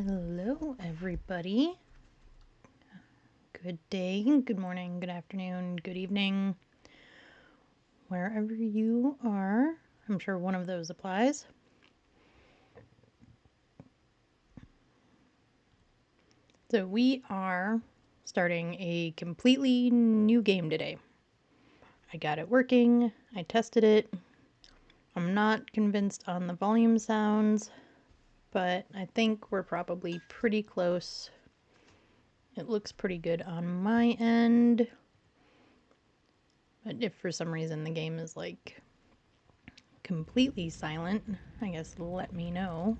Hello, everybody. Good day, good morning, good afternoon, good evening, wherever you are. I'm sure one of those applies. So we are starting a completely new game today. I got it working, I tested it. I'm not convinced on the volume sounds, but I think we're probably pretty close. It looks pretty good on my end. But if for some reason the game is like completely silent, I guess let me know.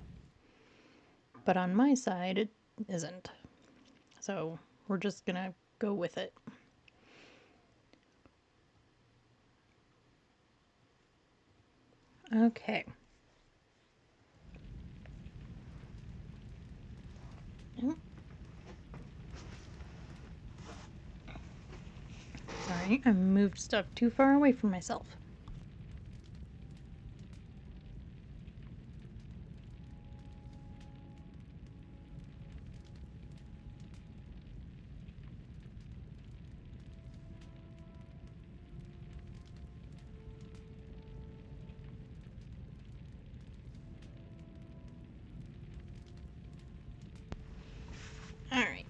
But on my side, it isn't. So we're just gonna go with it. Okay. Oh. Sorry, I moved stuff too far away from myself. Alright.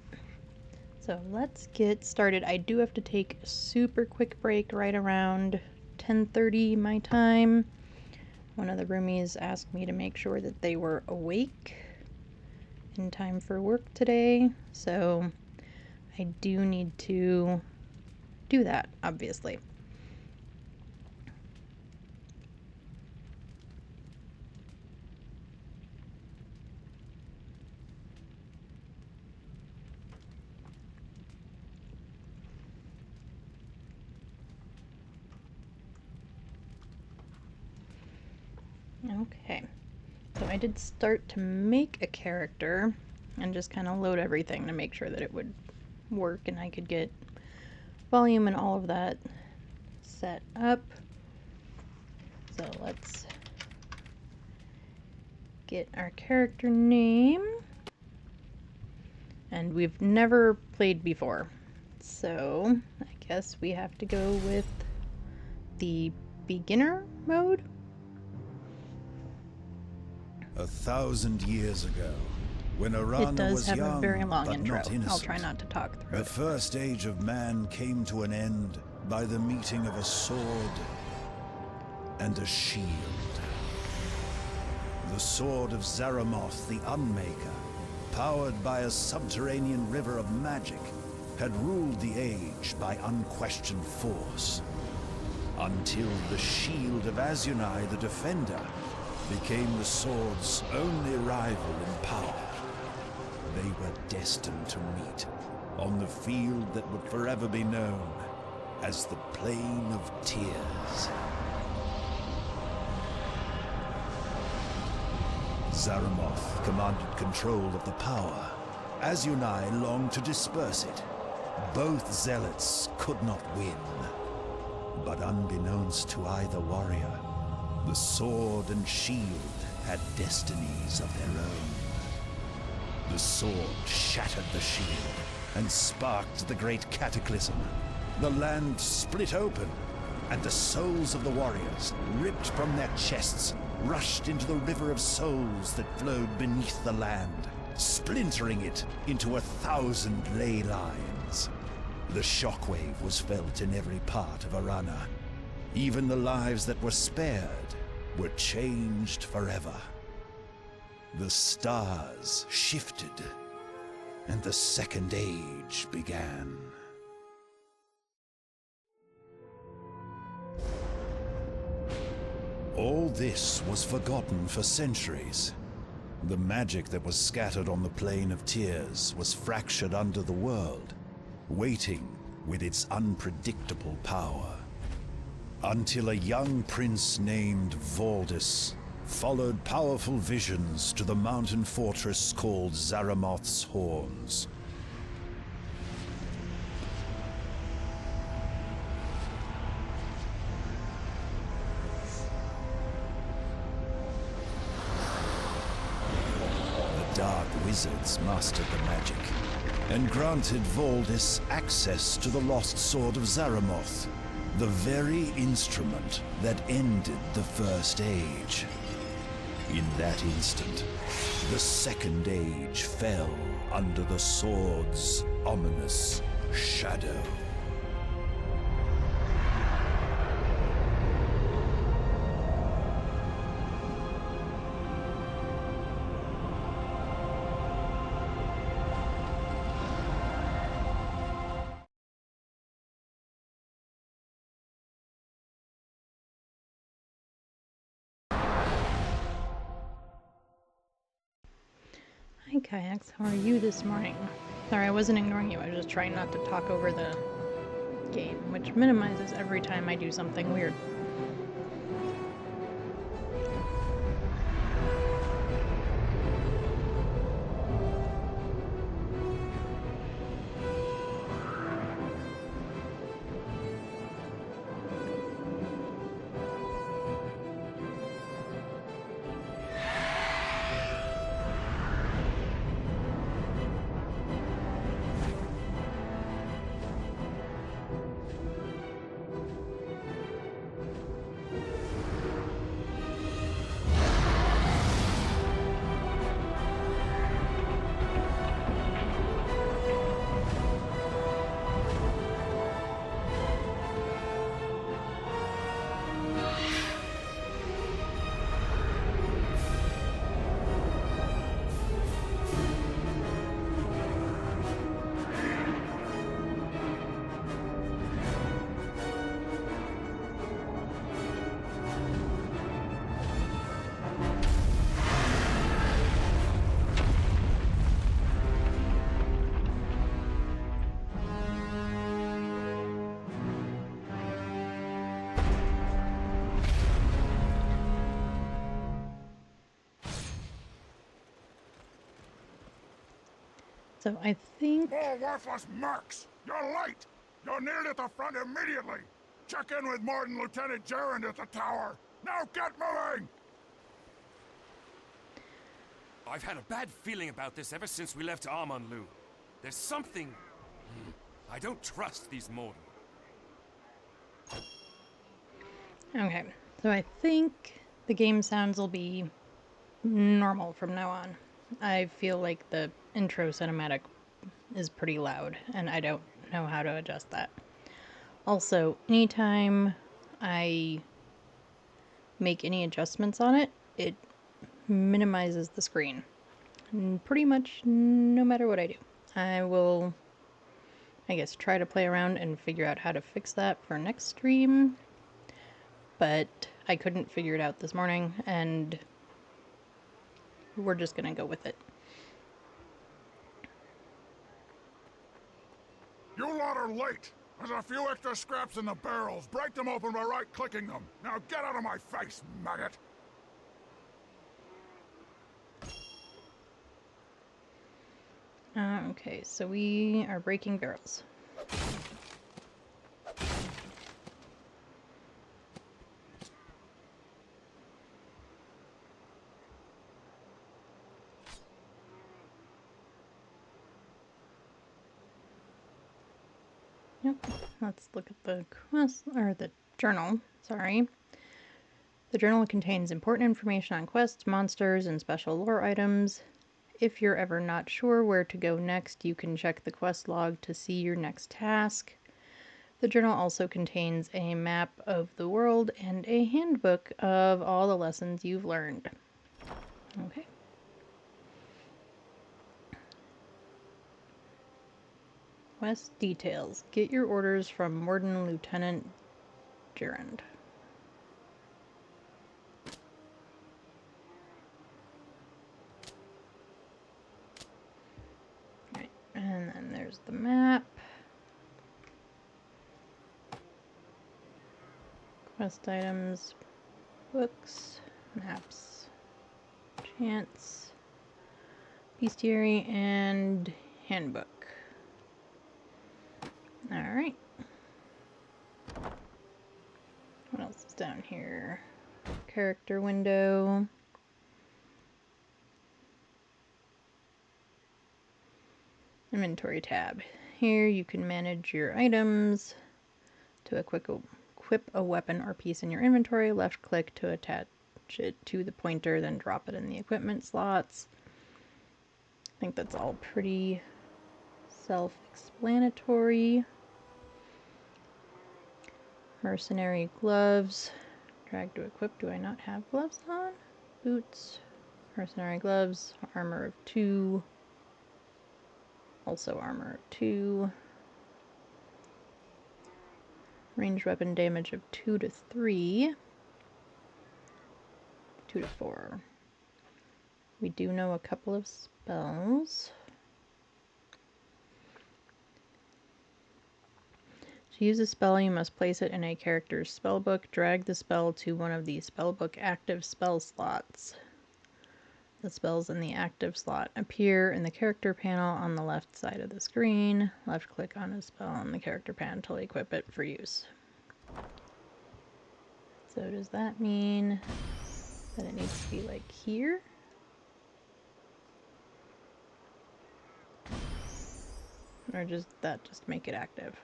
So let's get started. I do have to take a super quick break right around 10:30 my time. One of the roomies asked me to make sure that they were awake in time for work today, so I do need to do that, obviously. Okay, so I did start to make a character and just kind of load everything to make sure that it would work and I could get volume and all of that set up. So let's get our character name. And we've never played before, so I guess we have to go with the beginner mode. 1,000 years ago, when It Arana does was have young, a very long but intro. not innocent, I'll try not to talk through the it. first age of man came to an end by the meeting of a sword and a shield. The sword of Zaramoth the Unmaker, powered by a subterranean river of magic, had ruled the age by unquestioned force, until the shield of Azunai the Defender became the sword's only rival in power. They were destined to meet on the field that would forever be known as the Plain of Tears. Zaramoth commanded control of the power. Azunai longed to disperse it. Both zealots could not win. But unbeknownst to either warrior, the sword and shield had destinies of their own. The sword shattered the shield and sparked the great cataclysm. The land split open, and the souls of the warriors, ripped from their chests, rushed into the river of souls that flowed beneath the land, splintering it into 1,000 ley lines. The shockwave was felt in every part of Arana. Even the lives that were spared were changed forever. The stars shifted, and the Second Age began. All this was forgotten for centuries. The magic that was scattered on the Plain of Tears was fractured under the world, waiting with its unpredictable power. Until a young prince named Valdis followed powerful visions to the mountain fortress called Zaramoth's Horns. The dark wizards mastered the magic, and granted Voldis access to the lost sword of Zaramoth, the very instrument that ended the First Age. In that instant, the Second Age fell under the sword's ominous shadow. Hi Kayaks, how are you this morning? Sorry, I wasn't ignoring you, I was just trying not to talk over the game, which minimizes every time I do something weird. So I think... More worthless mercs! You're late! You're near at the front immediately! Check in with Morden Lieutenant Gerrand at the tower! Now get moving! I've had a bad feeling about this ever since we left Aman'Lu. There's something... I don't trust these Morden. Okay, so I think the game sounds will be normal from now on. I feel like the intro cinematic is pretty loud, and I don't know how to adjust that. Also, anytime I make any adjustments on it, it minimizes the screen. Pretty much no matter what I do. I will, I guess, try to play around and figure out how to fix that for next stream, but I couldn't figure it out this morning, and we're just gonna go with it. You lot are late! There's a few extra scraps in the barrels. Break them open by right-clicking them. Now get out of my face, maggot! Okay, so we are breaking barrels. Yep, let's look at the quest, or the journal, sorry. The journal contains important information on quests, monsters, and special lore items. If you're ever not sure where to go next, you can check the quest log to see your next task. The journal also contains a map of the world and a handbook of all the lessons you've learned. Okay. Quest details. Get your orders from Morden Lieutenant Gerrand. Right, and then there's the map. Quest items, books, maps, chants, bestiary, and handbook. Alright. What else is down here? Character window. Inventory tab. Here you can manage your items. To equip a weapon or piece in your inventory, left click to attach it to the pointer, then drop it in the equipment slots. I think that's all pretty self-explanatory. Mercenary gloves. Drag to equip. Do I not have gloves on? Boots. Mercenary gloves. Armor of 2. Also armor of 2. Ranged weapon damage of 2 to 3. 2 to 4. We do know a couple of spells. To use a spell, you must place it in a character's spellbook. Drag the spell to one of the spellbook active spell slots. The spells in the active slot appear in the character panel on the left side of the screen. Left click on a spell on the character panel to equip it for use. So does that mean that it needs to be like here? Or does that just make it active?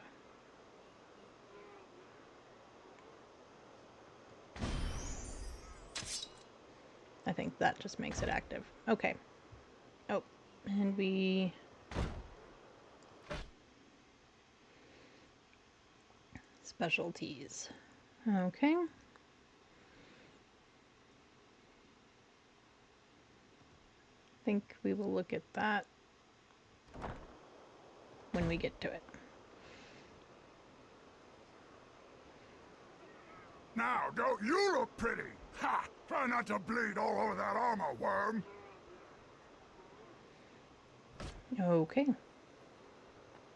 I think that just makes it active. Okay. Oh, and we... Specialties. Okay. I think we will look at that when we get to it. Now, don't you look pretty? Ha! Try not to bleed all over that armor, worm. Okay.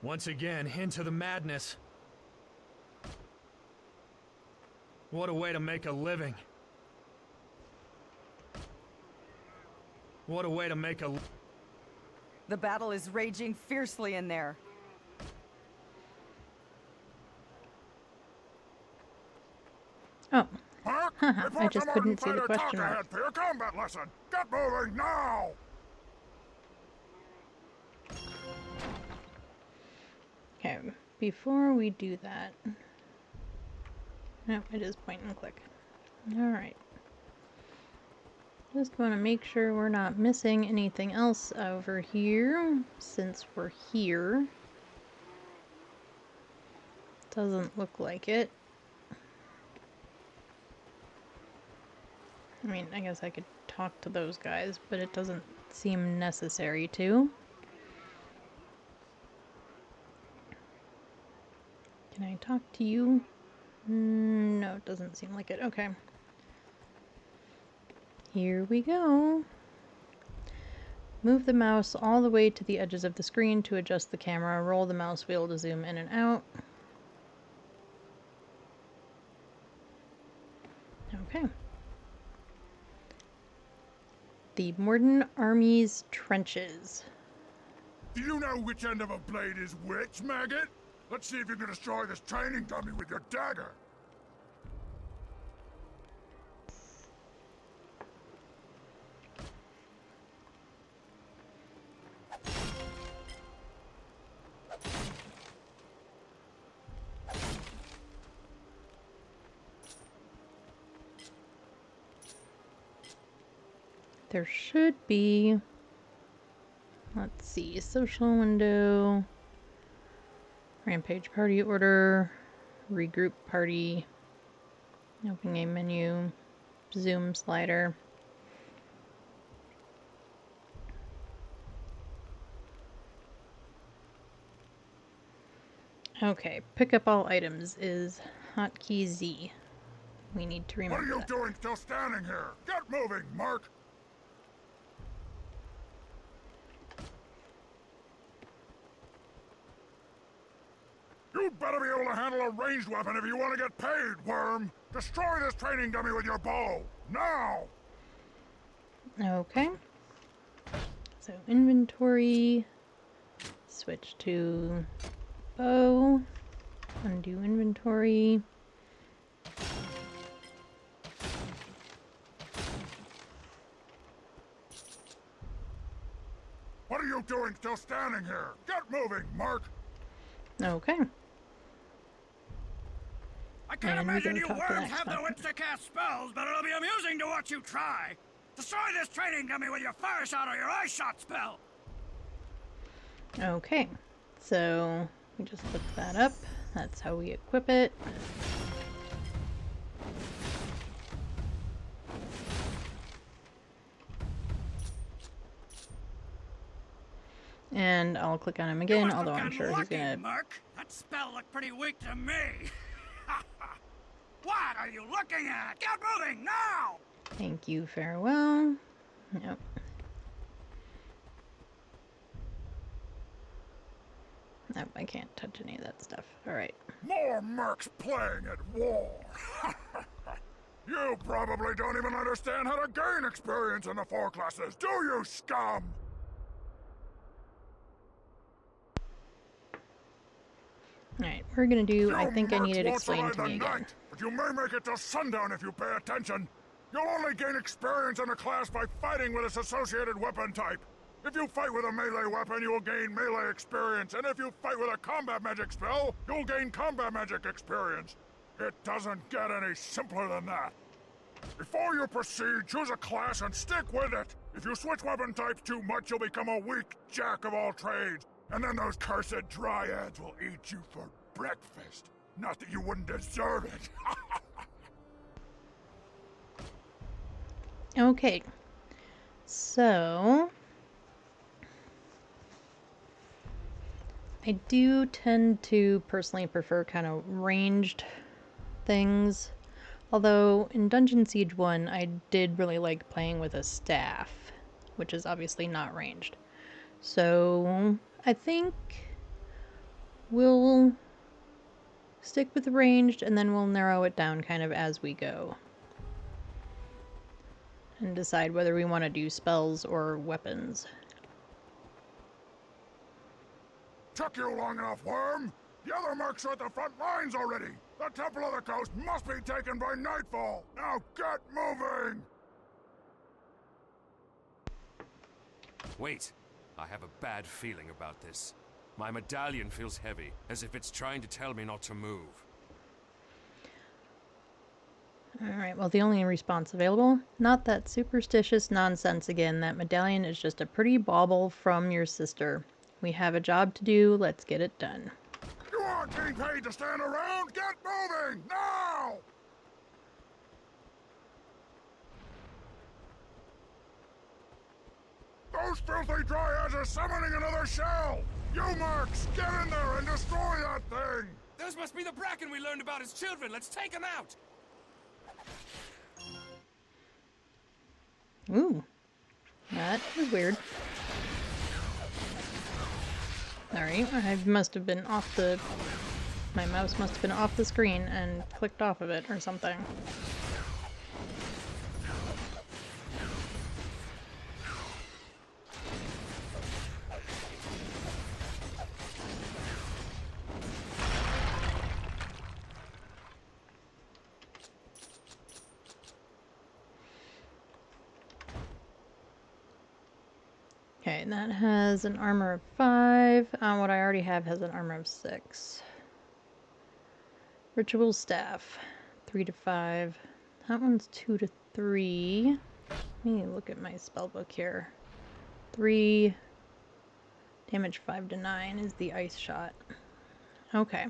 Once again, into the madness. What a way to make a living. What a way to make a... The battle is raging fiercely in there. Oh. Huh? I just couldn't see the question mark. Ahead for your combat lesson. Get moving now! Okay, before we do that... No, it is point and click. Alright. Just want to make sure we're not missing anything else over here, since we're here. Doesn't look like it. I mean, I guess I could talk to those guys, but it doesn't seem necessary to. Can I talk to you? No, it doesn't seem like it. Okay. Here we go. Move the mouse all the way to the edges of the screen to adjust the camera. Roll the mouse wheel to zoom in and out. Okay. The Morden Army's trenches. Do you know which end of a blade is which, maggot? Let's see if you can destroy this training dummy with your dagger. There should be, let's see, social window, rampage party order, regroup party, opening a menu, zoom slider. Okay, pick up all items is hotkey Z. We need to remember What are you that. doing still standing here? Get moving, Mark! You'd better be able to handle a ranged weapon if you want to get paid, worm! Destroy this training dummy with your bow! Now! Okay. So inventory, switch to bow, undo inventory. What are you doing still standing here? Get moving, Merc! Okay. I can't And we imagine go you talk to the worms next have the one. wits to cast spells, but it'll be amusing to watch you try. Destroy this training dummy with your fire shot or your ice shot spell. Okay. So we just look that up. That's how we equip it. And I'll click on him You again, must have although I'm gotten sure he's lucky, gonna... Merc. That spell looked pretty weak to me. What are you looking at? Get moving now! Thank you, farewell. Yep. Nope, I can't touch any of that stuff. Alright. More Mercs playing at war! You probably don't even understand how to gain experience in the 4 classes, do you, scum? Alright, we're gonna do... I think I Mercs need it won't explained survive to me the again. night, but you may make it till sundown if you pay attention. You'll only gain experience in the class by fighting with its associated weapon type. If you fight with a melee weapon, you will gain melee experience, and if you fight with a combat magic spell, you'll gain combat magic experience. It doesn't get any simpler than that. Before you proceed, choose a class and stick with it. If you switch weapon types too much, you'll become a weak jack of all trades. And then those cursed dryads will eat you for breakfast. Not that you wouldn't deserve it. Okay. So... I do tend to personally prefer kind of ranged things. Although in Dungeon Siege 1, I did really like playing with a staff, which is obviously not ranged. So I think we'll stick with the ranged and then we'll narrow it down kind of as we go. And decide whether we want to do spells or weapons. Took you long enough, Worm. The other Mercs are at the front lines already. The Temple of the Coast must be taken by nightfall. Now get moving! Wait. I have a bad feeling about this. My medallion feels heavy, as if it's trying to tell me not to move. Alright, well the only response available, not that superstitious nonsense again. That medallion is just a pretty bauble from your sister. We have a job to do, let's get it done. You aren't being paid to stand around! Get moving! Now! Those filthy dryads are summoning another shell! You Mercs, get in there and destroy that thing! Those must be the Bracken we learned about as children. Let's take them out! Ooh. That was weird. Sorry, I must have been off the... My mouse must have been off the screen and clicked off of it or something. Okay, that has an armor of 5. What I already have has an armor of 6. Ritual staff, 3 to 5. That one's 2 to 3. Let me look at my spellbook here. 3. Damage 5 to 9 is the ice shot. Okay.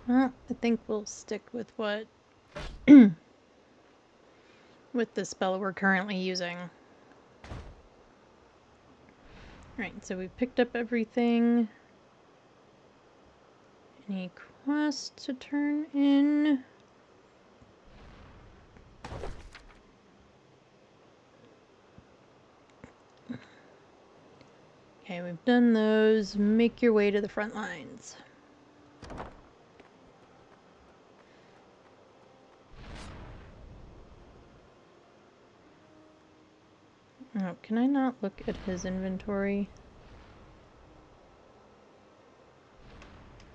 Well, I think we'll stick with what... with the spell we're currently using. Right, so we've picked up everything. Any quests to turn in? Okay, we've done those. Make your way to the front lines. Oh, can I not look at his inventory?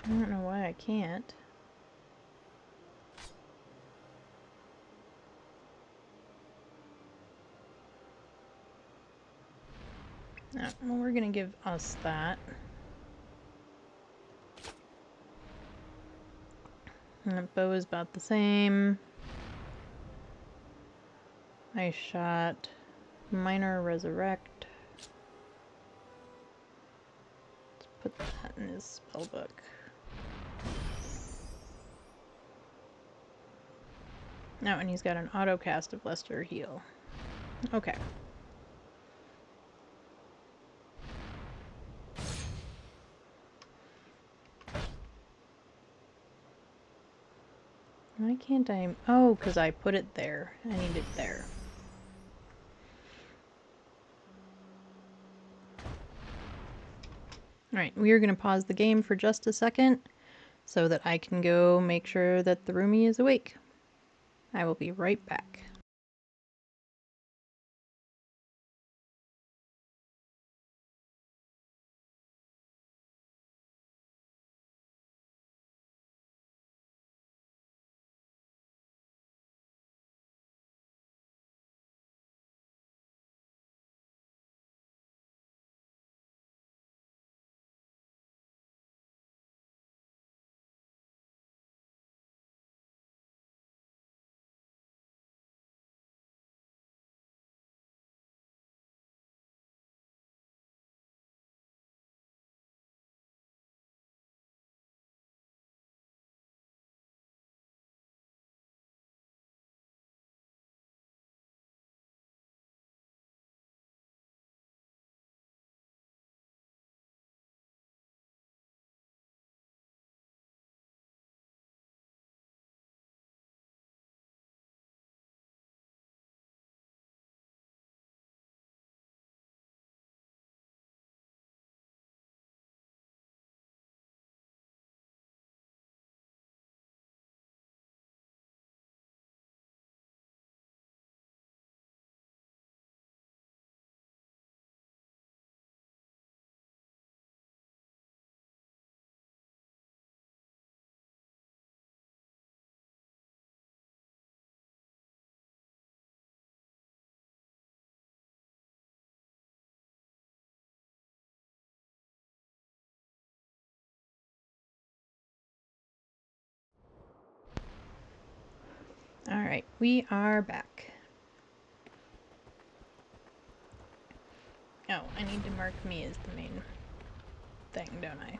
I don't know why I can't. well, we're gonna give us that. And the bow is about the same. Ice shot. Minor resurrect. Let's put that in his spell book. Oh, and he's got an auto cast of Lesser Heal. Okay. Why can't I? Oh, because I put it there. I need it there. Alright, we are going to pause the game for just a second so that I can go make sure that the roomie is awake. I will be right back. Alright, we are back. Oh, I need to mark me as the main thing, don't I?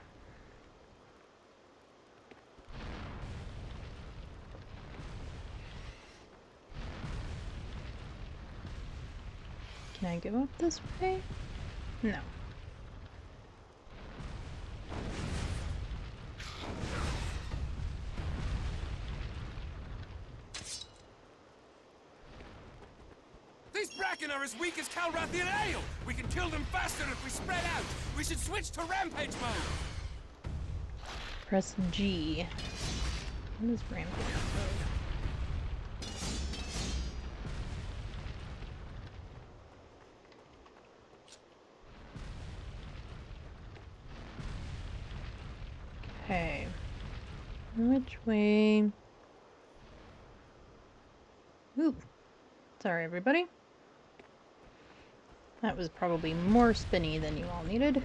Can I go up this way? No. These Bracken are as weak as Calrathian ale! We can kill them faster if we spread out! We should switch to rampage mode! Press G. What is rampage mode? Okay. Which way? Ooh. Sorry, everybody. That was probably more spinny than you all needed.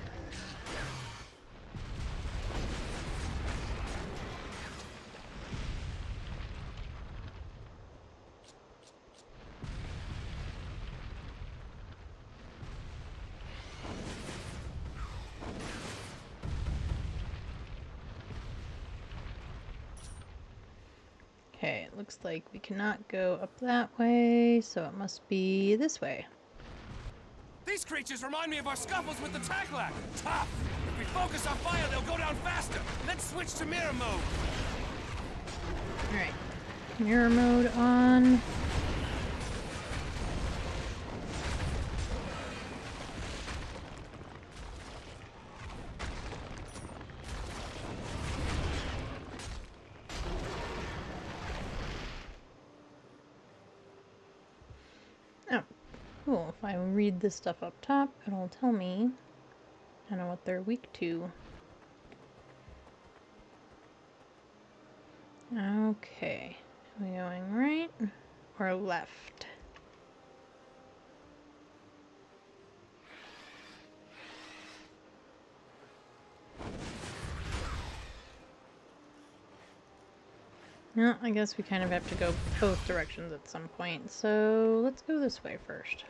Okay, it looks like we cannot go up that way, so it must be this way. These creatures remind me of our scuffles with the Taklak! Tough! If we focus our fire, they'll go down faster! Let's switch to mirror mode! Alright. Mirror mode on. Oh, cool. If I read this stuff up top, it'll tell me kind of what they're weak to. Okay. Are we going right or left? Well, I guess we kind of have to go both directions at some point, so let's go this way first.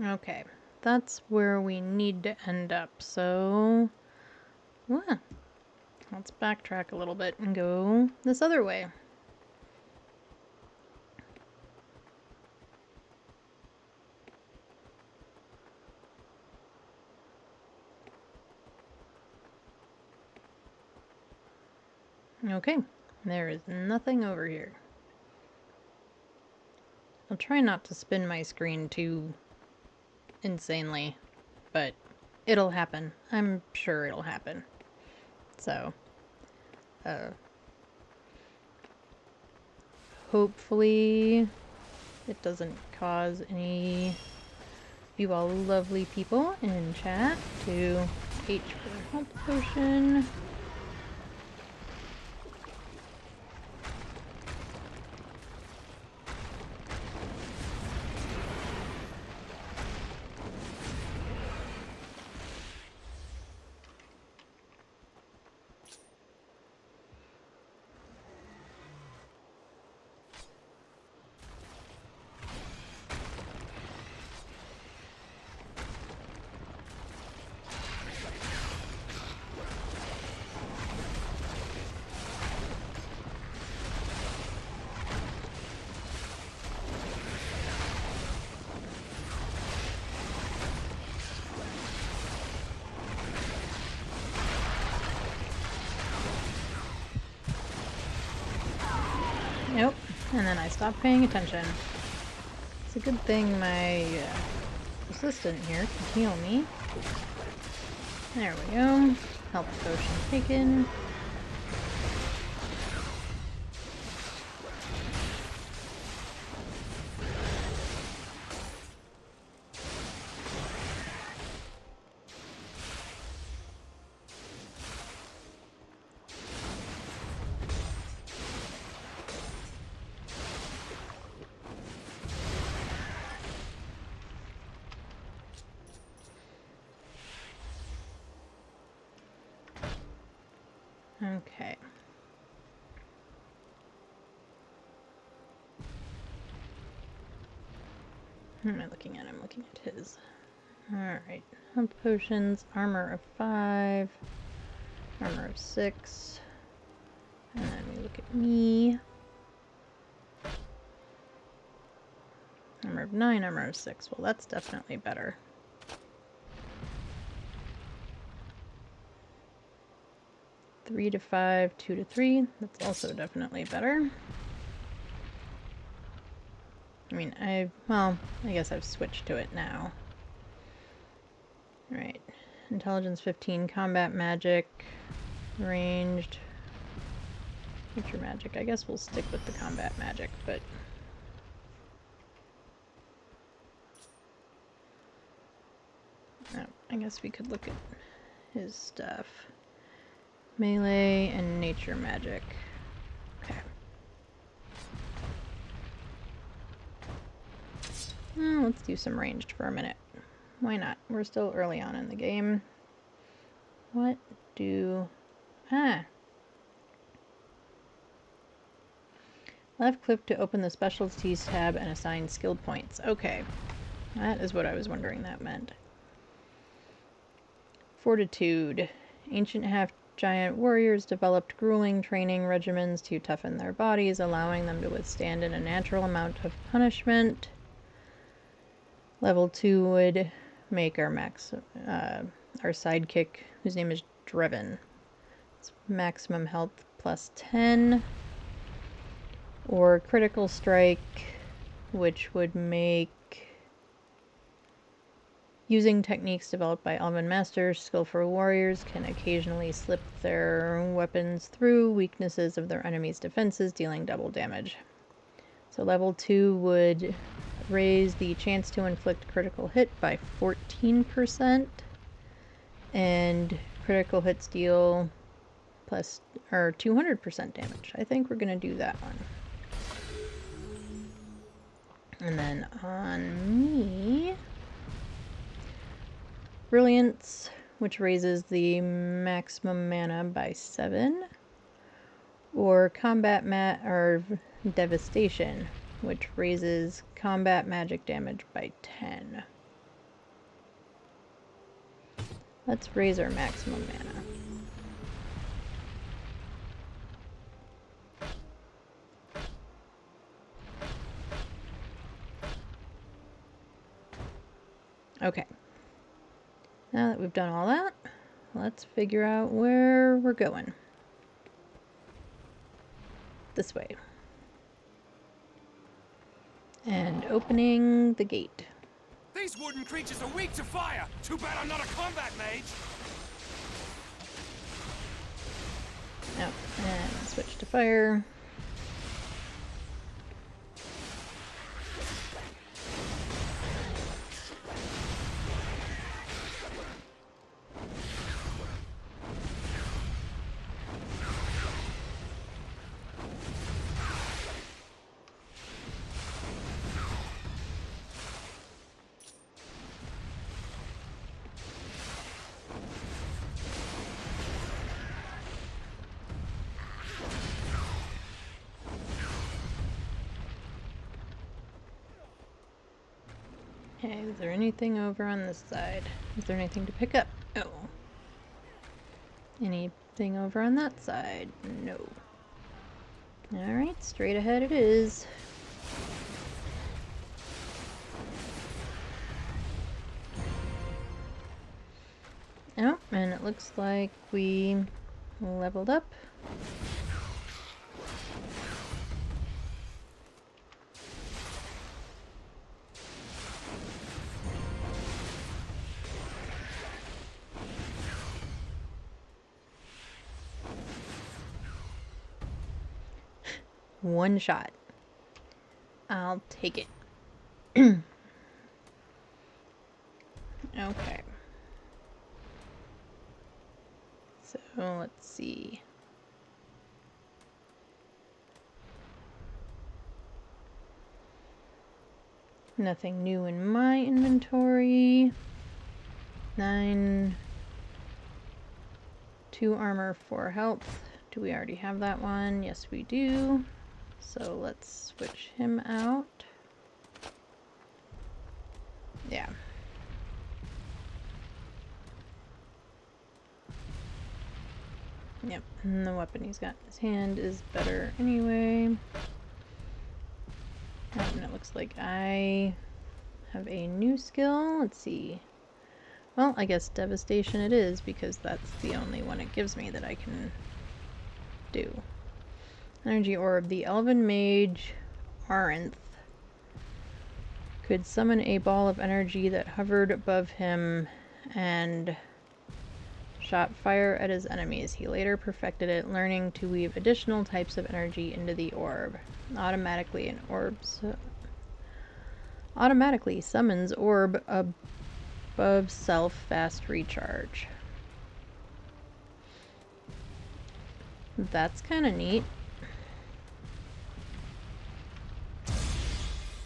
Okay, that's where we need to end up, so let's backtrack a little bit and go this other way. Okay, there is nothing over here. I'll try not to spin my screen too insanely, but it'll happen. I'm sure it'll happen. So, hopefully it doesn't cause any of you all lovely people in chat to H for health potion. Nope, and then I stopped paying attention. It's a good thing my assistant here can heal me. There we go. Health potion taken. Okay. Who am I looking at? I'm looking at his. Alright. Health potions, armor of 5, armor of 6. And then we look at me. Armor of 9, armor of 6. Well, that's definitely better. Three to 5, 2 to 3. That's also definitely better. I mean, I guess I've switched to it now. Right. Intelligence 15, combat magic, ranged, nature magic. I guess we'll stick with the combat magic, but oh, I guess we could look at his stuff. Melee and nature magic. Okay. Well, let's do some ranged for a minute. Why not? We're still early on in the game. What do... Left click to open the specialties tab and assign skill points. Okay. That is what I was wondering that meant. Fortitude. Ancient half-giant warriors developed grueling training regimens to toughen their bodies, allowing them to withstand an unnatural amount of punishment. Level 2 would make our our sidekick, whose name is Driven. It's maximum health plus 10. Or critical strike, which would make using techniques developed by Elven masters, skillful warriors can occasionally slip their weapons through weaknesses of their enemy's defenses, dealing double damage. So level 2 would raise the chance to inflict critical hit by 14%, and critical hits deal plus or 200% damage. I think we're gonna do that one. And then on me, Brilliance, which raises the maximum mana by 7, or Combat or Devastation, which raises combat magic damage by 10. Let's raise our maximum mana. Okay. Now that we've done all that, let's figure out where we're going. This way. And opening the gate. These wooden creatures are weak to fire. Too bad I'm not a combat mage. Oh, and switch to fire. Okay, is there anything over on this side? Is there anything to pick up? Oh. Anything over on that side? No. Alright, straight ahead it is. Oh, and it looks like we leveled up. One shot. I'll take it. Okay. So let's see. Nothing new in my inventory. 9. 2 armor, 4 health. Do we already have that one? Yes, we do. So let's switch him out. Yeah. Yep, and the weapon he's got in his hand is better anyway. And it looks like I have a new skill. Let's see. Well, I guess Devastation it is, because that's the only one it gives me that I can do. Energy Orb. The Elven Mage Arinth could summon a ball of energy that hovered above him and shot fire at his enemies. He later perfected it, learning to weave additional types of energy into the orb. Automatically summons orb above self fast recharge. That's kind of neat.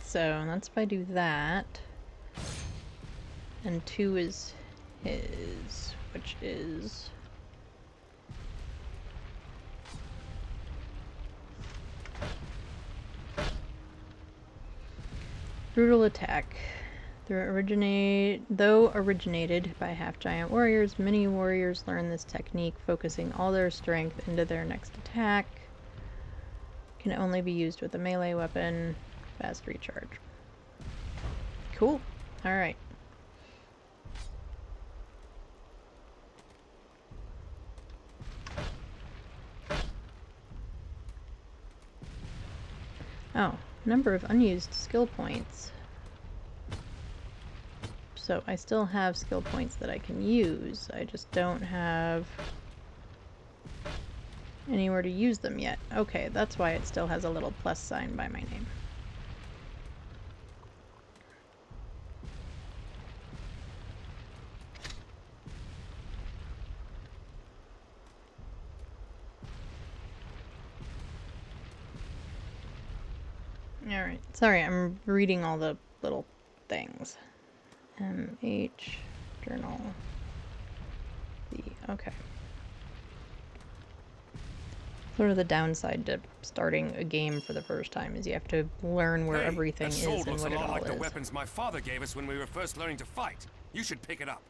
So that's if I do that. And 2 is his, which is brutal attack. Though originated by half-giant warriors, many warriors learn this technique, focusing all their strength into their next attack. Can only be used with a melee weapon. Fast recharge. Cool. Alright. Oh, number of unused skill points. So I still have skill points that I can use. I just don't have anywhere to use them yet. Okay, that's why it still has a little plus sign by my name. Alright, sorry, I'm reading all the little things. MH, journal, okay. Sort of the downside to starting a game for the first time is you have to learn where everything is and what it all like the is. weapons my father gave us when we were first learning to fight. You should pick it up.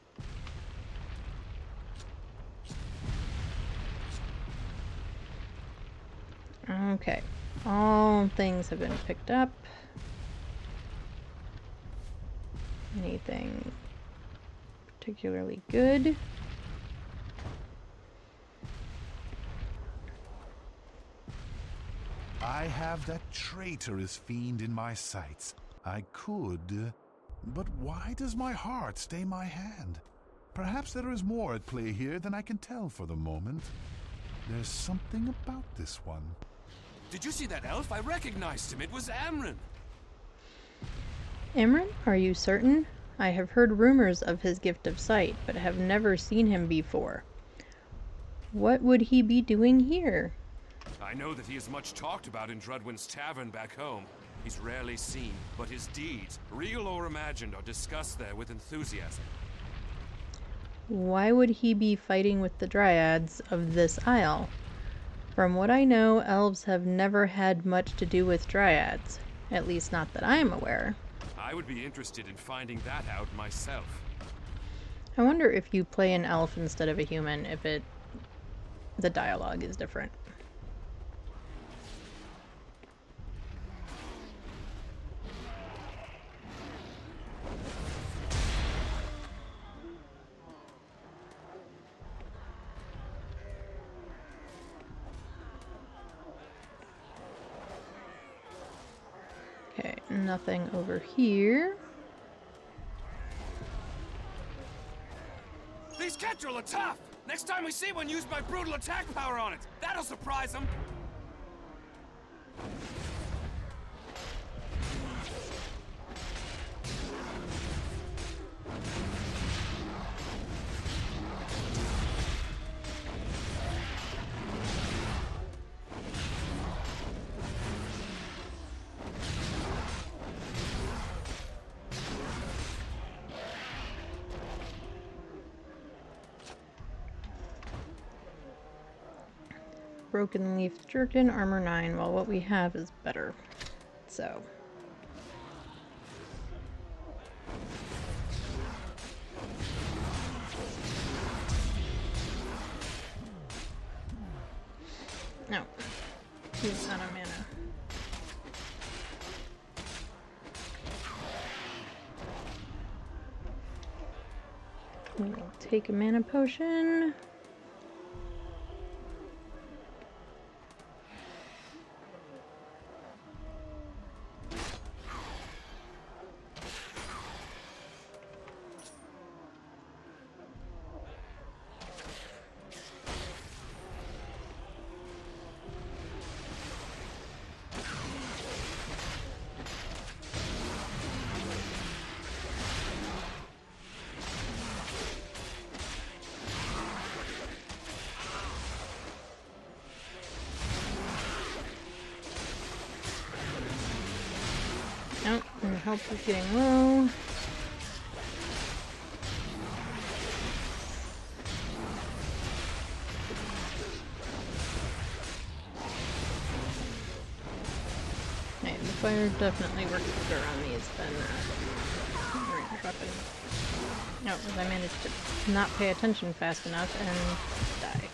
Okay, all things have been picked up. Anything particularly good? I have that traitorous fiend in my sights. I could, but why does my heart stay my hand? Perhaps there is more at play here than I can tell for the moment. There's something about this one. Did you see that elf? I recognized him. It was Amryn. Imran, are you certain? I have heard rumors of his gift of sight, but have never seen him before. What would he be doing here? I know that he is much talked about in Drudwin's tavern back home. He's rarely seen, but his deeds, real or imagined, are discussed there with enthusiasm. Why would he be fighting with the dryads of this isle? From what I know, elves have never had much to do with dryads. At least not that I am aware. I would be interested in finding that out myself. I wonder if you play an elf instead of a human, if the dialogue is different. Okay, nothing over here. These Kestrel are tough! Next time we see one, use my brutal attack power on it. That'll surprise them. Broken Leaf Jerkin, armor 9. Well, what we have is better. So. No. He's out of mana. We'll take a mana potion. Oh, and health is getting low. Okay, the fire definitely works better on these than range weapon. No, because I managed to not pay attention fast enough and die.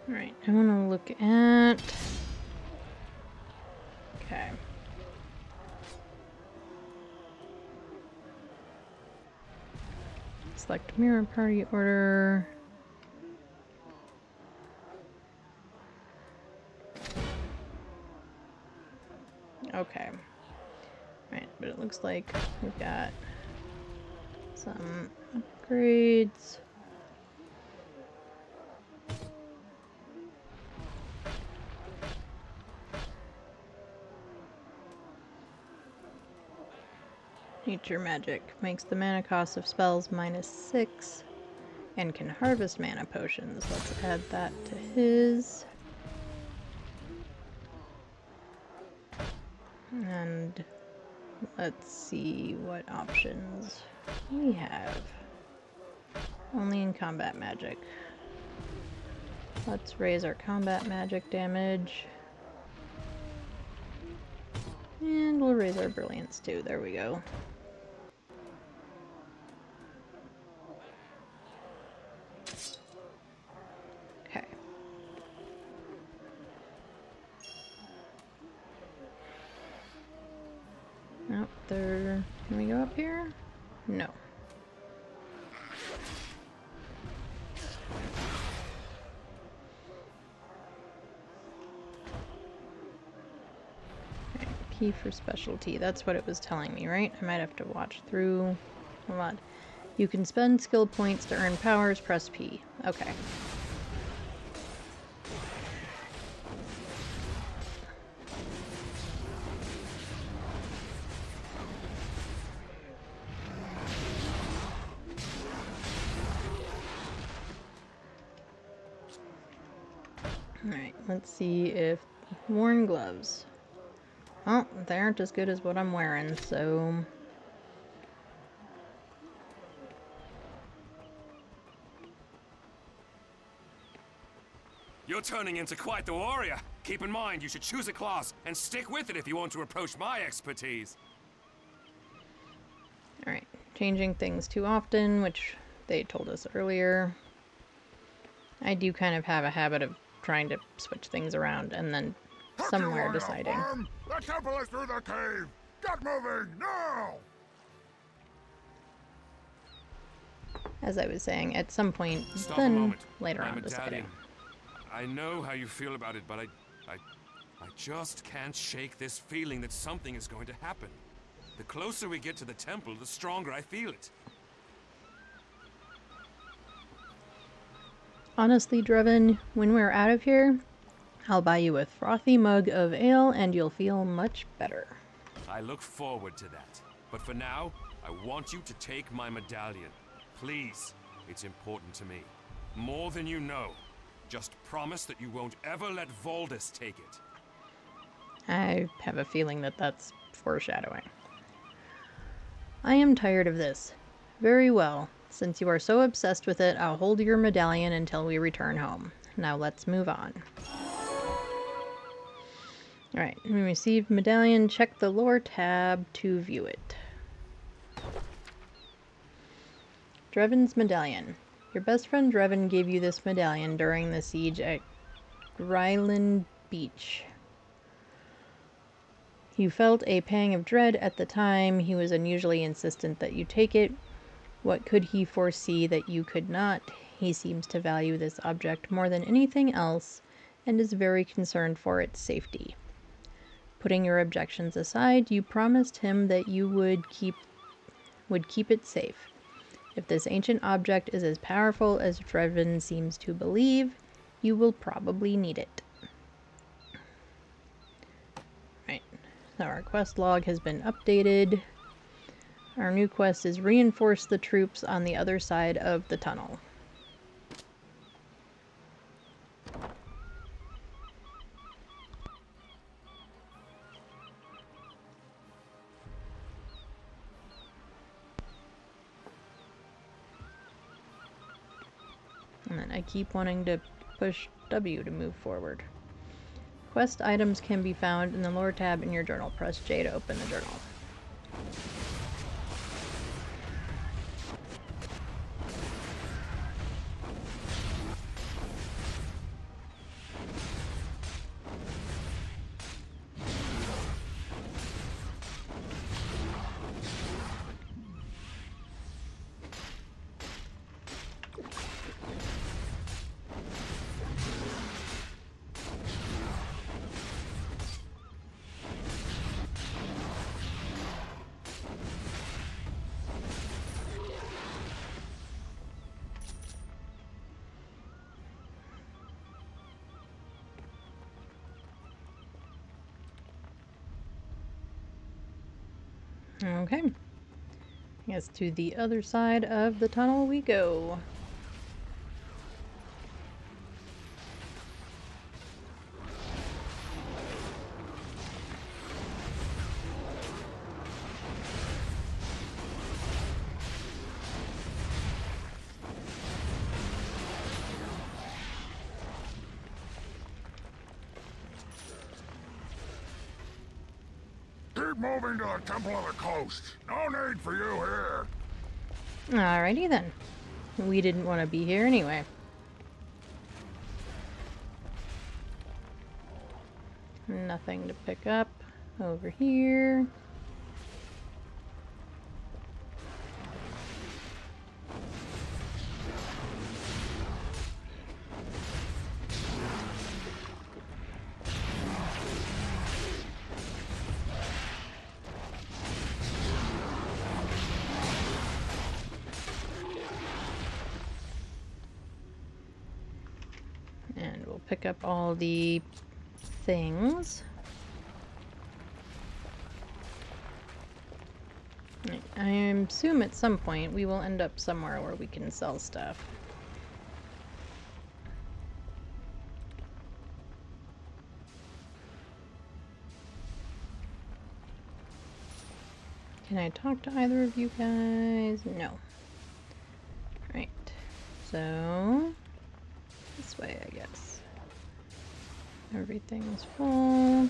Alright, I want to look at... Okay. Select mirror party order. Okay. Right, but it looks like we've got some upgrades. Nature Magic makes the mana cost of spells -6 and can harvest mana potions. Let's add that to his. And let's see what options we have. Only in combat magic. Let's raise our combat magic damage. And we'll raise our brilliance too. There we go. Okay. Nope, there. Can we go up here? No. Okay, key for specialty. That's what it was telling me, right? I might have to watch through a lot. You can spend skill points to earn powers. Press P. Okay. Alright, let's see if worn gloves. Oh, they aren't as good as what I'm wearing, so... You're turning into quite the warrior. Keep in mind, you should choose a class and stick with it if you want to approach my expertise. Alright, changing things too often, which they told us earlier. I do kind of have a habit of trying to switch things around and then somewhere deciding. The temple is through the cave! Get moving, now! As I was saying, at some point, Stop a then moment. later My on deciding. medallion. I know how you feel about it, but I just can't shake this feeling that something is going to happen. The closer we get to the temple, the stronger I feel it. Honestly, Drevin, when we're out of here, I'll buy you a frothy mug of ale and you'll feel much better. I look forward to that. But for now, I want you to take my medallion. Please, it's important to me. More than you know. Just promise that you won't ever let Voldus take it. I have a feeling that that's foreshadowing. I am tired of this. Very well. Since you are so obsessed with it, I'll hold your medallion until we return home. Now let's move on. Alright, we received medallion. Check the lore tab to view it. Drevin's medallion. Your best friend Drevin gave you this medallion during the siege at Ryland Beach. You felt a pang of dread at the time. He was unusually insistent that you take it. What could he foresee that you could not? He seems to value this object more than anything else and is very concerned for its safety. Putting your objections aside, you promised him that you would keep it safe. If this ancient object is as powerful as Drevin seems to believe, you will probably need it. Right, so our quest log has been updated. Our new quest is reinforce the troops on the other side of the tunnel. And then I keep wanting to push W to move forward. Quest items can be found in the lore tab in your journal. Press J to open the journal. Okay. I guess to the other side of the tunnel we go. Keep moving to the Temple of the Coast. No need for you here. Alrighty then. We didn't want to be here anyway. Nothing to pick up over here. And we'll pick up all the things. I assume at some point we will end up somewhere where we can sell stuff. Can I talk to either of you guys? No. Right. So, this way, I guess. Everything's full.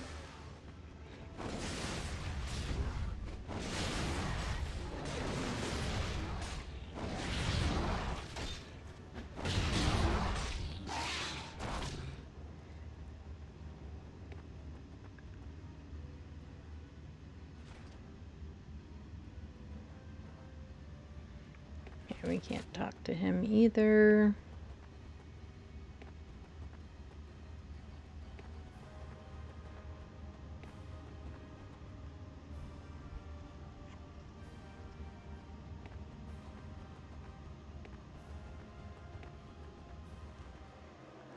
Yeah, we can't talk to him either.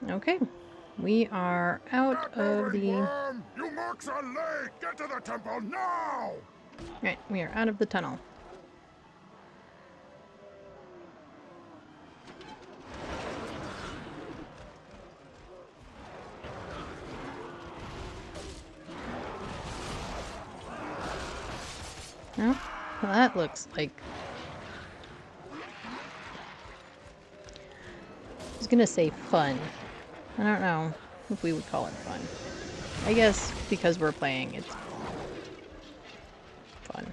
Okay, we are out Get of moving, the... worm! You marks are late! Get to the temple now! Right, we are out of the tunnel. Oh, well, that looks like... I was gonna say fun. I don't know if we would call it fun. I guess because we're playing, it's fun.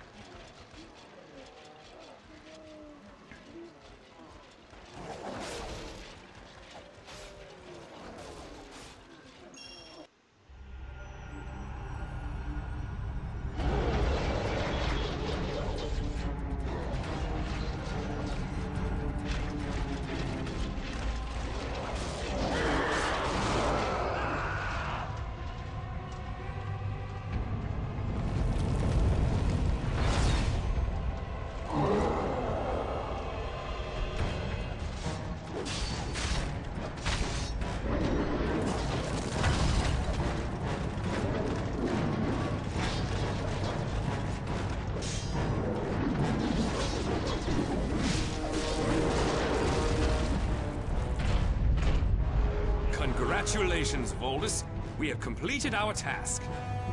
Congratulations, Voldus. We have completed our task.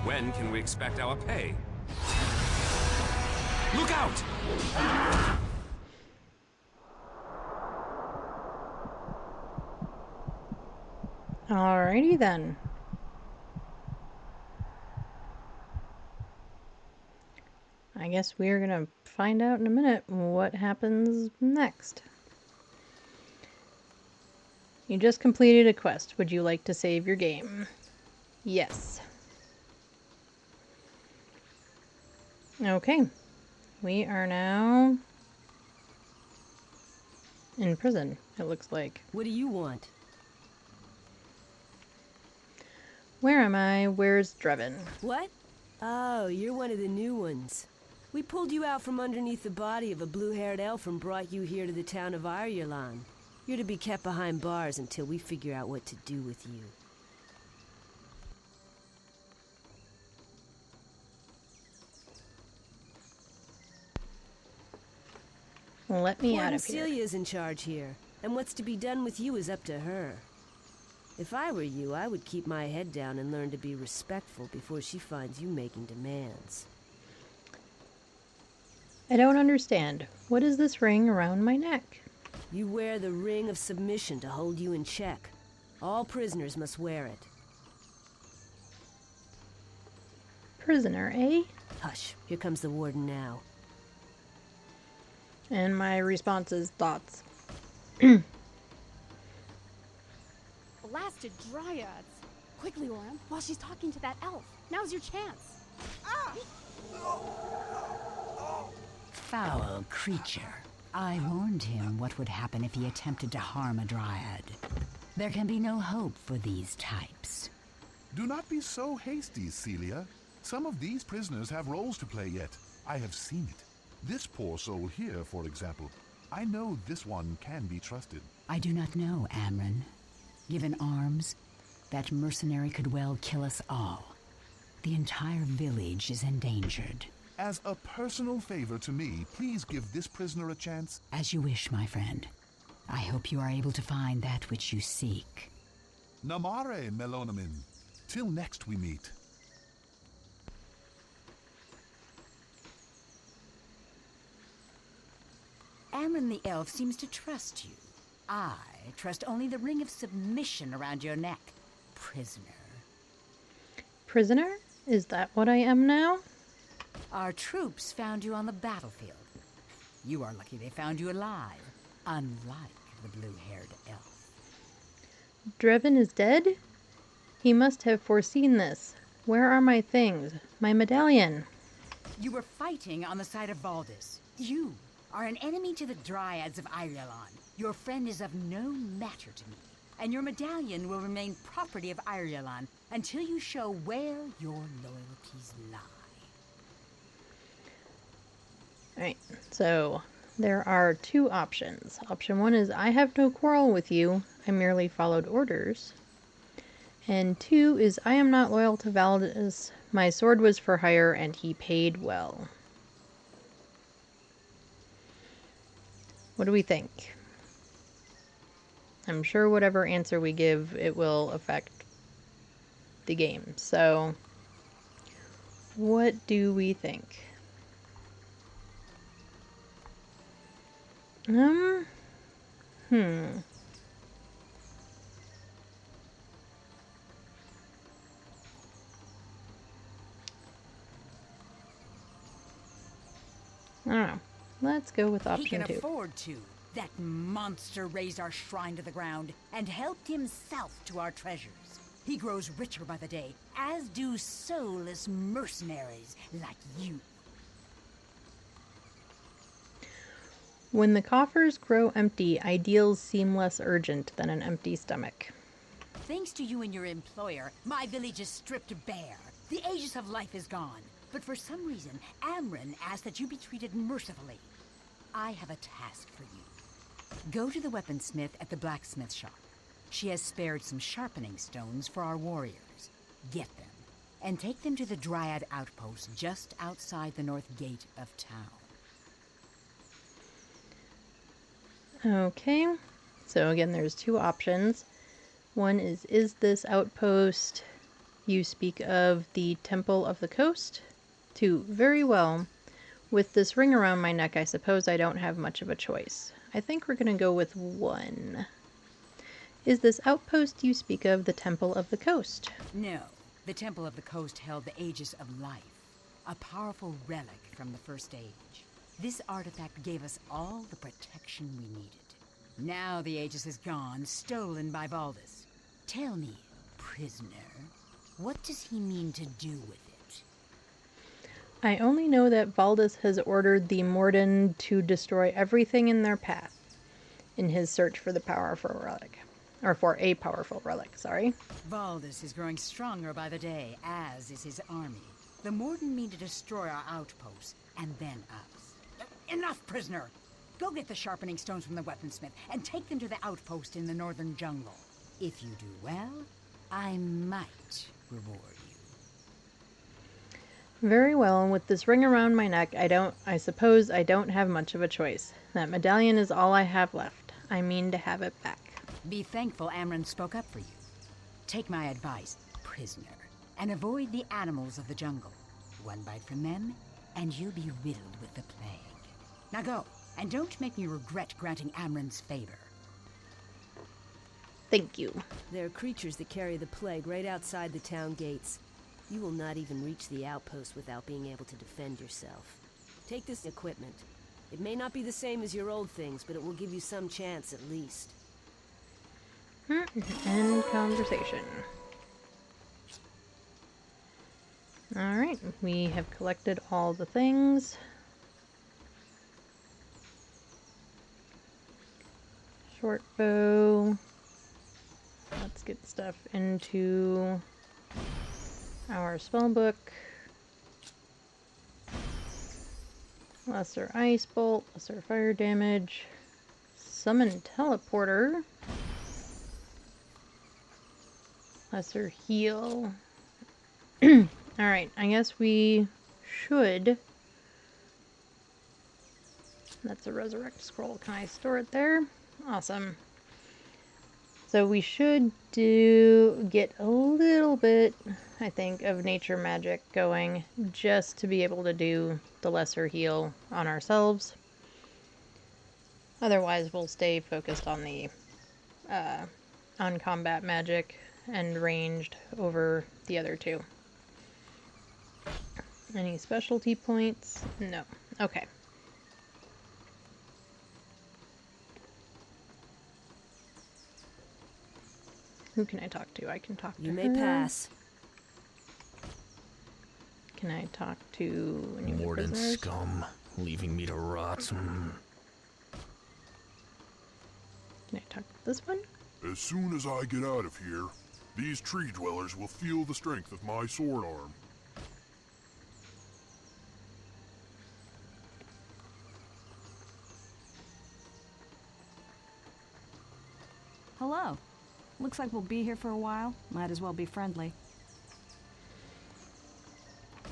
When can we expect our pay? Look out! Alrighty then. I guess we're gonna find out in a minute what happens next. You just completed a quest. Would you like to save your game? Yes. Okay. We are now in prison, it looks like. What do you want? Where am I? Where's Drevin? What? Oh, you're one of the new ones. We pulled you out from underneath the body of a blue-haired elf and brought you here to the town of Irulan. You're to be kept behind bars until we figure out what to do with you. Let me out Warden of here. Celia's in charge here, and what's to be done with you is up to her. If I were you, I would keep my head down and learn to be respectful before she finds you making demands. I don't understand. What is this ring around my neck? You wear the ring of submission to hold you in check. All prisoners must wear it. Prisoner, eh? Hush, here comes the warden now. And my response is thoughts. Blasted dryads! Quickly, Orem, while she's talking to that elf. Now's your chance. Foul creature. I warned him what would happen if he attempted to harm a dryad. There can be no hope for these types. Do not be so hasty, Celia. Some of these prisoners have roles to play yet. I have seen it. This poor soul here, for example. I know this one can be trusted. I do not know, Amren. Given arms, that mercenary could well kill us all. The entire village is endangered. As a personal favor to me, please give this prisoner a chance. As you wish, my friend. I hope you are able to find that which you seek. Namare, Melonamin. Till next we meet. Amren the elf seems to trust you. I trust only the ring of submission around your neck, prisoner. Prisoner? Is that what I am now? Our troops found you on the battlefield. You are lucky they found you alive, unlike the blue-haired elf. Drevin is dead? He must have foreseen this. Where are my things? My medallion. You were fighting on the side of Valdis. You are an enemy to the Dryads of Irilon. Your friend is of no matter to me, and your medallion will remain property of Irilon until you show where your loyalties lie. Alright, so there are two options. Option one is I have no quarrel with you, I merely followed orders. And two is I am not loyal to Valdis, my sword was for hire and he paid well. What do we think? I'm sure whatever answer we give, it will affect the game. So, what do we think? I don't know. Let's go with option He can 2. afford to. That monster razed our shrine to the ground and helped himself to our treasures. He grows richer by the day, as do soulless mercenaries like you. When the coffers grow empty, ideals seem less urgent than an empty stomach. Thanks to you and your employer, my village is stripped bare. The Aegis of life is gone. But for some reason, Amren asked that you be treated mercifully. I have a task for you. Go to the weaponsmith at the blacksmith shop. She has spared some sharpening stones for our warriors. Get them, and take them to the Dryad outpost just outside the north gate of town. Okay, so again there's two options. One is this outpost you speak of the Temple of the Coast? 2, very well. With this ring around my neck, I suppose I don't have much of a choice. I think we're going to go with 1. Is this outpost you speak of the Temple of the Coast? No, the Temple of the Coast held the Aegis of life, a powerful relic from the First Age. This artifact gave us all the protection we needed. Now the Aegis is gone, stolen by Valdis. Tell me, prisoner, what does he mean to do with it? I only know that Valdis has ordered the Morden to destroy everything in their path in his search for the powerful relic. Or for a powerful relic, sorry. Valdis is growing stronger by the day, as is his army. The Morden mean to destroy our outposts, and then us. Enough, prisoner! Go get the sharpening stones from the weaponsmith, and take them to the outpost in the northern jungle. If you do well, I might reward you. Very well, with this ring around my neck, I suppose I don't have much of a choice. That medallion is all I have left. I mean to have it back. Be thankful Amron spoke up for you. Take my advice, prisoner, and avoid the animals of the jungle. One bite from them, and you'll be riddled with the plague. Now go, and don't make me regret granting Amron's favor. Thank you. There are creatures that carry the plague right outside the town gates. You will not even reach the outpost without being able to defend yourself. Take this equipment. It may not be the same as your old things, but it will give you some chance at least. End conversation. Alright, we have collected all the things. Short bow. Let's get stuff into our spellbook. Lesser ice bolt, lesser fire damage, summon teleporter, lesser heal. Alright, I guess we should. That's a resurrect scroll. Can I store it there? Awesome. So we should get a little bit, I think, of nature magic going just to be able to do the lesser heal on ourselves. Otherwise, we'll stay focused on the on combat magic and ranged over the other two. Any specialty points? No. Okay. Who can I talk to? I can talk to her. You may pass. Can I talk to any of the Morden prisoners? scum, leaving me to rot. Can I talk to this one? As soon as I get out of here, these tree dwellers will feel the strength of my sword arm. Hello. Looks like we'll be here for a while. Might as well be friendly.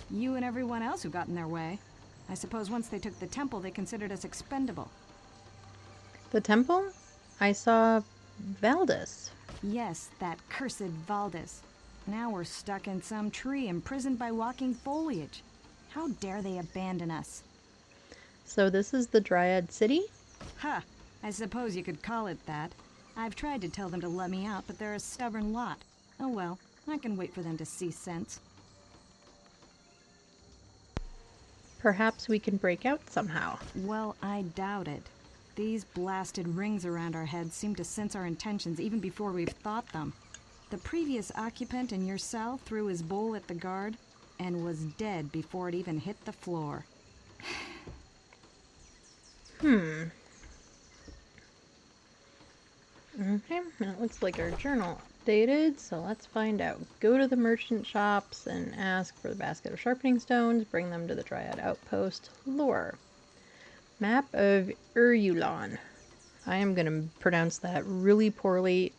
You and everyone else who got in their way. I suppose once they took the temple, they considered us expendable. The temple? I saw Valdis. Yes, that cursed Valdis. Now we're stuck in some tree, imprisoned by walking foliage. How dare they abandon us? So this is the Dryad City? Huh. I suppose you could call it that. I've tried to tell them to let me out, but they're a stubborn lot. Oh well, I can wait for them to see sense. Perhaps we can break out somehow. Well, I doubt it. These blasted rings around our heads seem to sense our intentions even before we've thought them. The previous occupant in your cell threw his bowl at the guard and was dead before it even hit the floor. Okay, and it looks like our journal updated, so let's find out. Go to the merchant shops and ask for the basket of sharpening stones. Bring them to the Dryad Outpost. Lore. Map of Urulon. I am going to pronounce that really poorly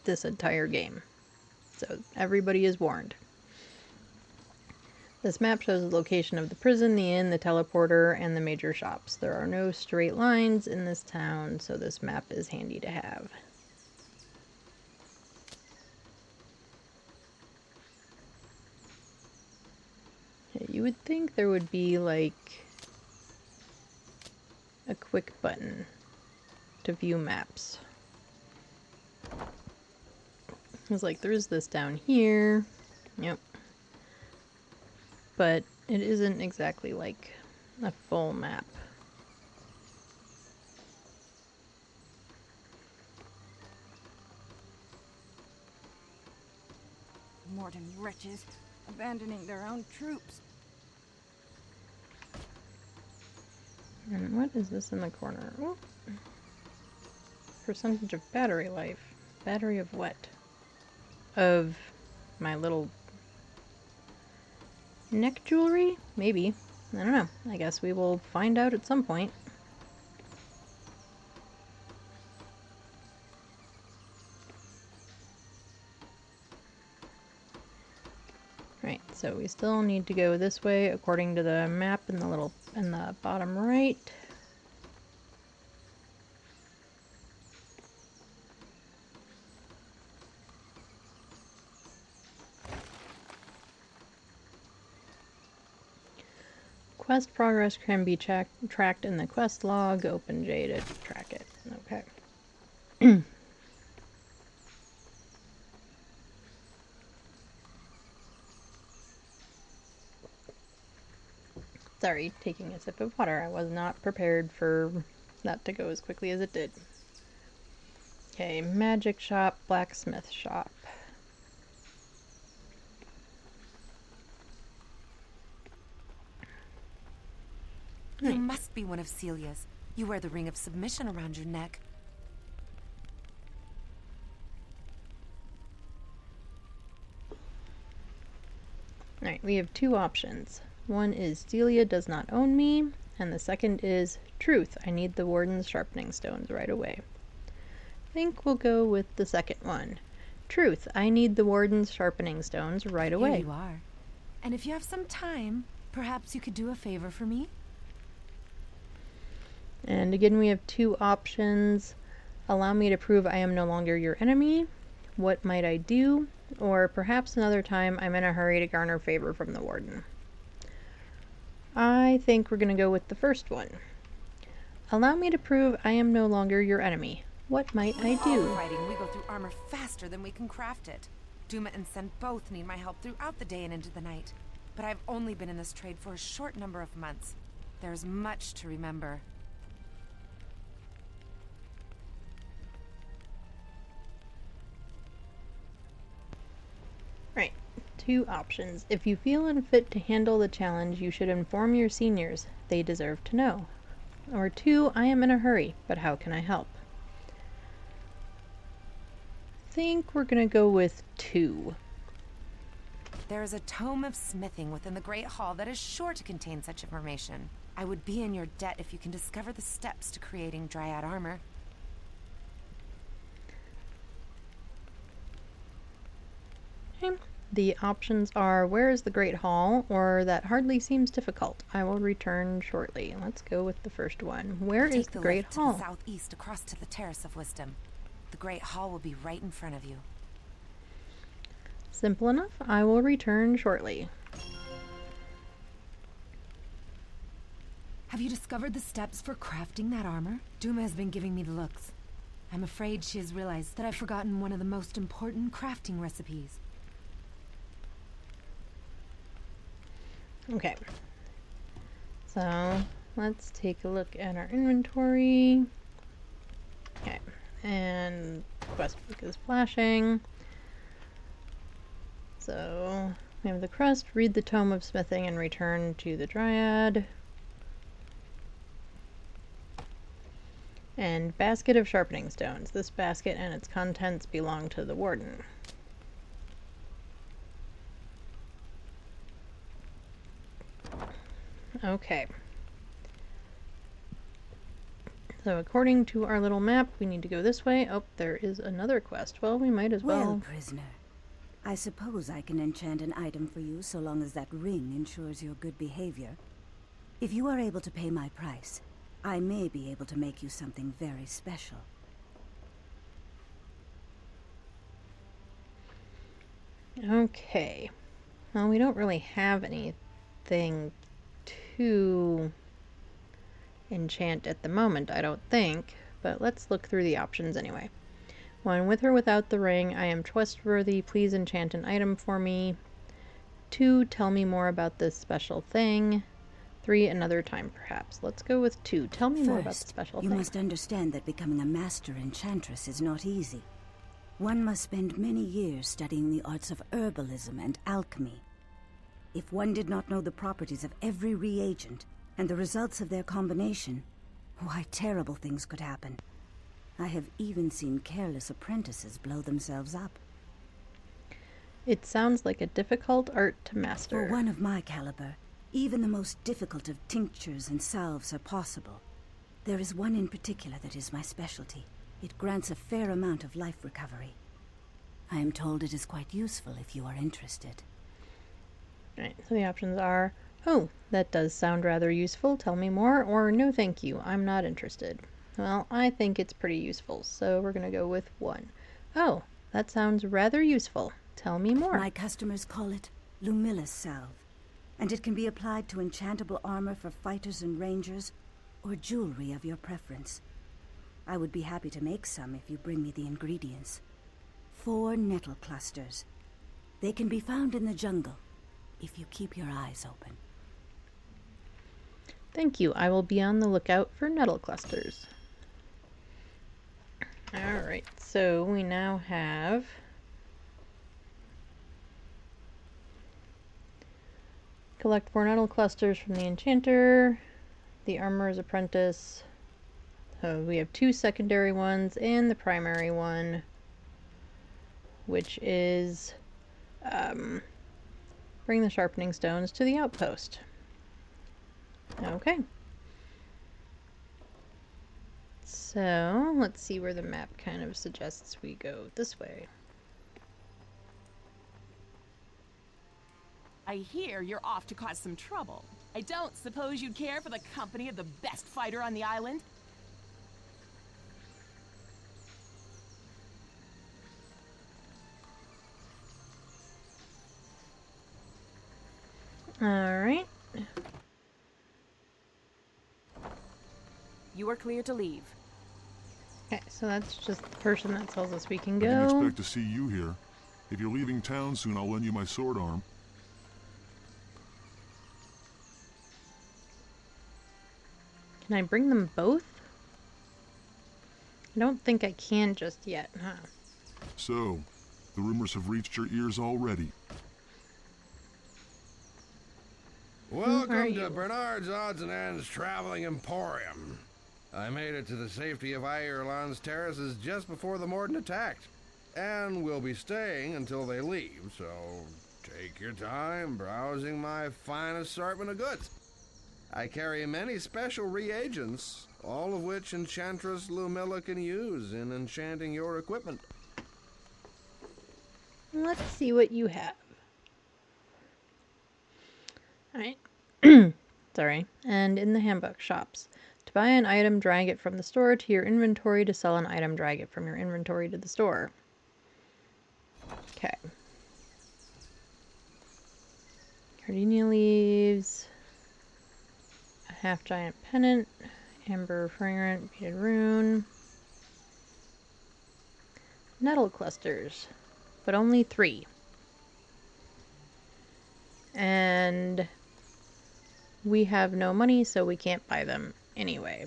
this entire game, so everybody is warned. This map shows the location of the prison, the inn, the teleporter, and the major shops. There are no straight lines in this town, so this map is handy to have. You would think there would be, like, a quick button to view maps. It's like, there's this down here. Yep. But it isn't exactly like a full map. Morden wretches, abandoning their own troops. And what is this in the corner? Ooh. Percentage of battery life. Battery of what? Of my little neck jewelry? Maybe. I don't know. I guess we will find out at some point. Right, So we still need to go this way according to the map in the bottom right. Quest progress can be tracked in the quest log. Open J to track it. Okay. Sorry, taking a sip of water. I was not prepared for that to go as quickly as it did. Okay, magic shop, blacksmith shop. You must be one of Celia's. You wear the ring of submission around your neck. Alright, we have two options. One is Celia does not own me, and the second is truth. I need the Warden's sharpening stones right away. I think we'll go with the second one. Truth, I need the Warden's sharpening stones right away. Here you are. And if you have some time, perhaps you could do a favor for me? And again, we have two options. Allow me to prove I am no longer your enemy. What might I do? Or perhaps another time I'm in a hurry to garner favor from the Warden. I think we're going to go with the first one. Allow me to prove I am no longer your enemy. What might I do? Fighting, we go through armor faster than we can craft it. Duma and Sen both need my help throughout the day and into the night. But I've only been in this trade for a short number of months. There's much to remember. Right. Two options. If you feel unfit to handle the challenge, you should inform your seniors. They deserve to know. Or two, I am in a hurry, but how can I help? I think we're going to go with two. There is a tome of smithing within the Great Hall that is sure to contain such information. I would be in your debt if you can discover the steps to creating Dryad armor. Okay. The options are, where is the Great Hall, or that hardly seems difficult. I will return shortly. Let's go with the first one. Where is the Great Hall? Take the lift to the southeast across to the Terrace of Wisdom. The Great Hall will be right in front of you. Simple enough. I will return shortly. Have you discovered the steps for crafting that armor? Duma has been giving me the looks. I'm afraid she has realized that I've forgotten one of the most important crafting recipes. Okay. So, let's take a look at our inventory. Okay. And quest book is flashing. So, we have the crest, read the Tome of Smithing, and return to the Dryad. And basket of sharpening stones. This basket and its contents belong to the Warden. Okay. So according to our little map, we need to go this way. Oh, there is another quest. Well, we might as well. Well, prisoner, I suppose I can enchant an item for you so long as that ring ensures your good behavior. If you are able to pay my price, I may be able to make you something very special. Okay. Well, we don't really have anything to enchant at the moment, I don't think. But let's look through the options anyway. 1. With or without the ring, I am trustworthy. Please enchant an item for me. 2. Tell me more about this special thing. 3. Another time, perhaps. Let's go with 2. Tell me more about the special thing. You must understand that becoming a master enchantress is not easy. One must spend many years studying the arts of herbalism and alchemy. If one did not know the properties of every reagent and the results of their combination, why, terrible things could happen. I have even seen careless apprentices blow themselves up. It sounds like a difficult art to master. For one of my caliber, even the most difficult of tinctures and salves are possible. There is one in particular that is my specialty. It grants a fair amount of life recovery. I am told it is quite useful if you are interested. Alright, so the options are, oh, that does sound rather useful, tell me more, or no thank you, I'm not interested. Well, I think it's pretty useful, so we're going to go with 1. Oh, that sounds rather useful. Tell me more. My customers call it Lumilla's Salve, and it can be applied to enchantable armor for fighters and rangers, or jewelry of your preference. I would be happy to make some if you bring me the ingredients. 4 nettle clusters. They can be found in the jungle, if you keep your eyes open. Thank you. I will be on the lookout for nettle clusters. Alright, so we now have collect 4 nettle clusters from the enchanter, the armorer's apprentice. So we have 2 secondary ones and the primary one, which is bring the sharpening stones to the outpost. Okay. So let's see where the map kind of suggests we go this way. I hear you're off to cause some trouble. I don't suppose you'd care for the company of the best fighter on the island? Alright. You are clear to leave. Okay, so that's just the person that tells us we can I go. didn't expect to see you here. If you're leaving town soon, I'll lend you my sword arm. Can I bring them both? I don't think I can just yet, huh? So, the rumors have reached your ears already. Welcome to Bernard's Odds and Ends Traveling Emporium. I made it to the safety of Ireland's terraces just before the Morden attacked, and will be staying until they leave, so take your time browsing my fine assortment of goods. I carry many special reagents, all of which Enchantress Lumilla can use in enchanting your equipment. Let's see what you have. Alright. Sorry. And in the handbook shops. To buy an item, drag it from the store to your inventory. To sell an item, drag it from your inventory to the store. Okay. Gardenia leaves. A half-giant pennant. Amber fragrant beaded rune. Nettle clusters. But only 3. And we have no money, so we can't buy them anyway.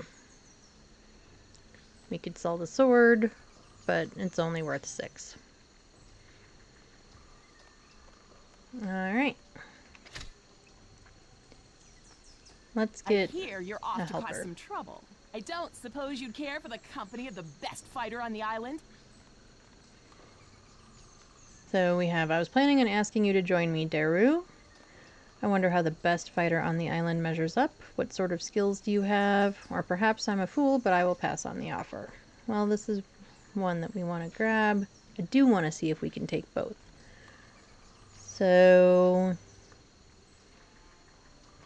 We could sell the sword, but it's only worth 6. Alright. Let's get I hear you're off a to cause helper. some trouble. I don't suppose you'd care for the company of the best fighter on the island? So we have, I was planning on asking you to join me, Daru. I wonder how the best fighter on the island measures up. What sort of skills do you have? Or perhaps I'm a fool, but I will pass on the offer. Well, this is one that we want to grab. I do want to see if we can take both. So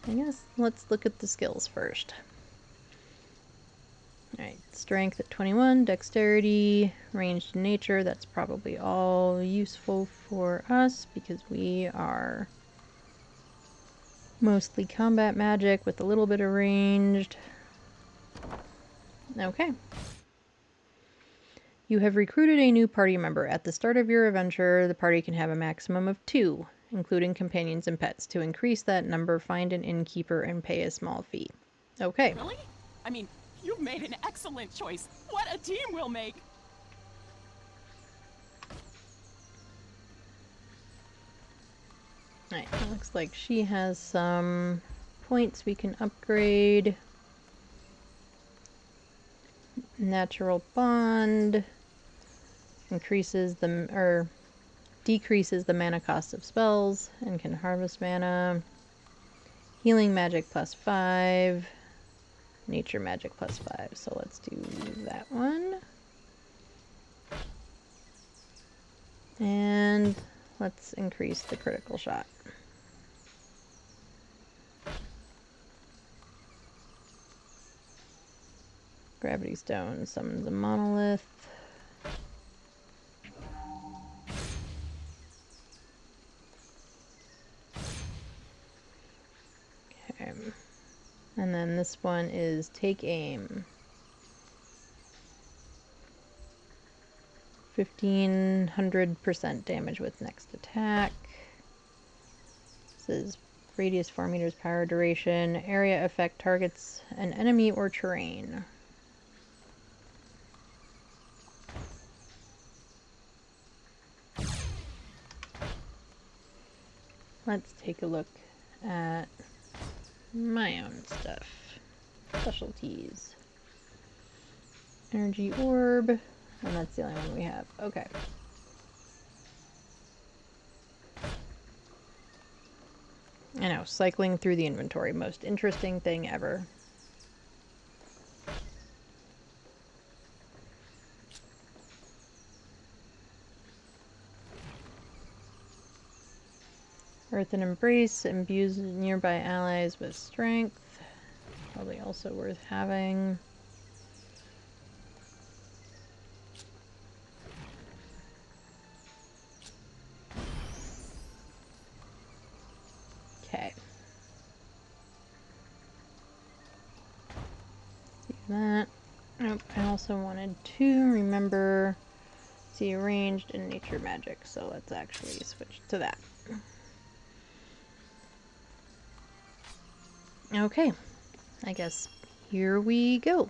I guess let's look at the skills first. Alright, strength at 21, dexterity, ranged nature, that's probably all useful for us because we are mostly combat magic with a little bit of ranged. Okay. You have recruited a new party member. At the start of your adventure, the party can have a maximum of 2, including companions and pets. To increase that number, find an innkeeper and pay a small fee. Okay. Really? I mean, you've made an excellent choice. What a team we'll make! Alright, it looks like she has some points we can upgrade. Natural bond increases the or decreases the mana cost of spells and can harvest mana. Healing magic +5. Nature magic +5. So let's do that one. And let's increase the critical shot. Gravity Stone summons a monolith. Okay. And then this one is Take Aim. 1500% damage with next attack. This is radius 4 meters, power duration, area effect targets an enemy or terrain. Let's take a look at my own stuff. Specialties. Energy orb. And that's the only one we have. Okay. I know, cycling through the inventory. Most interesting thing ever. Earth and Embrace imbues nearby allies with strength. Probably also worth having. Okay. Do that. Oh, I also wanted to remember see ranged and nature magic, so let's actually switch to that. Okay, I guess here we go.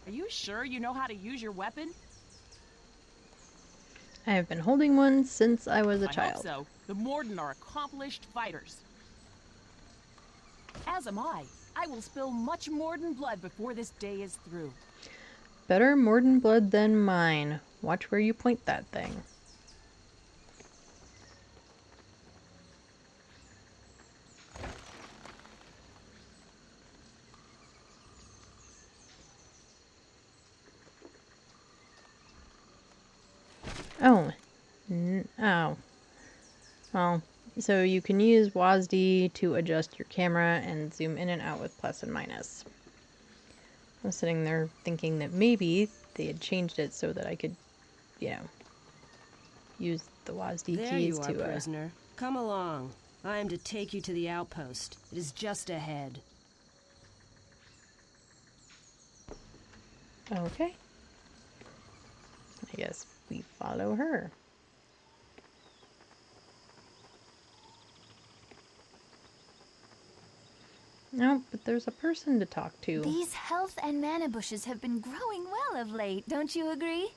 Are you sure you know how to use your weapon? I have been holding one since I was a I child. hope so. The Morden are accomplished fighters. As am I. I will spill much Morden blood before this day is through. Better Morden blood than mine. Watch where you point that thing. Oh. Oh. Well, so you can use WASD to adjust your camera and zoom in and out with plus and minus. I was sitting there thinking that maybe they had changed it so that I could, you know, use the WASD There keys you are, to prisoner. Come along. I am to take you to the outpost. It is just ahead. Okay. I guess we follow her. No, but there's a person to talk to. These health and mana bushes have been growing well of late, don't you agree?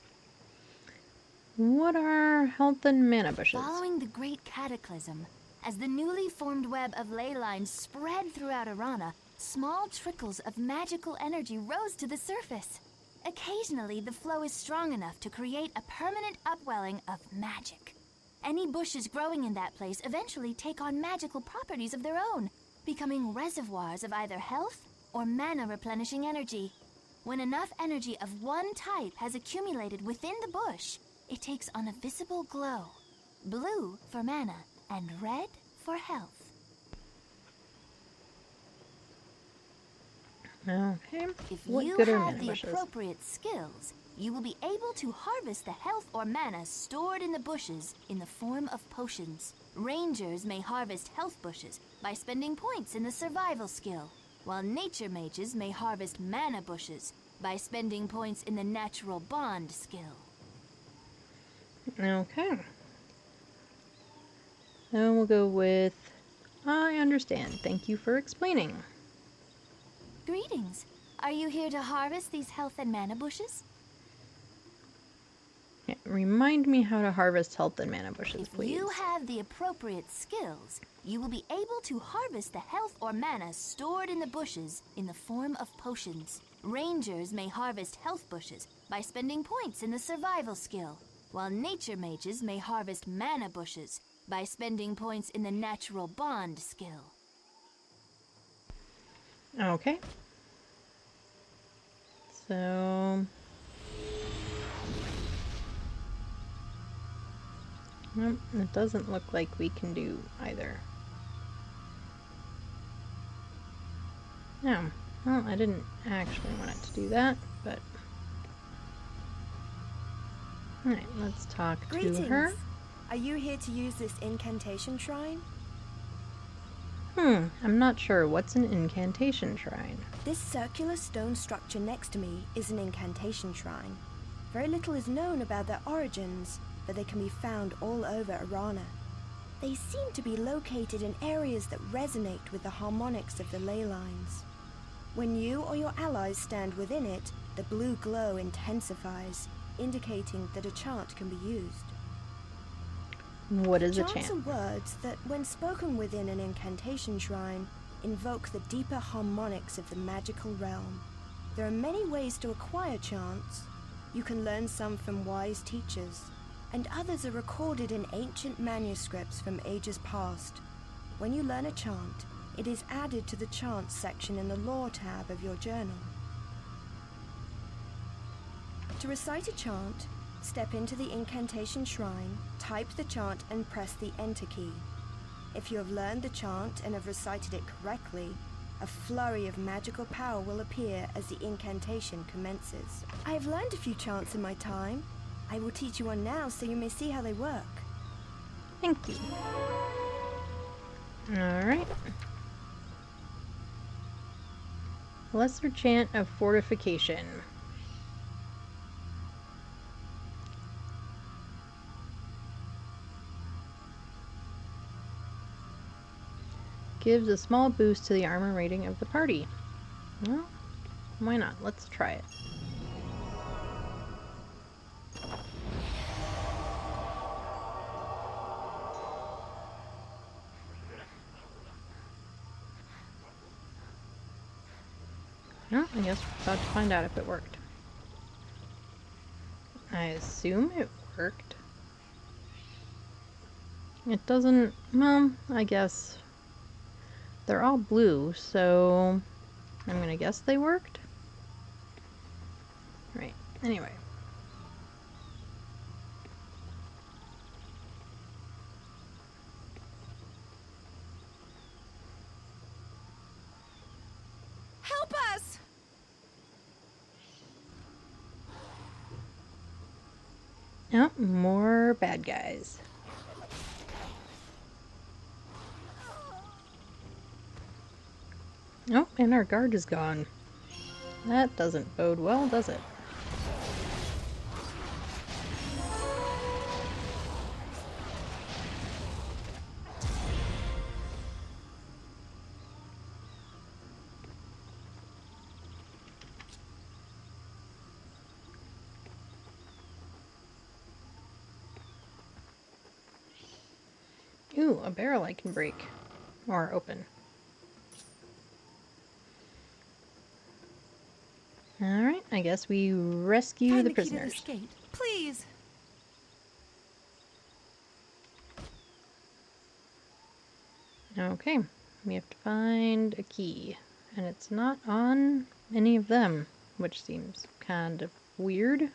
What are health and mana bushes? Following the great cataclysm, as the newly formed web of ley lines spread throughout Arana, small trickles of magical energy rose to the surface. Occasionally, the flow is strong enough to create a permanent upwelling of magic. Any bushes growing in that place eventually take on magical properties of their own, becoming reservoirs of either health or mana replenishing energy. When enough energy of one type has accumulated within the bush, it takes on a visible glow. Blue for mana and red for health. Okay. If What you good are have mana the bushes? appropriate skills, you will be able to harvest the health or mana stored in the bushes in the form of potions. Rangers may harvest health bushes by spending points in the survival skill, while nature mages may harvest mana bushes by spending points in the natural bond skill. Okay. Then we'll go with I understand. Thank you for explaining. Greetings. Are you here to harvest these health and mana bushes? Yeah, remind me how to harvest health and mana bushes, If please. you have the appropriate skills, you will be able to harvest the health or mana stored in the bushes in the form of potions. Rangers may harvest health bushes by spending points in the survival skill, while nature mages may harvest mana bushes by spending points in the natural bond skill. Okay. So... Nope, it doesn't look like we can do either. No. Well, I didn't actually want it to do that, but... Alright, let's talk Greetings. to her. Are you here to use this incantation shrine? I'm not sure. What's an incantation shrine? This circular stone structure next to me is an incantation shrine. Very little is known about their origins, but they can be found all over Arana. They seem to be located in areas that resonate with the harmonics of the ley lines. When you or your allies stand within it, the blue glow intensifies, indicating that a chant can be used. What is a Chants chant? are words that, when spoken within an incantation shrine, invoke the deeper harmonics of the magical realm. There are many ways to acquire chants. You can learn some from wise teachers, and others are recorded in ancient manuscripts from ages past. When you learn a chant, it is added to the chants section in the lore tab of your journal. To recite a chant, step into the incantation shrine, type the chant and press the enter key. If you have learned the chant and have recited it correctly, a flurry of magical power will appear as the incantation commences. I have learned a few chants in my time. I will teach you one now so you may see how they work. Thank you. Alright. Lesser chant of fortification. Gives a small boost to the armor rating of the party. Well, why not? Let's try it. Well, I guess we're about to find out if it worked. I assume it worked. It doesn't... well, I guess... they're all blue, so... I'm gonna guess they worked? Right, anyway. Help us! Oh, more bad guys. Oh, and our guard is gone. That doesn't bode well, does it? Ooh, a barrel I can break. Or open. Alright, I guess we rescue Find the the key to prisoners. this gate, please. Okay, we have to find a key. And it's not on any of them, which seems kind of weird.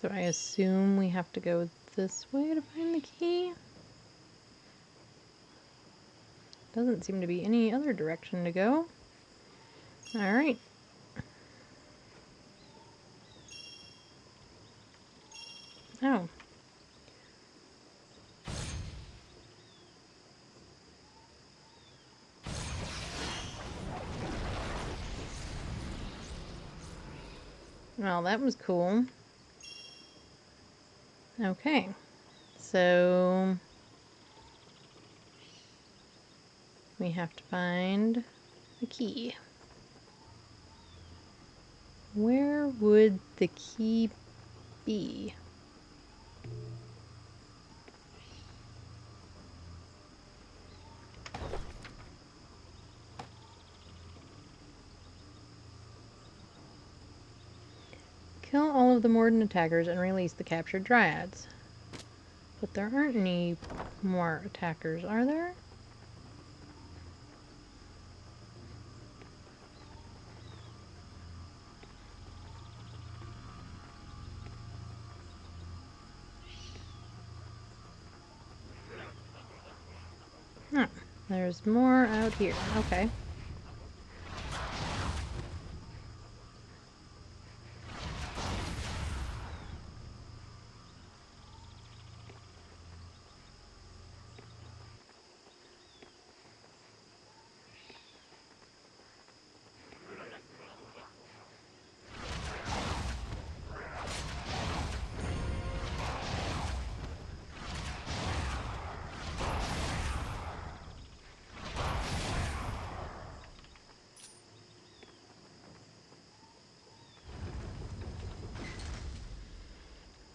So I assume we have to go this way to find the key. Doesn't seem to be any other direction to go. Alright. Oh. Well, that was cool. Okay. So... we have to find the key. Where would the key be? Kill all of the Morden attackers and release the captured dryads. But there aren't any more attackers, are there? There's more out here. Okay.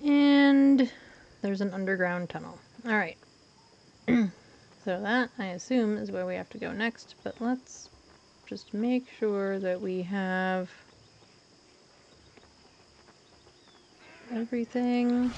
And there's an underground tunnel. Alright. So that, I assume, is where we have to go next, but let's just make sure that we have everything.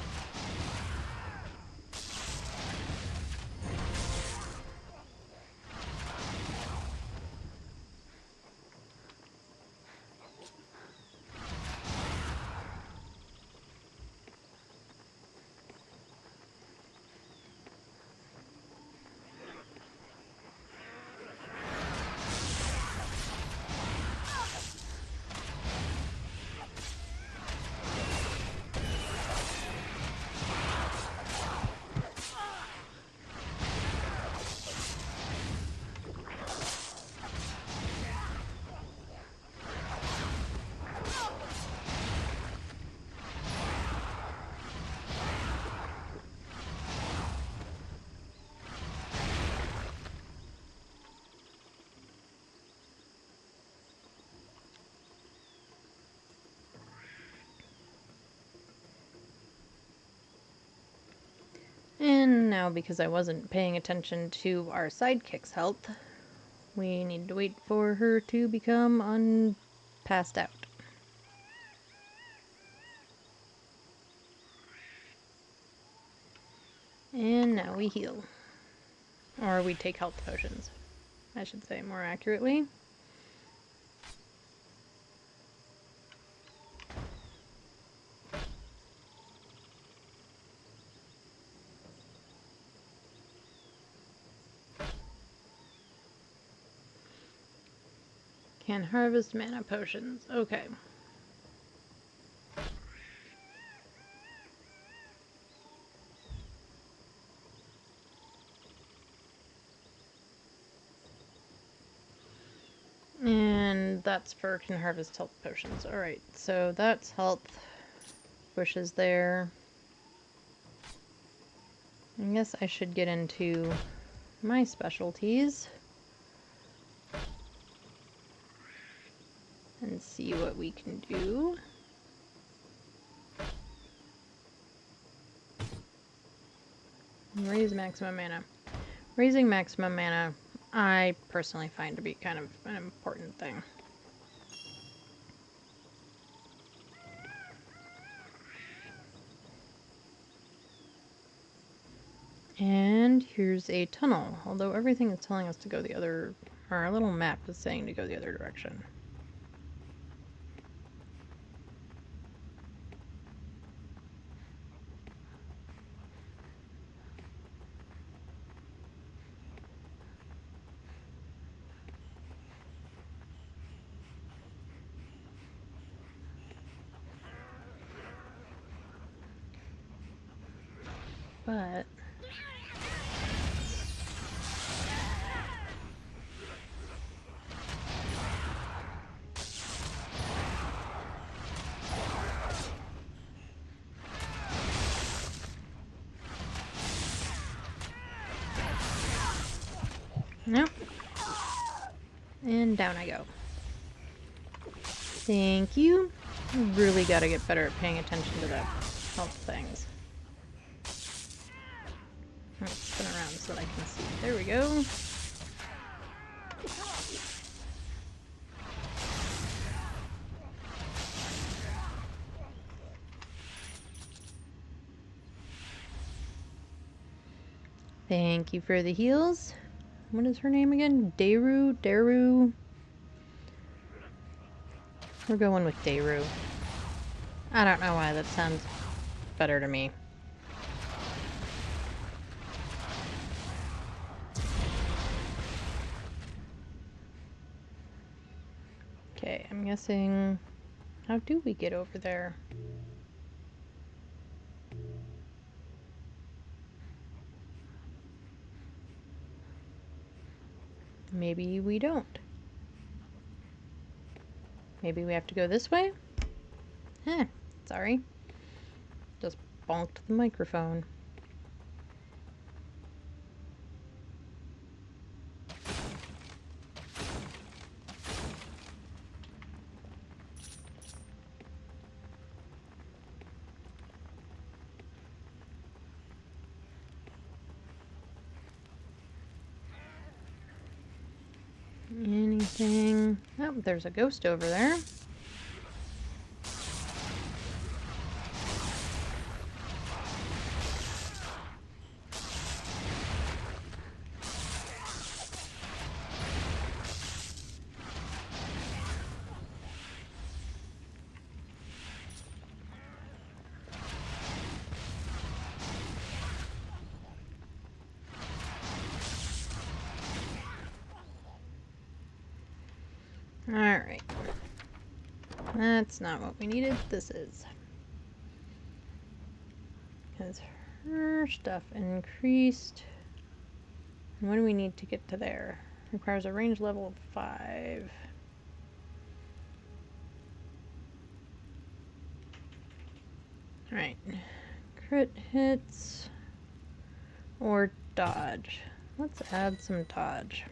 And now, because I wasn't paying attention to our sidekick's health, we need to wait for her to become passed out. And now we heal. Or we take health potions, I should say more accurately. Can harvest mana potions. Okay. And that's for can harvest health potions. Alright, so that's health. Bushes there. I guess I should get into my specialties and see what we can do. Raise maximum mana. Raising maximum mana, I personally find to be kind of an important thing. And here's a tunnel, although everything is telling us to go the other, or our little map is saying to go the other direction. But nope. And down I go. Thank you. Really gotta get better at paying attention to the health things. Let's spin around so that I can see. There we go. Thank you for the heals. What is her name again? Daru? We're going with Daru. I don't know why, that sounds better to me. guessing... How do we get over there? Maybe we don't. Maybe we have to go this way? Huh, sorry. Just bonked the microphone. Anything? Oh, there's a ghost over there. Alright. That's not what we needed. This is. Because her stuff increased. And what do we need to get to there? Requires a range level of 5. Alright. Crit hits. Or dodge. Let's add some dodge.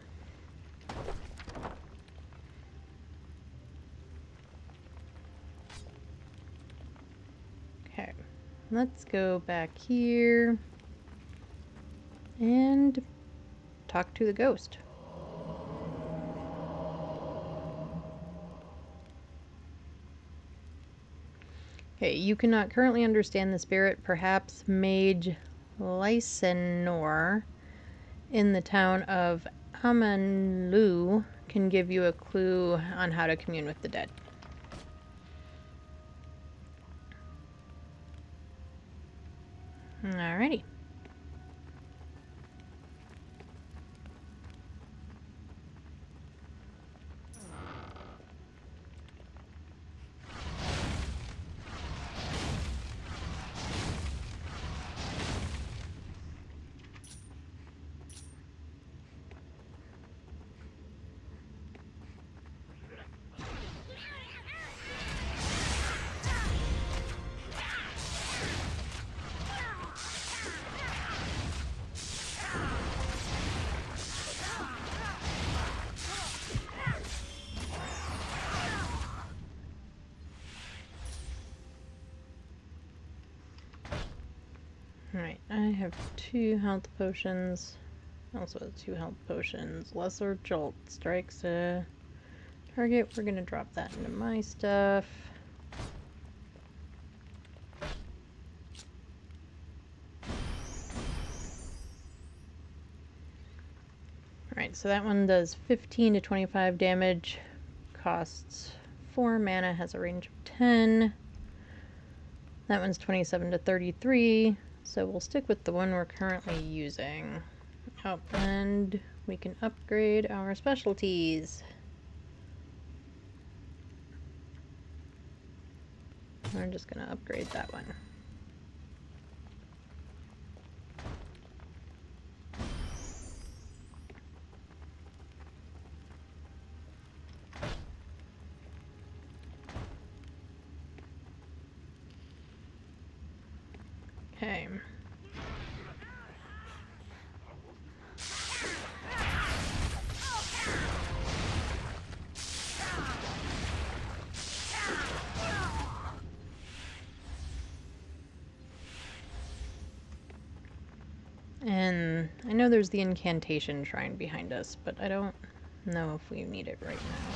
Okay, let's go back here and talk to the ghost. Okay, you cannot currently understand the spirit. Perhaps Mage Lysenor in the town of Amanlu can give you a clue on how to commune with the dead. Alrighty. Alright, I have 2 health potions. Also 2 health potions. Lesser Jolt strikes a target. We're gonna drop that into my stuff. Alright, so that one does 15 to 25 damage. Costs 4 mana, has a range of 10. That one's 27 to 33. So we'll stick with the one we're currently using. Oh, and we can upgrade our specialties. We're just going to upgrade that one. Okay. And I know there's the incantation shrine behind us, but I don't know if we need it right now.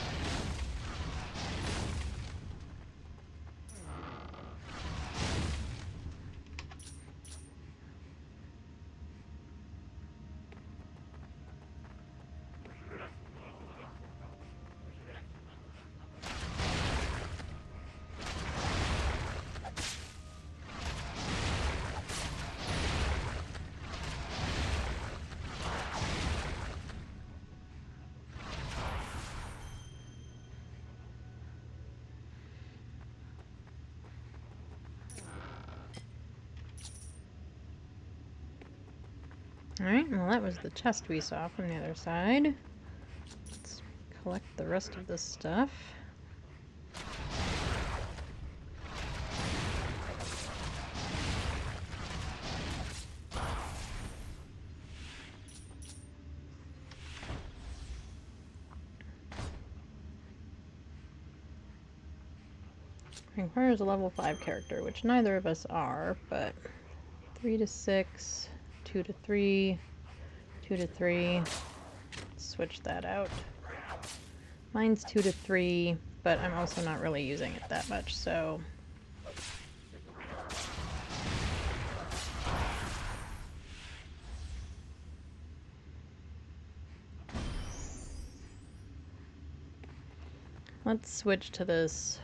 Alright, well that was the chest we saw from the other side. Let's collect the rest of this stuff. Requires a level 5 character, which neither of us are, but 3 to 6, 2 to 3, 2 to 3. Let's switch that out. Mine's 2 to 3, but I'm also not really using it that much, so... Let's switch to this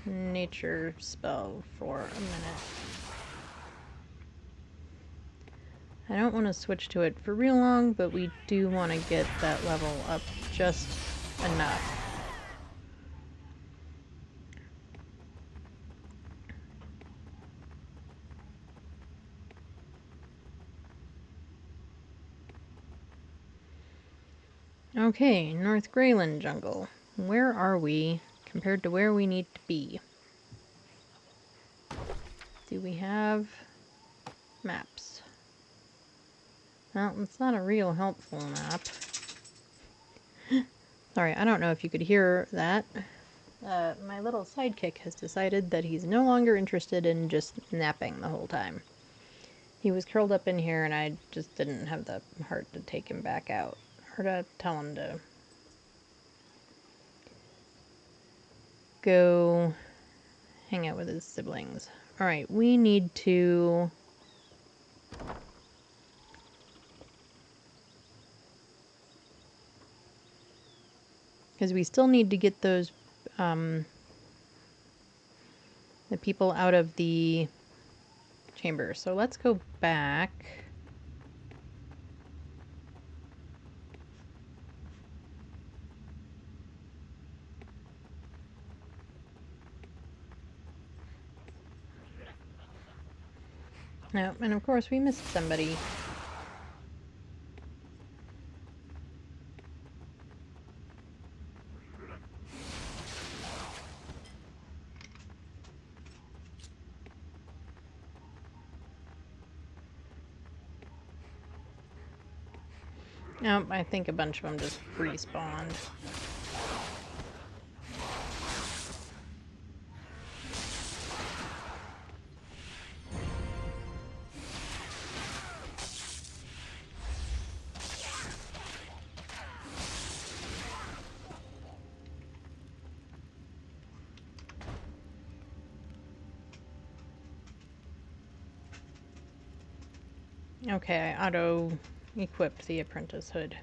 nature spell for a minute. I don't want to switch to it for real long, but we do want to get that level up just enough. Okay, North Greyland Jungle. Where are we compared to where we need to be? Do we have maps? Well, it's not a real helpful map. Sorry, I don't know if you could hear that. My little sidekick has decided that he's no longer interested in just napping the whole time. He was curled up in here and I just didn't have the heart to take him back out. Or to tell him to go hang out with his siblings. Alright, we need to... because we still need to get those, the people out of the chamber. So let's go back. No, and of course we missed somebody. Nope, I think a bunch of them just respawned. Okay, I auto-equipped the apprentice hood.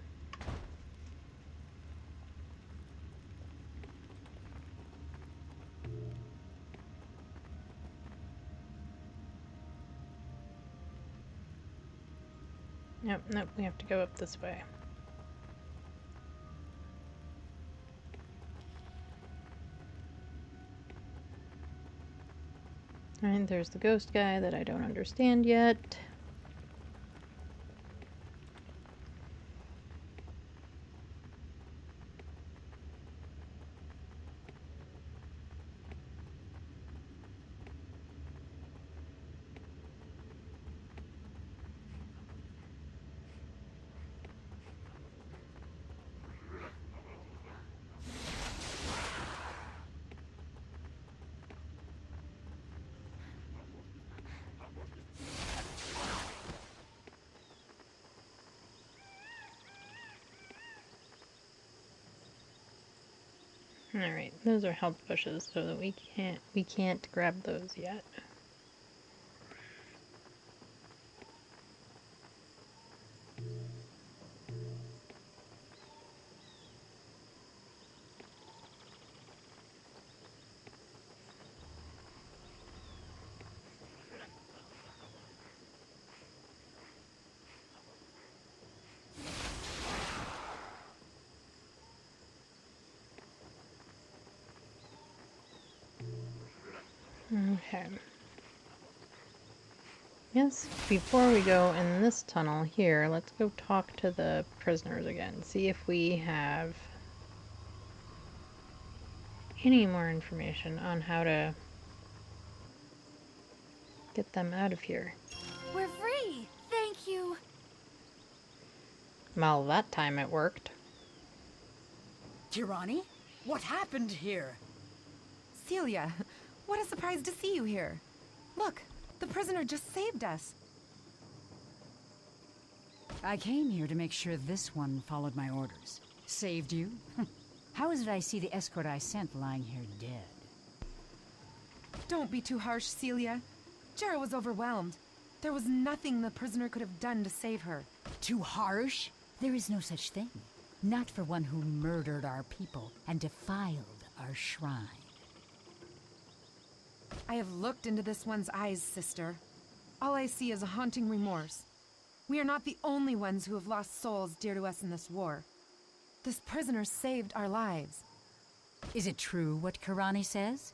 Nope, we have to go up this way. Alright, there's the ghost guy that I don't understand yet. Alright, those are health bushes, so that we can't grab those yet. Okay. Yes, before we go in this tunnel here, let's go talk to the prisoners again. See if we have any more information on how to get them out of here. We're free! Thank you! Well, that time it worked. Kirani? What happened here? Celia, what a surprise to see you here. Look, the prisoner just saved us. I came here to make sure this one followed my orders. Saved you? How is it I see the escort I sent lying here dead? Don't be too harsh, Celia. Jera was overwhelmed. There was nothing the prisoner could have done to save her. Too harsh? There is no such thing. Not for one who murdered our people and defiled our shrine. I have looked into this one's eyes, sister. All I see is a haunting remorse. We are not the only ones who have lost souls dear to us in this war. This prisoner saved our lives. Is it true what Kirani says?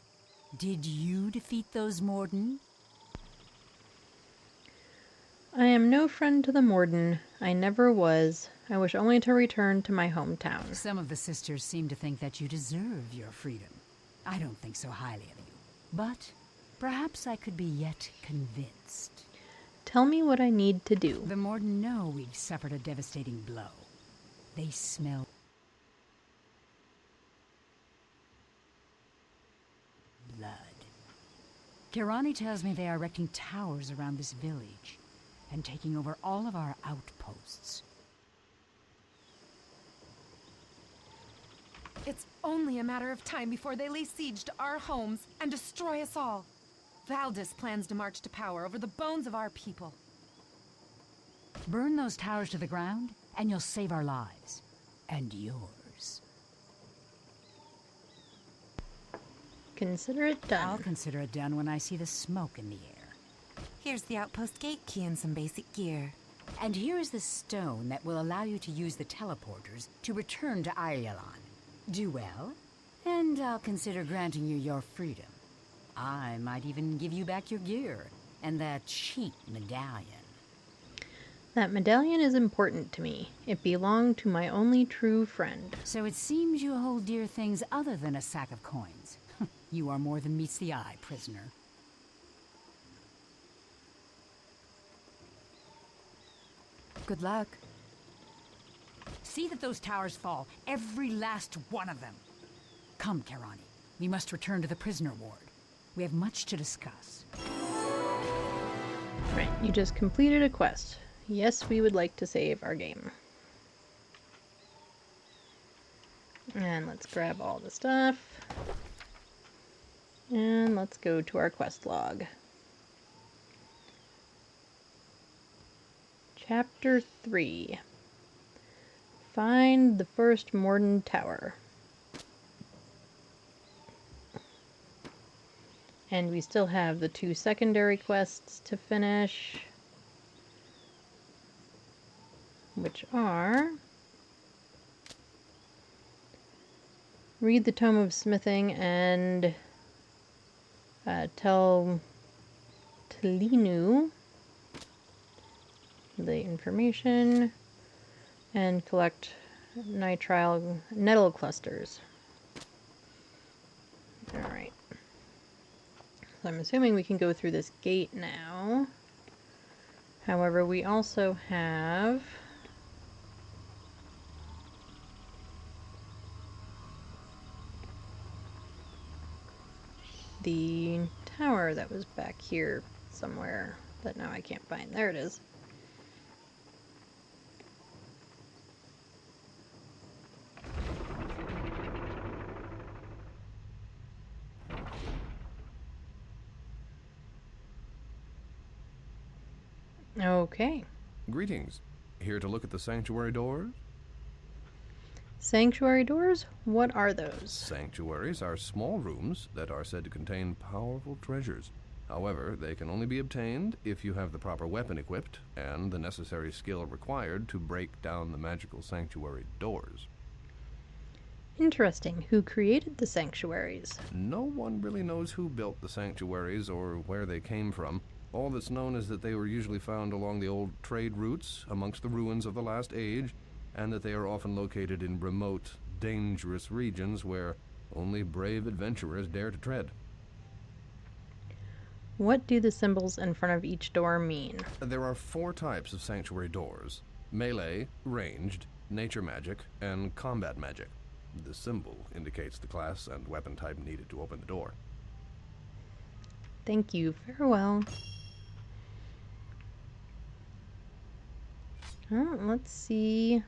Did you defeat those Morden? I am no friend to the Morden. I never was. I wish only to return to my hometown. Some of the sisters seem to think that you deserve your freedom. I don't think so highly of you. But perhaps I could be yet convinced. Tell me what I need to do. The Morden know we've suffered a devastating blow. They smell blood. Kirani tells me they are erecting towers around this village and taking over all of our outposts. It's only a matter of time before they lay siege to our homes and destroy us all. Valdis plans to march to power over the bones of our people. Burn those towers to the ground, and you'll save our lives. And yours. Consider it done. I'll consider it done when I see the smoke in the air. Here's the outpost gate key and some basic gear. And here is the stone that will allow you to use the teleporters to return to Ireland. Do well, and I'll consider granting you your freedom. I might even give you back your gear and that cheap medallion. That medallion is important to me. It belonged to my only true friend. So it seems you hold dear things other than a sack of coins. You are more than meets the eye, prisoner. Good luck. See that those towers fall, every last one of them. Come, Kirani. We must return to the prisoner ward. We have much to discuss. Right, you just completed a quest. Yes, we would like to save our game. And let's grab all the stuff. And let's go to our quest log. Chapter 3. Find the first Morden Tower. And we still have the 2 secondary quests to finish, which are read the Tome of Smithing and tell Telinu the information and collect nitrile nettle clusters. Alright. So I'm assuming we can go through this gate now. However, we also have the tower that was back here somewhere that now I can't find. There it is. Okay. Greetings. Here to look at the sanctuary doors? Sanctuary doors? What are those? Sanctuaries are small rooms that are said to contain powerful treasures. However, they can only be obtained if you have the proper weapon equipped and the necessary skill required to break down the magical sanctuary doors. Interesting. Who created the sanctuaries? No one really knows who built the sanctuaries or where they came from. All that's known is that they were usually found along the old trade routes amongst the ruins of the last age, and that they are often located in remote, dangerous regions where only brave adventurers dare to tread. What do the symbols in front of each door mean? There are 4 types of sanctuary doors: melee, ranged, nature magic, and combat magic. The symbol indicates the class and weapon type needed to open the door. Thank you. Farewell. Oh, let's see.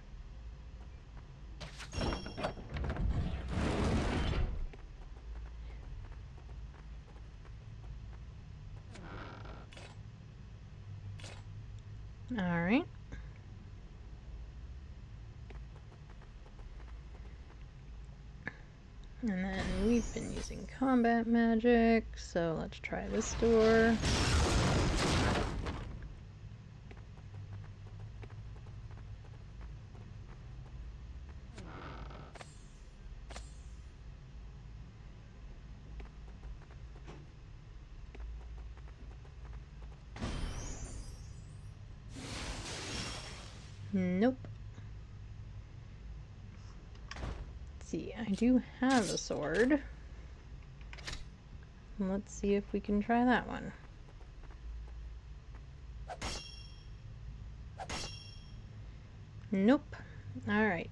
All right. And then we've been using combat magic, so let's try this door. Nope. Let's see, I do have a sword. Let's see if we can try that one. Nope. Alright.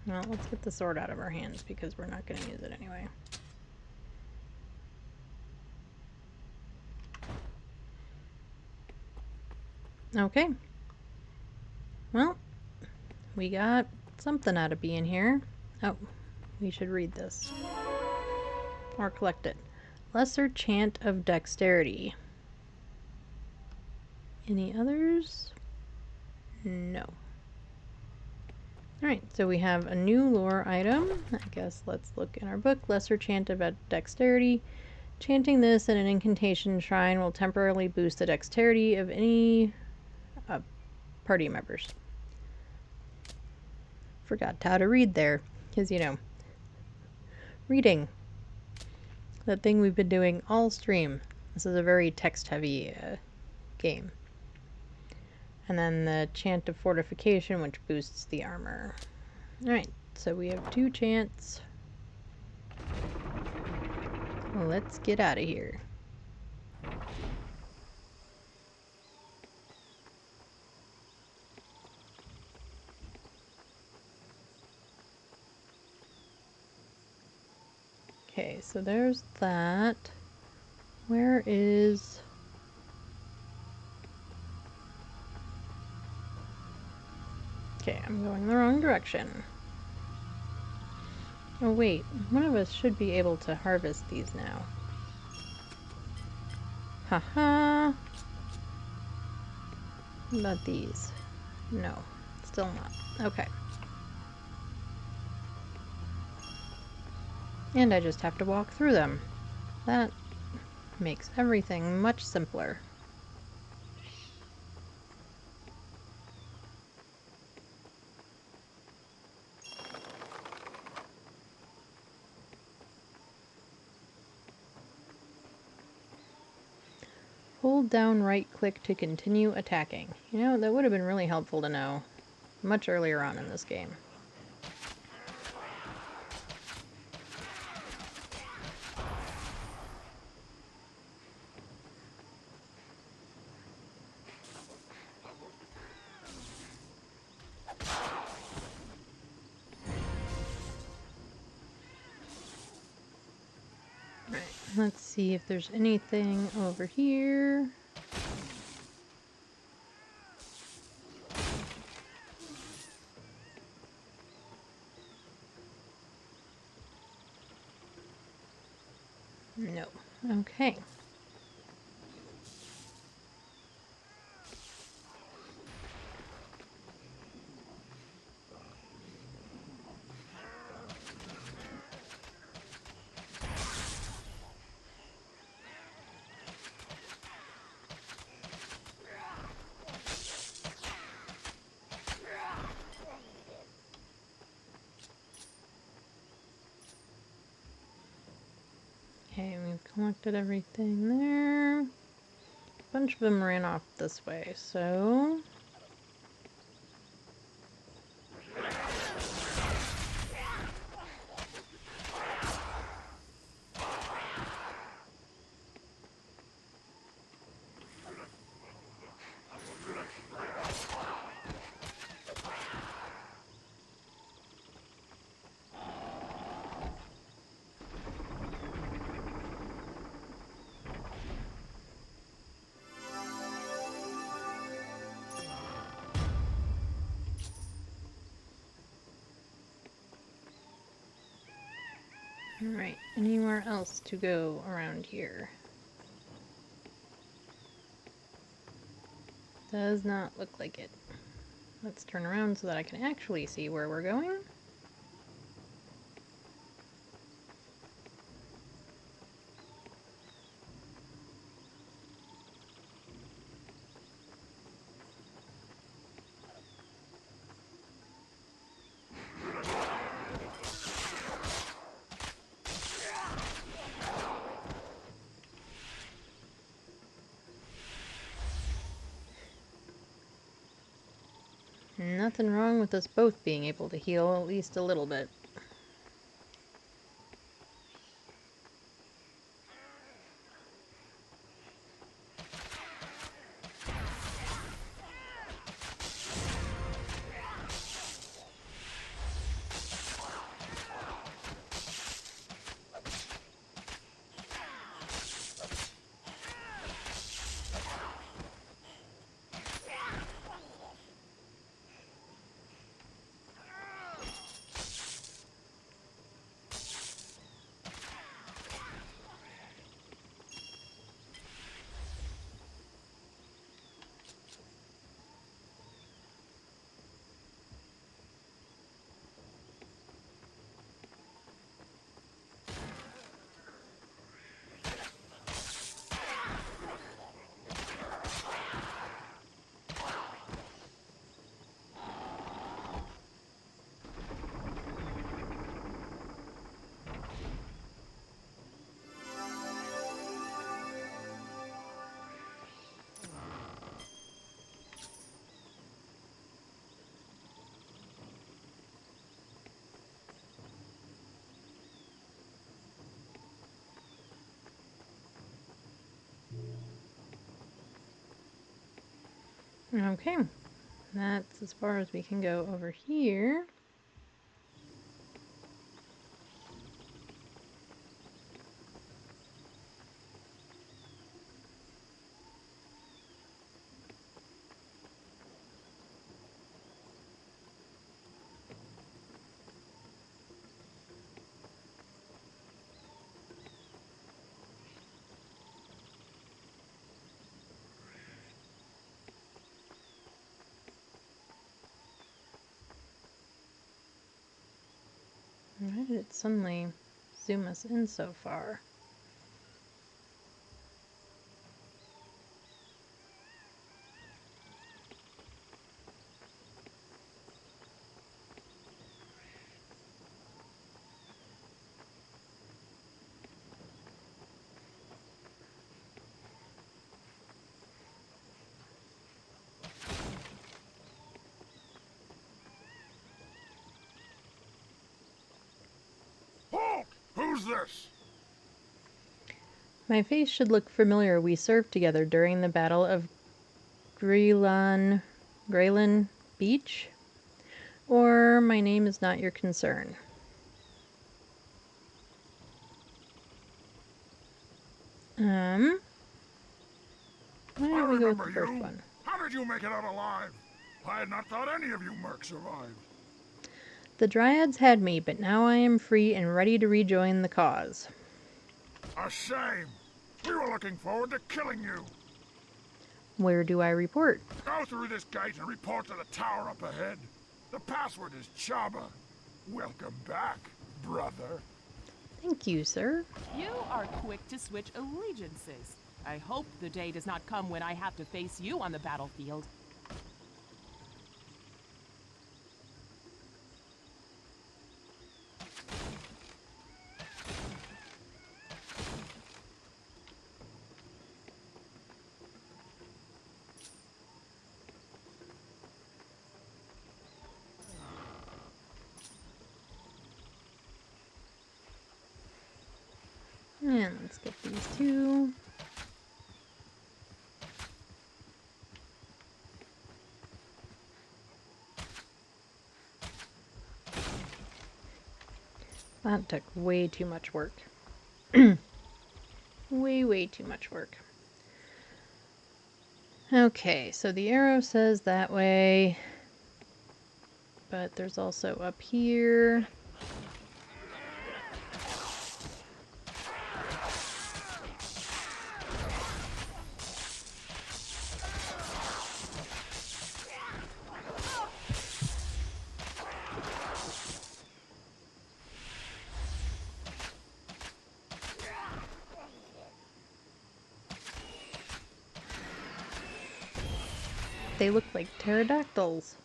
Well, let's get the sword out of our hands because we're not going to use it anyway. Okay. Well, we got something out of being here. Oh, we should read this. Or collect it. Lesser Chant of Dexterity. Any others? No. Alright, so we have a new lore item. I guess let's look in our book. Lesser Chant of Dexterity. Chanting this in an incantation shrine will temporarily boost the dexterity of any party members. Forgot how to read there, because, you know, reading. That thing we've been doing all stream. This is a very text-heavy game. And then the Chant of Fortification, which boosts the armor. Alright, so we have 2 chants. Let's get out of here. Okay, so there's that. Where is... Okay, I'm going the wrong direction. Oh wait, one of us should be able to harvest these now. Haha! What about these? No, still not. Okay. And I just have to walk through them. That makes everything much simpler. Hold down right-click to continue attacking. You know, that would have been really helpful to know much earlier on in this game. Let's see if there's anything over here. No. Okay. Okay, we've collected everything there. bunch of them ran off this way, so... Alright, anywhere else to go around here? Does not look like it. Let's turn around so that I can actually see where we're going. Nothing wrong with us both being able to heal at least a little bit. Okay, that's as far as we can go over here. Why did it suddenly zoom us in so far? Who's this? My face should look familiar. We served together during the Battle of Graylin Beach? Or my name is not your concern. Why don't we go with the first one? How did you make it out alive? I had not thought any of you mercs survived. The Dryads had me, but now I am free and ready to rejoin the cause. A shame. We were looking forward to killing you. Where do I report? Go through this gate and report to the tower up ahead. The password is Chaba. Welcome back, brother. Thank you, sir. You are quick to switch allegiances. I hope the day does not come when I have to face you on the battlefield. get these two. That took way too much work. Way too much work. Okay, so the arrow says that way, but there's also up here. They look like pterodactyls.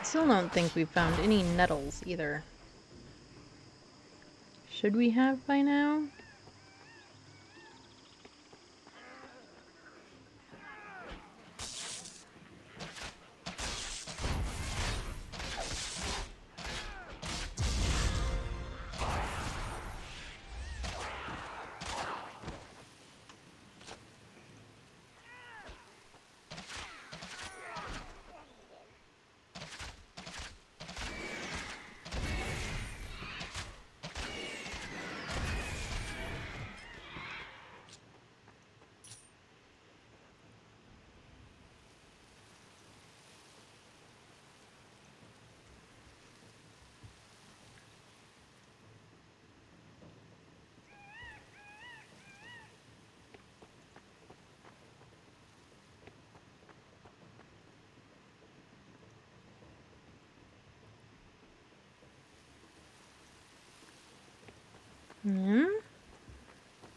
Still don't think we've found any nettles either. Should we have by now?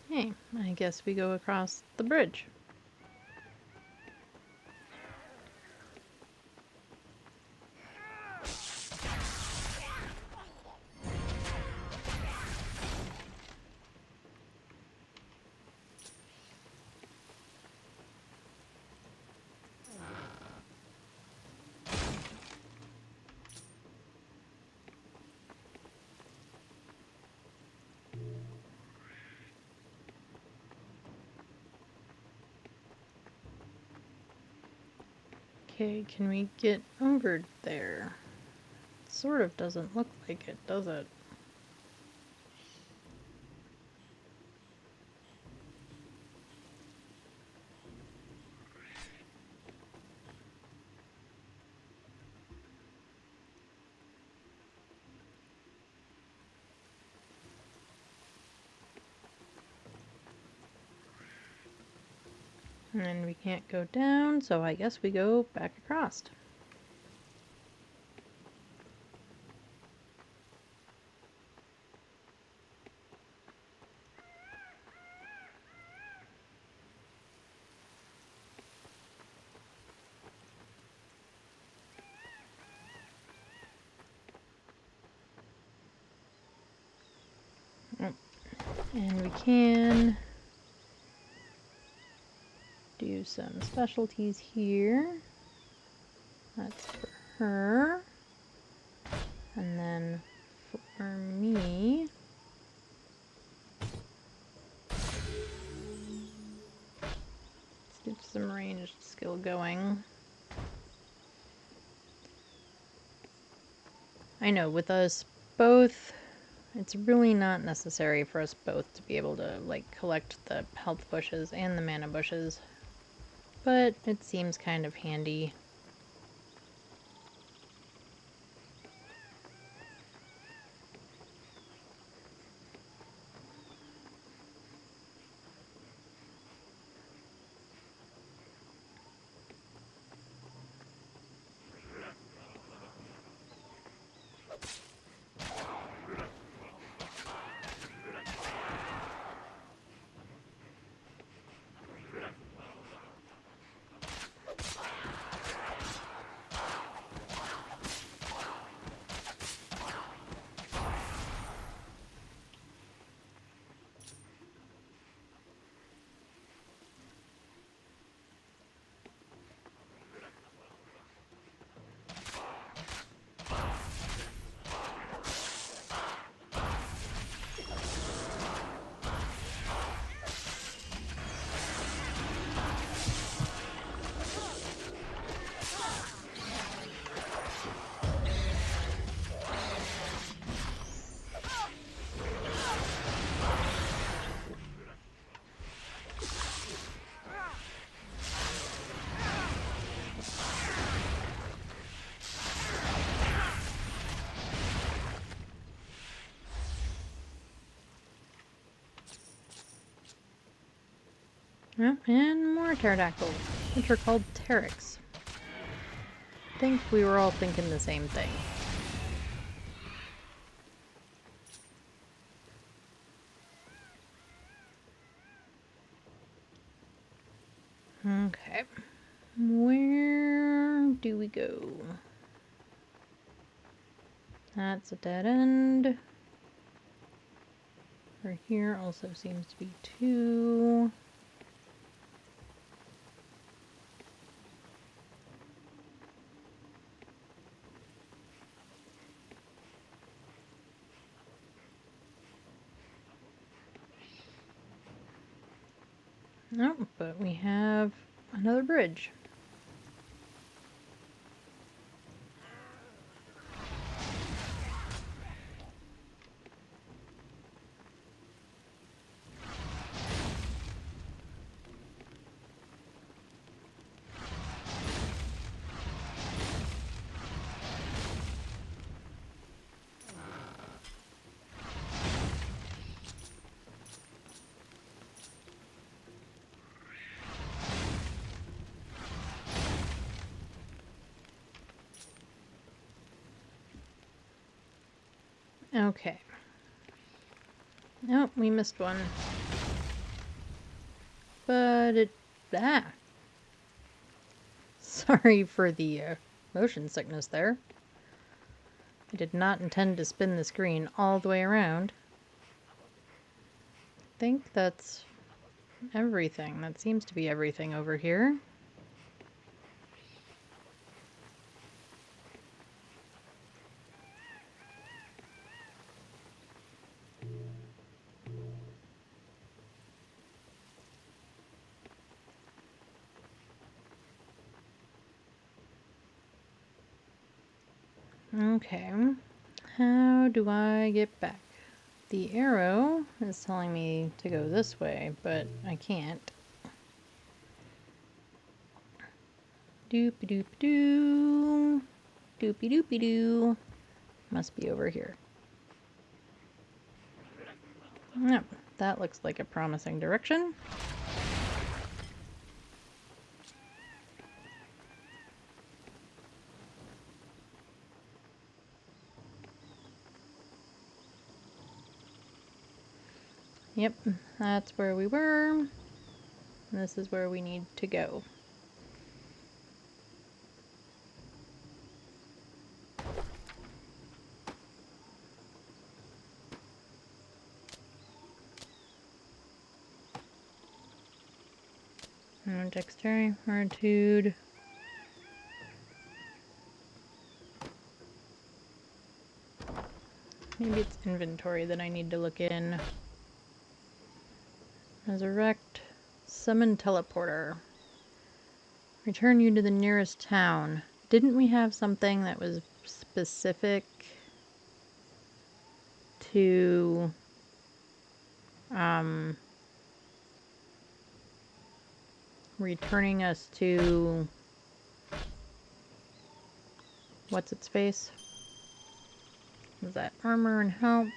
Hey, I guess we go across the bridge. Okay, can we get over there? It sort of doesn't look like it, does it? And we can't go down, so I guess we go back across. Oh. And we can do some specialties here. That's for her. And then for me, let's get some ranged skill going. I know, with us both, it's really not necessary for us both to be able to, like, collect the health bushes and the mana bushes. But it seems kind of handy. Oh, and more pterodactyls, which are called pteryx. I think we were all thinking the same thing. Okay. Where do we go? That's a dead end. Over here also seems to be 2. No, but we have another bridge. Okay. Oh, we missed one. But it... Ah! Sorry for the motion sickness there. I did not intend to spin the screen all the way around. I think that's everything. That seems to be everything over here. Okay, how do I get back? The arrow is telling me to go this way, but I can't. Doopy-doopy-doo. Doopy-doopy-doo. Must be over here. Yep, that looks like a promising direction. Yep, that's where we were. This is where we need to go. Dexterity, fortitude. Maybe it's inventory that I need to look in. Resurrect, summon teleporter. Return you to the nearest town. Didn't we have something that was specific to returning us to what's its face? Is that armor and health?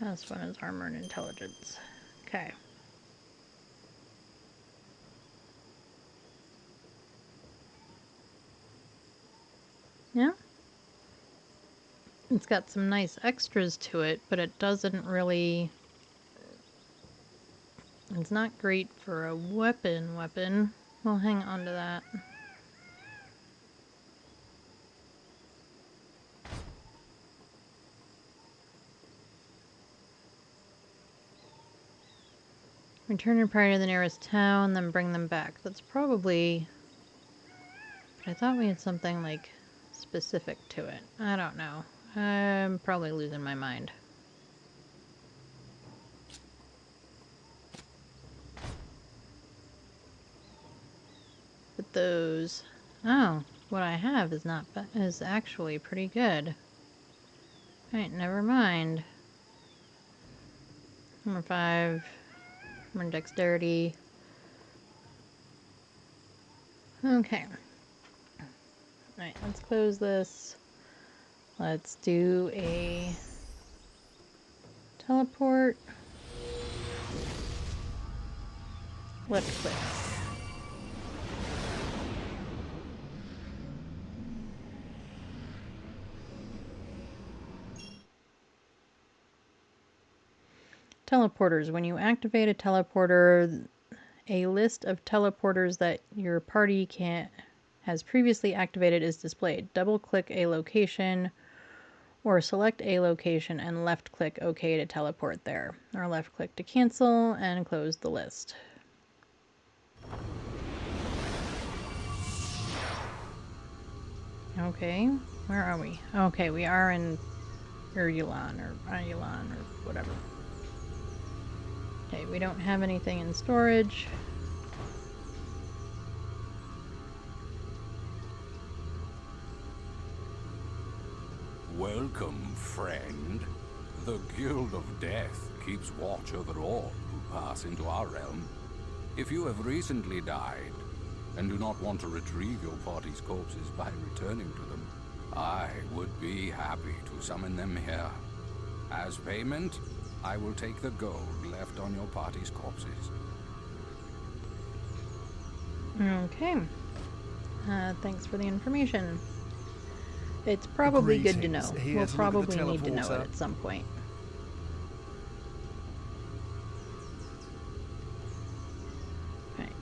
This one is armor and intelligence. Okay. Yeah. It's got some nice extras to it, but it doesn't really... It's not great for a weapon. We'll hang on to that. Return your party to the nearest town, then bring them back. That's probably... But I thought we had something, like, specific to it. I don't know. I'm probably losing my mind. But those... Oh, what I have is not... is actually pretty good. Alright, never mind. Number 5... More dexterity. Okay. Alright, let's close this. Let's do a teleport. Left click. Teleporters. When you activate a teleporter, a list of teleporters that your party has previously activated is displayed. Double-click a location or select a location and left-click OK to teleport there. Or left-click to cancel and close the list. Okay, where are we? Okay, we are in Urulon or whatever. Okay, we don't have anything in storage. Welcome, friend. The Guild of Death keeps watch over all who pass into our realm. If you have recently died, and do not want to retrieve your party's corpses by returning to them, I would be happy to summon them here. As payment, I will take the gold left on your party's corpses. Okay. Thanks for the information. It's probably good to know. We'll probably need to know it at some point. Right.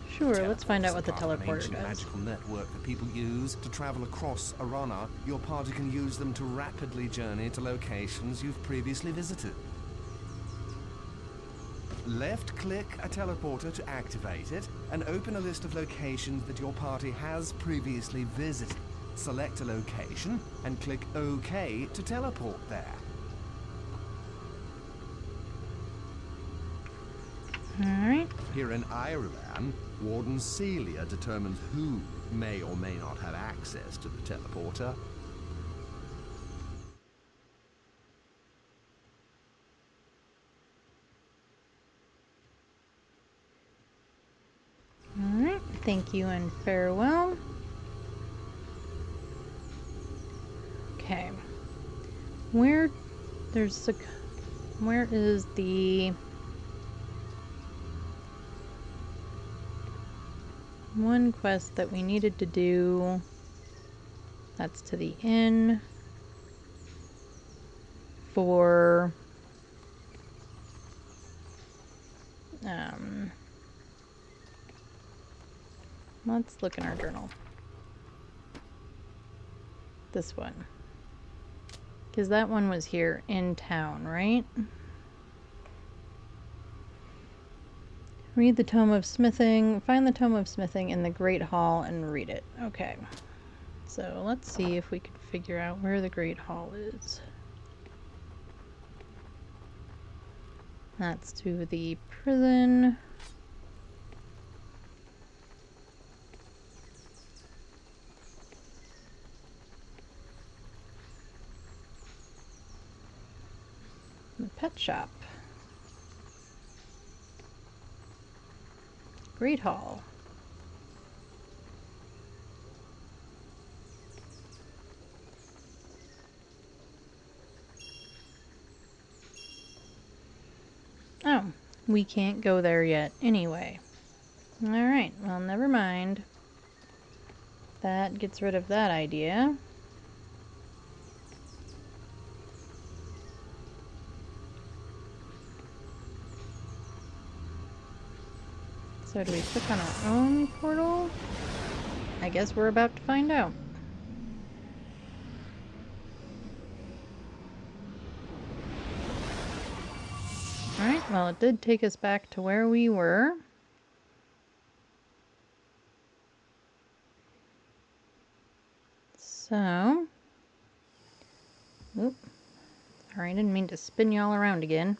Sure, let's find out what the teleporter does. Magical network that people use to travel across Arana. Your party can use them to rapidly journey to locations you've previously visited. Left-click a teleporter to activate it, and open a list of locations that your party has previously visited. Select a location, and click OK to teleport there. Alright. Here in Irulan, Warden Celia determines who may or may not have access to the teleporter. Alright, thank you and farewell. Okay. Where is the one quest that we needed to do? That's to the inn for let's look in our journal. This one. Because that one was here in town, right? Read the Tome of Smithing. Find the Tome of Smithing in the Great Hall and read it. Okay. So let's see if we can figure out where the Great Hall is. That's to the prison. The pet shop. Great Hall. Oh, we can't go there yet anyway. Alright, well, never mind. That gets rid of that idea. So do we click on our own portal? I guess we're about to find out. Alright, well it did take us back to where we were. So... Oop. Sorry, I didn't mean to spin y'all around again.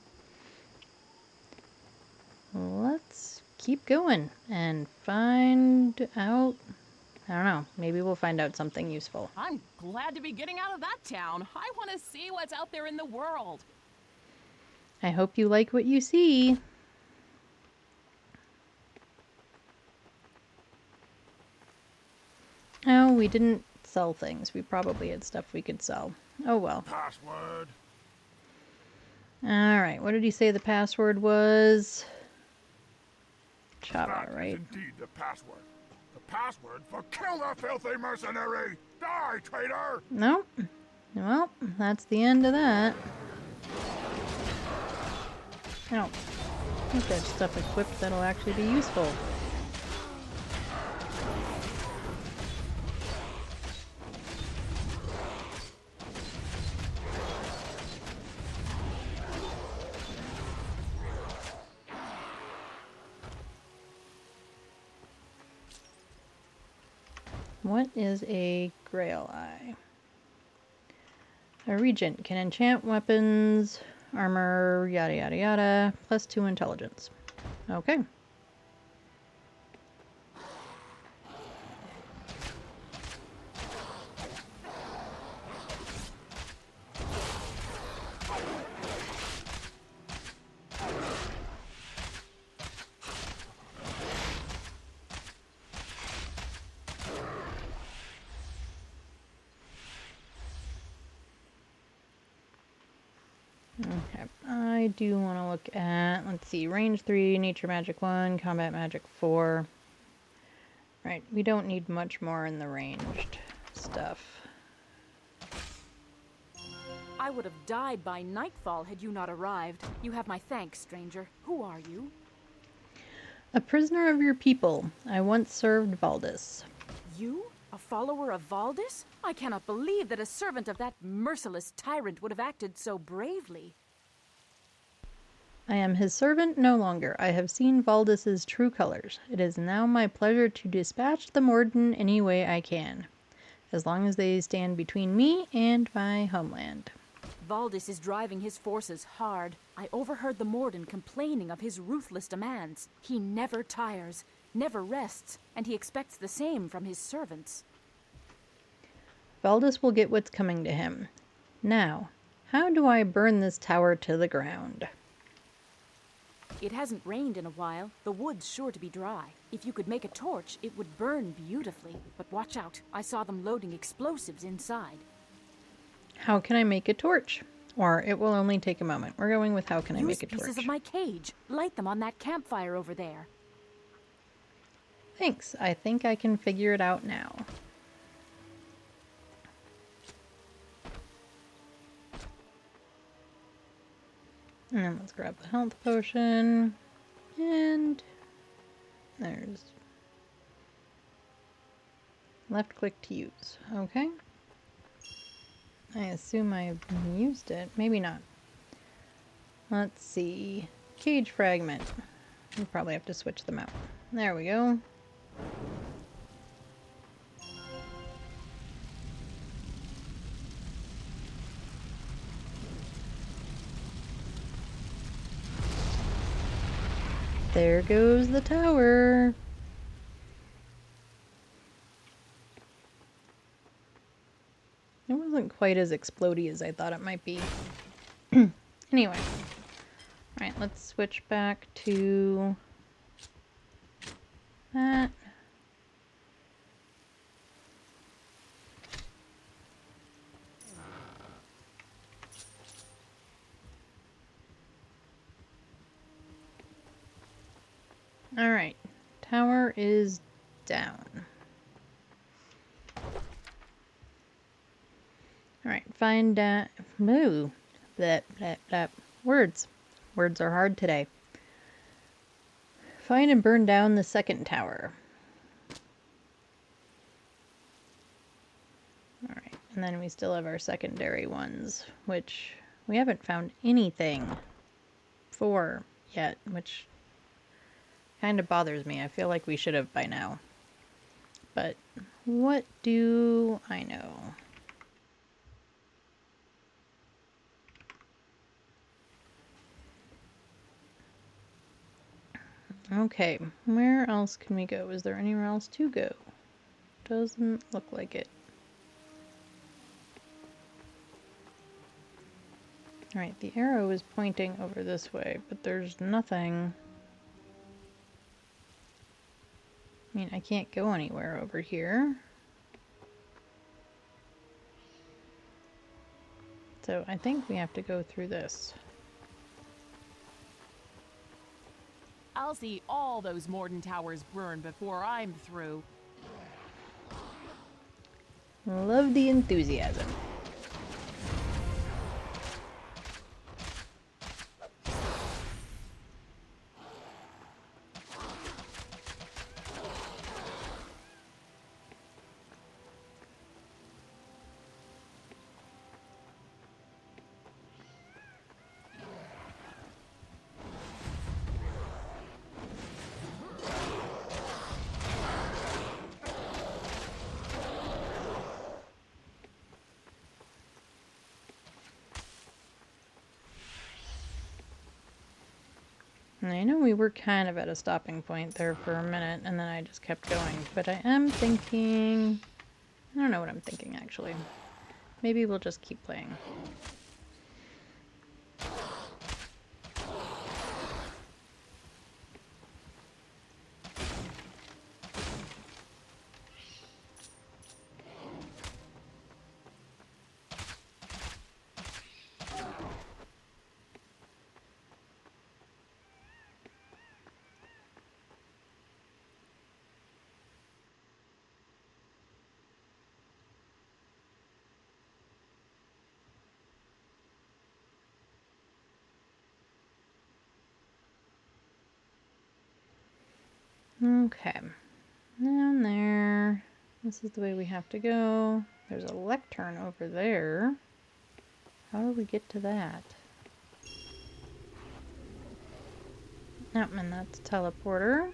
Let's keep going and find out. I don't know. Maybe we'll find out something useful. I'm glad to be getting out of that town. I want to see what's out there in the world. I hope you like what you see. Oh, we didn't sell things. We probably had stuff we could sell. Oh well. Password. Alright, what did he say the password was? Chava, That is right? indeed the password. The password for kill the filthy mercenary! Die, traitor! Nope. Well, that's the end of that. I don't think there's stuff equipped that'll actually be useful. What is a Grail Eye? A regent can enchant weapons, armor, yada yada yada, +2 intelligence. Okay. Okay, I do want to look at, let's see, range 3, nature magic 1, combat magic 4. Right, we don't need much more in the ranged stuff. I would have died by nightfall had you not arrived. You have my thanks, stranger. Who are you? A prisoner of your people. I once served Valdis. You? A follower of Valdis? I cannot believe that a servant of that merciless tyrant would have acted so bravely. I am his servant no longer. I have seen Valdis's true colors. It is now my pleasure to dispatch the Morden any way I can, as long as they stand between me and my homeland. Valdis is driving his forces hard. I overheard the Morden complaining of his ruthless demands. He never tires, never rests, and he expects the same from his servants. Valdis will get what's coming to him. Now, how do I burn this tower to the ground? It hasn't rained in a while. The wood's sure to be dry. If you could make a torch, it would burn beautifully. But watch out. I saw them loading explosives inside. How can I make a torch? Or it will only take a moment. We're going with how can I make a torch. Use pieces of my cage. Light them on that campfire over there. Thanks. I think I can figure it out now. And then let's grab the health potion. And there's left click to use. Okay. I assume I've used it. Maybe not. Let's see. Cage fragment. We'll probably have to switch them out. There we go. There goes the tower. It wasn't quite as explodey as I thought it might be. Anyway. Alright, let's switch back to that. Alright, tower is down. Alright, find moo. Blep, blep, blep. Words. Words are hard today. Find and burn down the second tower. Alright, and then we still have our secondary ones, which we haven't found anything for yet, which kind of bothers me. I feel like we should have by now. But what do I know? Okay, where else can we go? Is there anywhere else to go? Doesn't look like it. Alright, the arrow is pointing over this way, but there's nothing. I mean, I can't go anywhere over here. So I think we have to go through this. I'll see all those Morden towers burn before I'm through. Love the enthusiasm. I know we were kind of at a stopping point there for a minute, and then I just kept going, but I am thinking... I don't know what I'm thinking, actually. Maybe we'll just keep playing. Okay, down there. This is the way we have to go. There's a lectern over there. How do we get to that? Yep, and that's teleporter.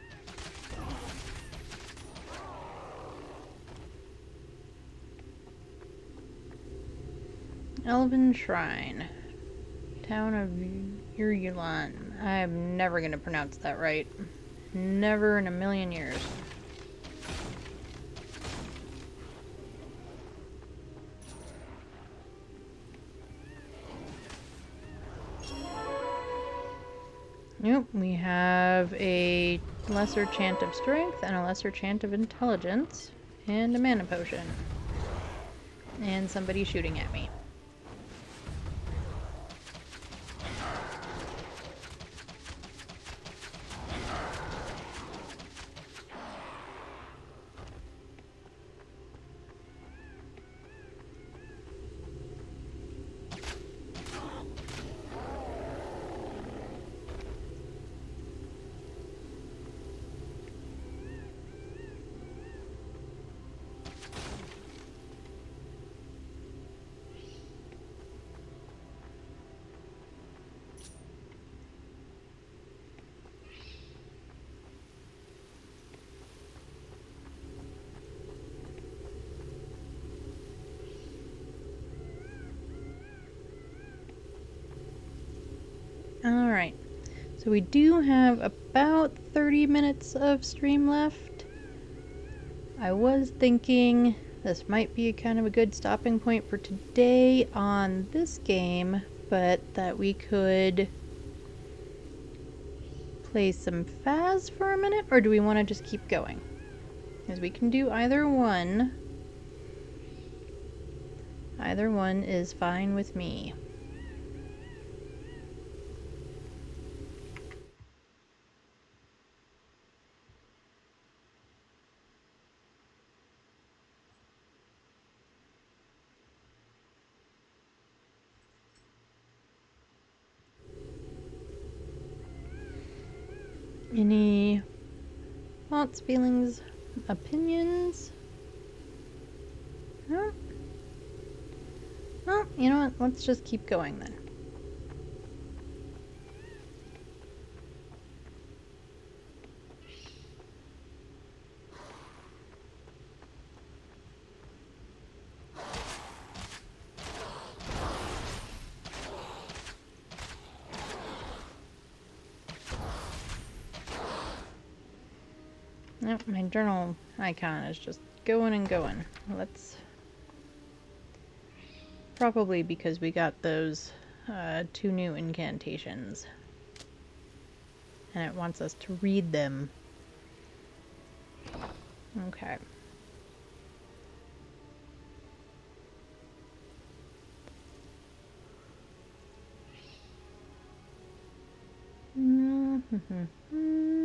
Elven Shrine. Town of Irulan. I'm never going to pronounce that right. Never in a million years. Nope, we have a lesser chant of strength and a lesser chant of intelligence and a mana potion. And somebody shooting at me. Alright, so we do have about 30 minutes of stream left. I was thinking this might be kind of a good stopping point for today on this game, but that we could play some Phas for a minute, or do we want to just keep going? Because we can do either one. Either one is fine with me. Any thoughts, feelings, opinions? No? Well, you know what? Let's just keep going then. Nope, my journal icon is just going and going. Let's... Probably because we got those 2 new incantations. And it wants us to read them. Okay. Mm-hmm.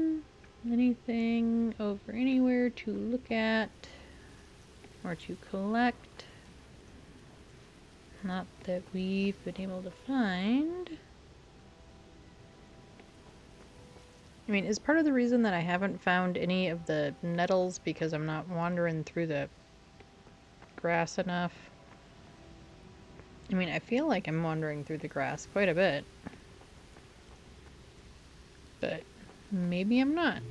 to look at or to collect. Not that we've been able to find. I mean, is part of the reason that I haven't found any of the nettles because I'm not wandering through the grass enough? I mean, I feel like I'm wandering through the grass quite a bit. But maybe I'm not.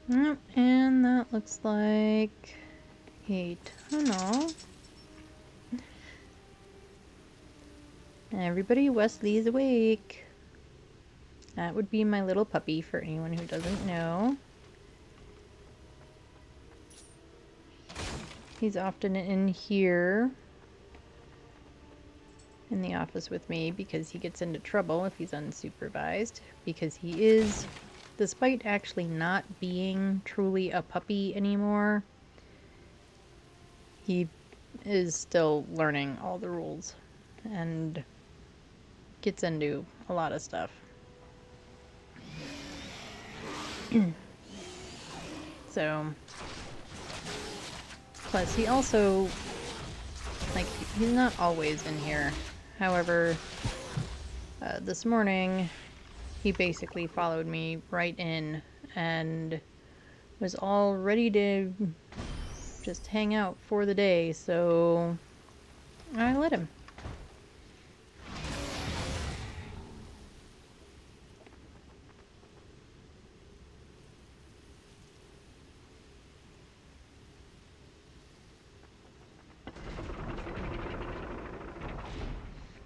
Yep, and that looks like a tunnel. Everybody, Wesley is awake. That would be my little puppy for anyone who doesn't know. He's often in here in the office with me because he gets into trouble if he's unsupervised, because he is, despite actually not being truly a puppy anymore, he is still learning all the rules and gets into a lot of stuff. So, plus he also, like, he's not always in here. However, this morning he basically followed me right in and was all ready to just hang out for the day, so I let him.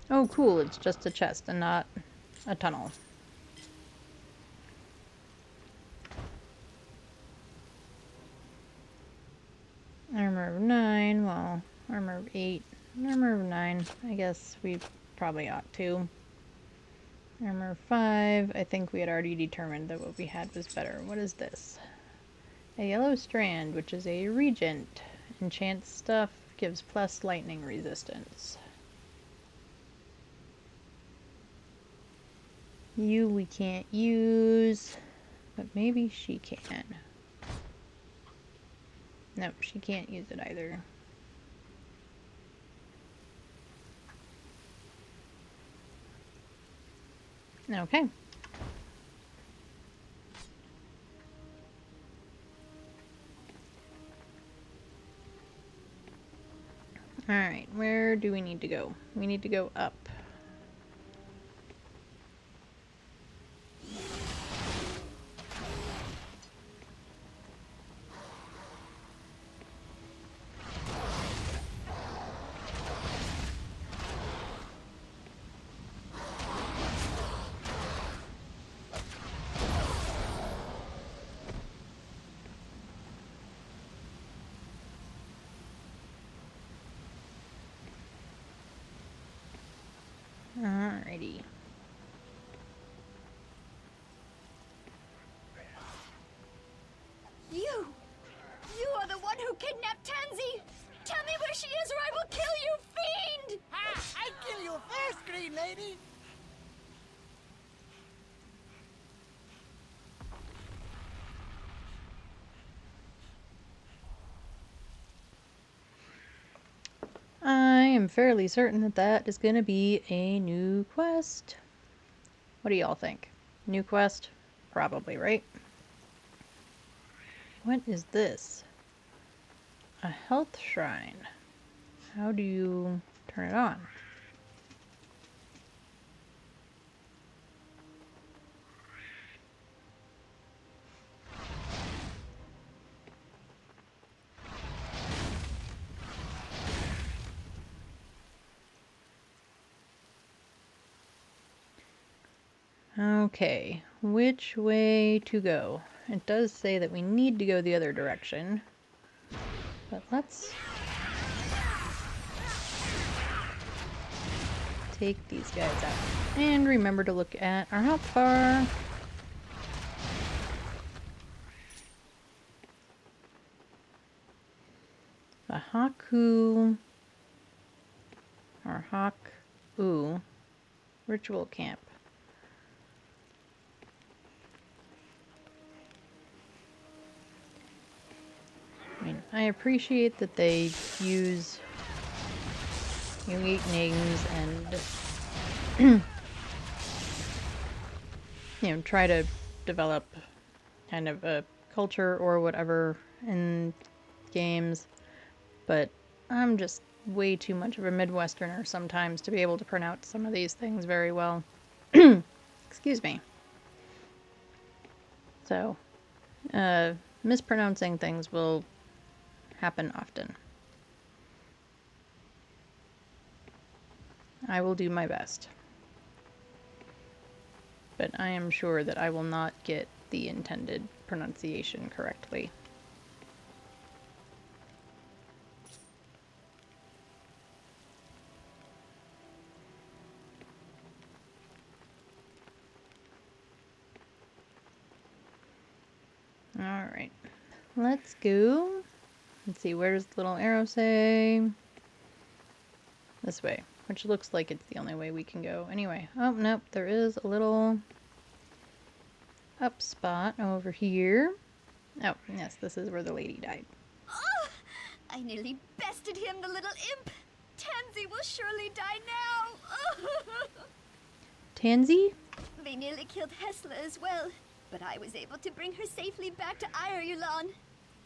Oh, cool, it's just a chest and not a tunnel. Armor of 9, well, armor of 8, armor of 9, I guess we probably ought to. Armor of 5, I think we had already determined that what we had was better. What is this? A yellow strand, which is a regent. Enchants stuff, gives plus lightning resistance. You we can't use, but maybe she can. Nope, she can't use it either. Okay. Alright, where do we need to go? We need to go up. Alrighty. You are the one who kidnapped Tansy! Tell me where she is or I will kill you, fiend! Ha! I kill you first, Green Lady! I'm fairly certain that that is going to be a new quest. What do y'all think? New quest? Probably, right? What is this? A health shrine. How do you turn it on? Okay, which way to go? It does say that we need to go the other direction, but let's take these guys out. And remember to look at our health bar. The Haku, or Haku, ritual camp. I appreciate that they use unique names and try to develop kind of a culture or whatever in games, but I'm just way too much of a Midwesterner sometimes to be able to pronounce some of these things very well. Excuse me. So, mispronouncing things will happen often. I will do my best. But I am sure that I will not get the intended pronunciation correctly. Alright, let's go. Let's see, where does the little arrow say? This way, which looks like it's the only way we can go. Anyway, oh nope, there is a little up spot over here. Oh, yes, this is where the lady died. Oh, I nearly bested him, the little imp. Tansy will surely die now. Tansy? They nearly killed Hesla as well, but I was able to bring her safely back to Ireland.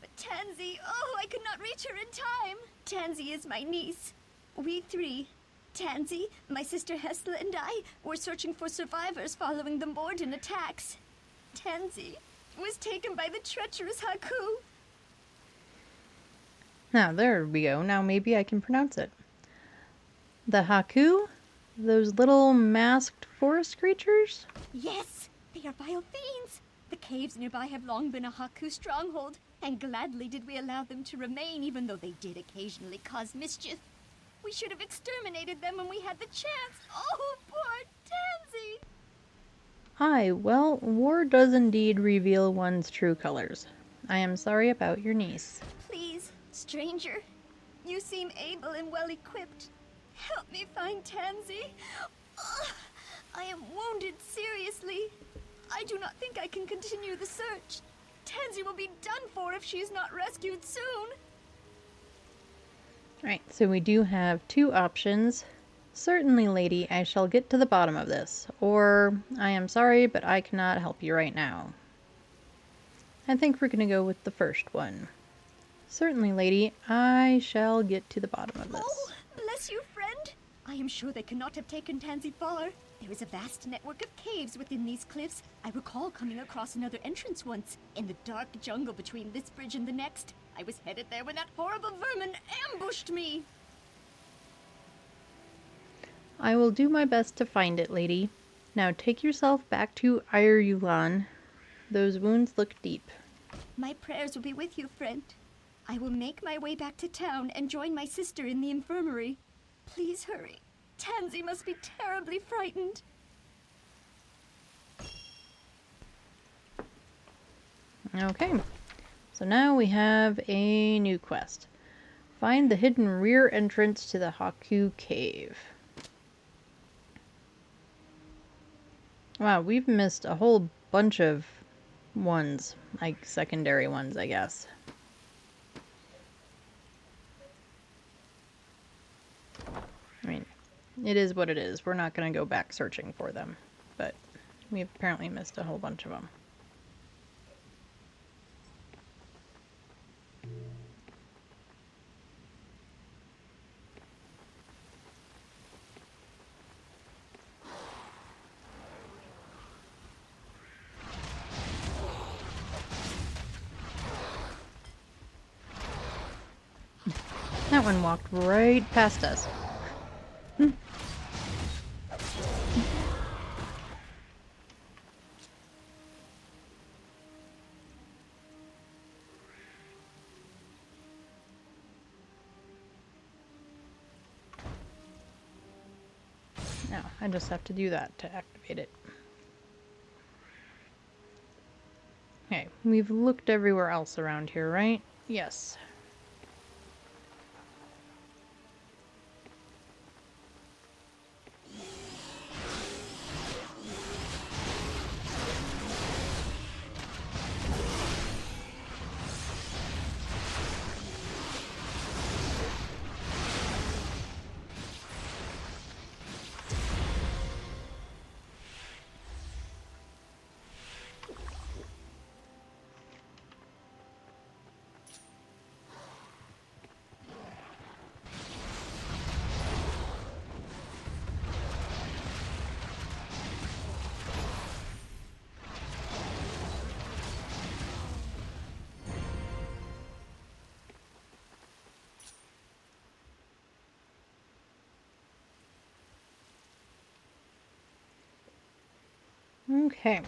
But Tansy, oh, I could not reach her in time. Tansy is my niece. We three, Tansy, my sister Hesla, and I, were searching for survivors following the Morden attacks. Tansy was taken by the treacherous Haku. Now, there we go. Now maybe I can pronounce it. The Haku? Those little masked forest creatures? Yes, they are vile fiends. The caves nearby have long been a Haku stronghold, and gladly did we allow them to remain, even though they did occasionally cause mischief. We should have exterminated them when we had the chance. Oh, poor Tansy! Aye, well, war does indeed reveal one's true colors. I am sorry about your niece. Please, stranger, you seem able and well-equipped. Help me find Tansy. Ugh, I am wounded seriously. I do not think I can continue the search. Tansy will be done for if she is not rescued soon. Right, so we do have two options. Certainly, lady, I shall get to the bottom of this. Or, I am sorry, but I cannot help you right now. I think we're going to go with the first one. Certainly, lady, I shall get to the bottom of this. Oh, bless you, friend. I am sure they cannot have taken Tansy far. There is a vast network of caves within these cliffs. I recall coming across another entrance once, in the dark jungle between this bridge and the next. I was headed there when that horrible vermin ambushed me. I will do my best to find it, lady. Now take yourself back to Irulan. Those wounds look deep. My prayers will be with you, friend. I will make my way back to town and join my sister in the infirmary. Please hurry. Tansy must be terribly frightened. Okay, so now we have a new quest. Find the hidden rear entrance to the Haku Cave. Wow, we've missed a whole bunch of ones, like secondary ones, I guess. it is what it is. We're not going to go back searching for them. But we apparently missed a whole bunch of them. That one walked right past us. Now, I just have to do that to activate it. Okay, we've looked everywhere else around here, right? Yes. Okay.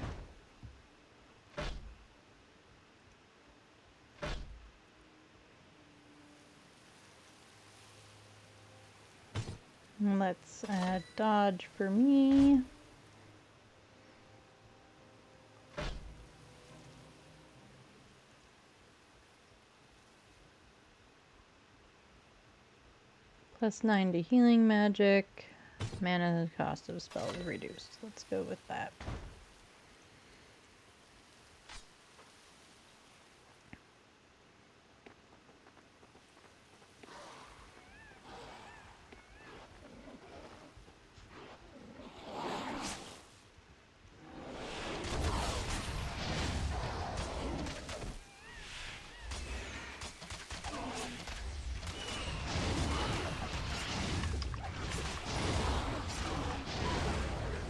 Let's add dodge for me. +9 to healing magic. Mana cost of spell is reduced. Let's go with that.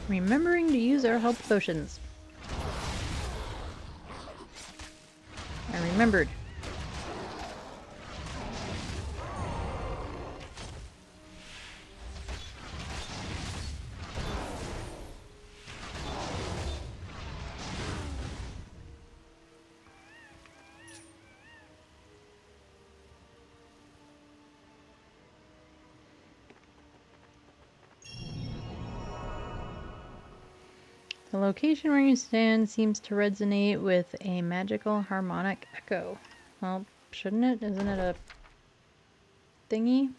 Remembering to use our health potions. I remembered. The location where you stand seems to resonate with a magical harmonic echo. Well, shouldn't it? Isn't it a thingy?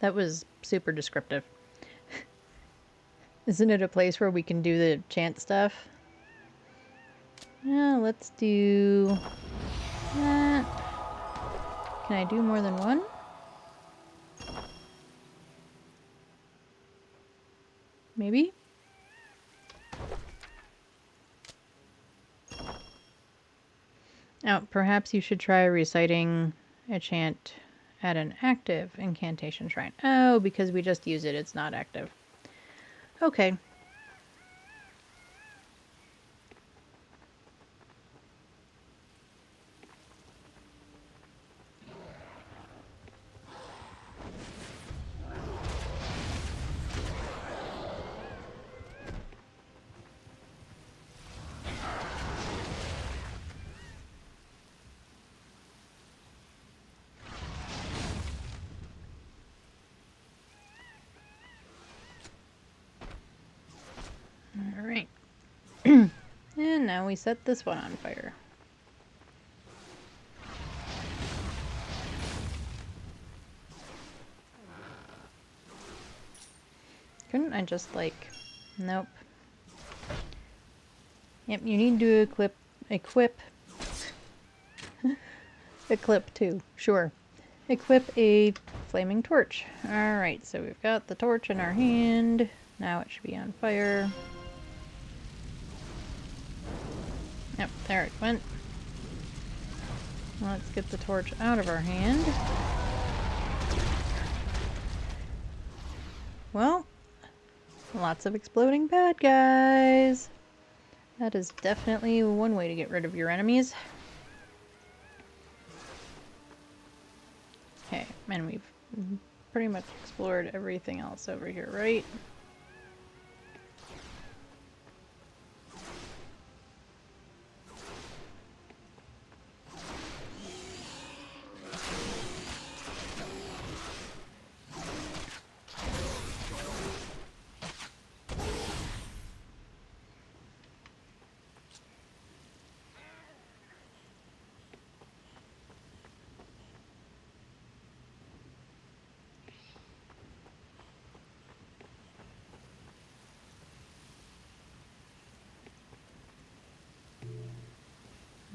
That was super descriptive. Isn't it a place where we can do the chant stuff? Yeah, let's do that. Can I do more than one? Maybe? Oh, perhaps you should try reciting a chant at an active incantation shrine. Oh, because we just use it, it's not active. Okay. Alright. And now we set this one on fire. Couldn't I just like... Nope. Yep, you need to equip... Eclip too, sure. equip a flaming torch. Alright, so we've got the torch in our hand. Now it should be on fire. Yep, there it went. Let's get the torch out of our hand. Well, lots of exploding bad guys. That is definitely one way to get rid of your enemies. Okay, and we've pretty much explored everything else over here, right?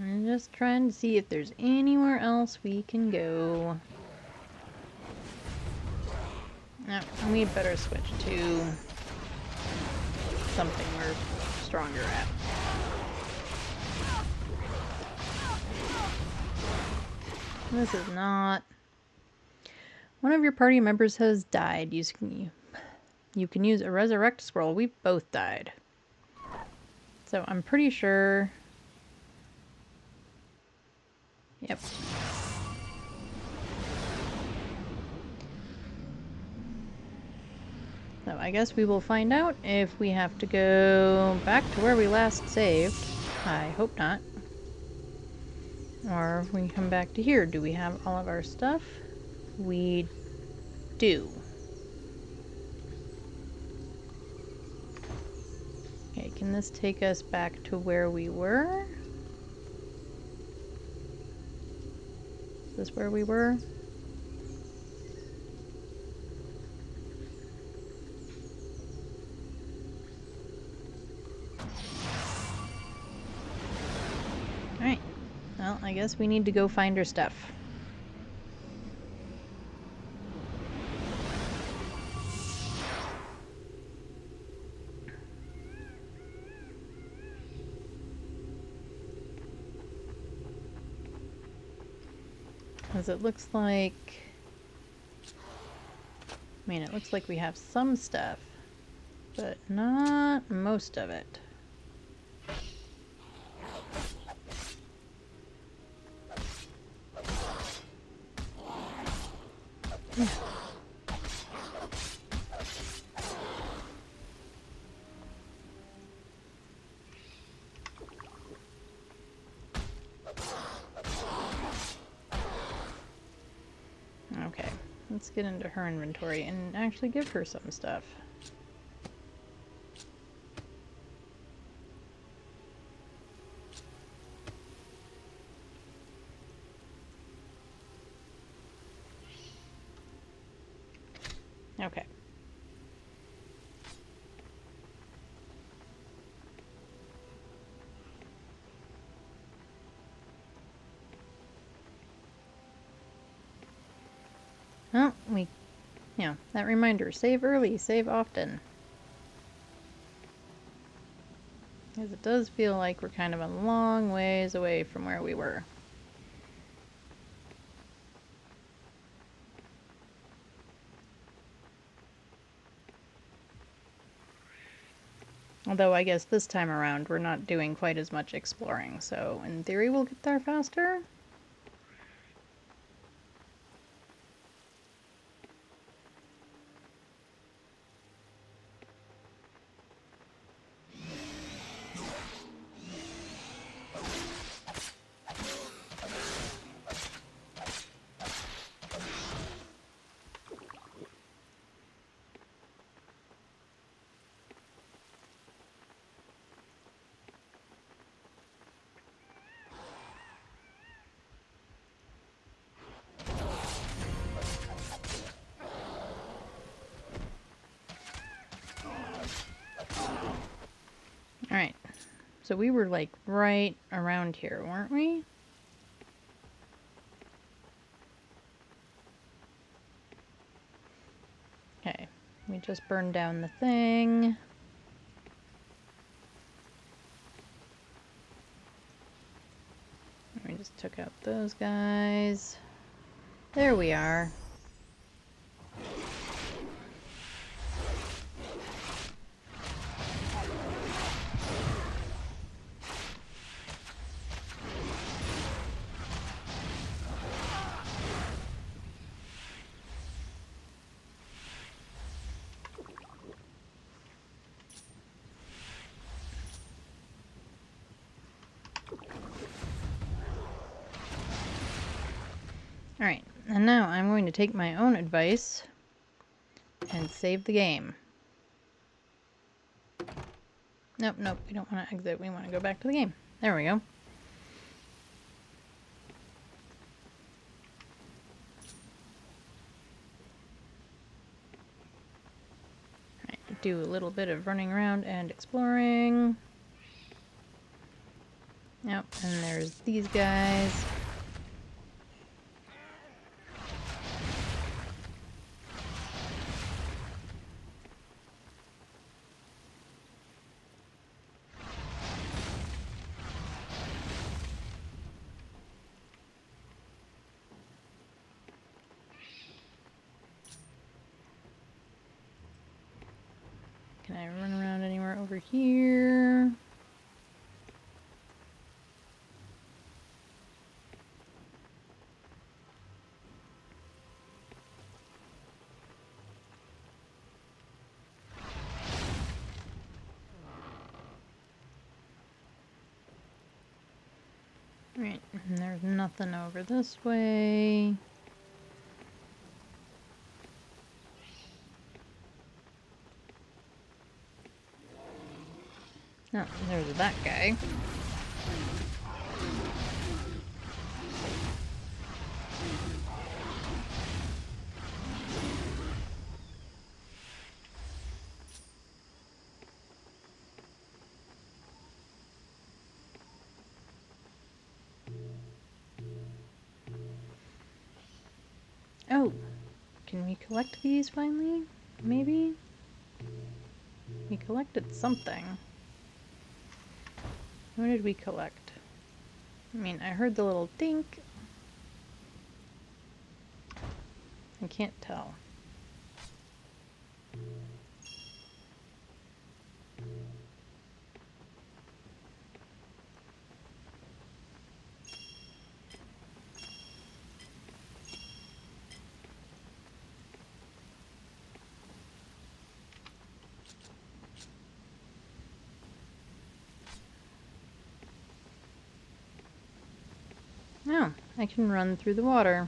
I'm just trying to see if there's anywhere else we can go. No, we better switch to something we're stronger at. This is not... One of your party members has died. You can use a resurrect scroll. We both died. So I'm pretty sure... Yep. So I guess we will find out if we have to go back to where we last saved. I hope not. Or if we come back to here. Do we have all of our stuff? We do. Okay, can this take us back to where we were? Is this where we were? Alright. Well, I guess we need to go find her stuff. Because it looks like... I mean, it looks like we have some stuff, but not most of it. Okay, let's get into her inventory and actually give her some stuff. Okay. Well, yeah, that reminder, save early, save often. Because it does feel like we're kind of a long ways away from where we were. Although I guess this time around we're not doing quite as much exploring, so in theory we'll get there faster. Alright, so we were like right around here, weren't we? We just burned down the thing. We just took out those guys. There we are. Alright, and now I'm going to take my own advice and save the game. Nope, nope, we don't want to exit, we want to go back to the game. There we go. Alright, do a little bit of running around and exploring. Yep, and there's these guys. Can I run around anywhere over here? Right, and there's nothing over this way. Oh, there's that guy. Oh, can we collect these finally? Maybe? We collected something. What did we collect? I mean, I heard the little dink. I can't tell. Oh, I can run through the water.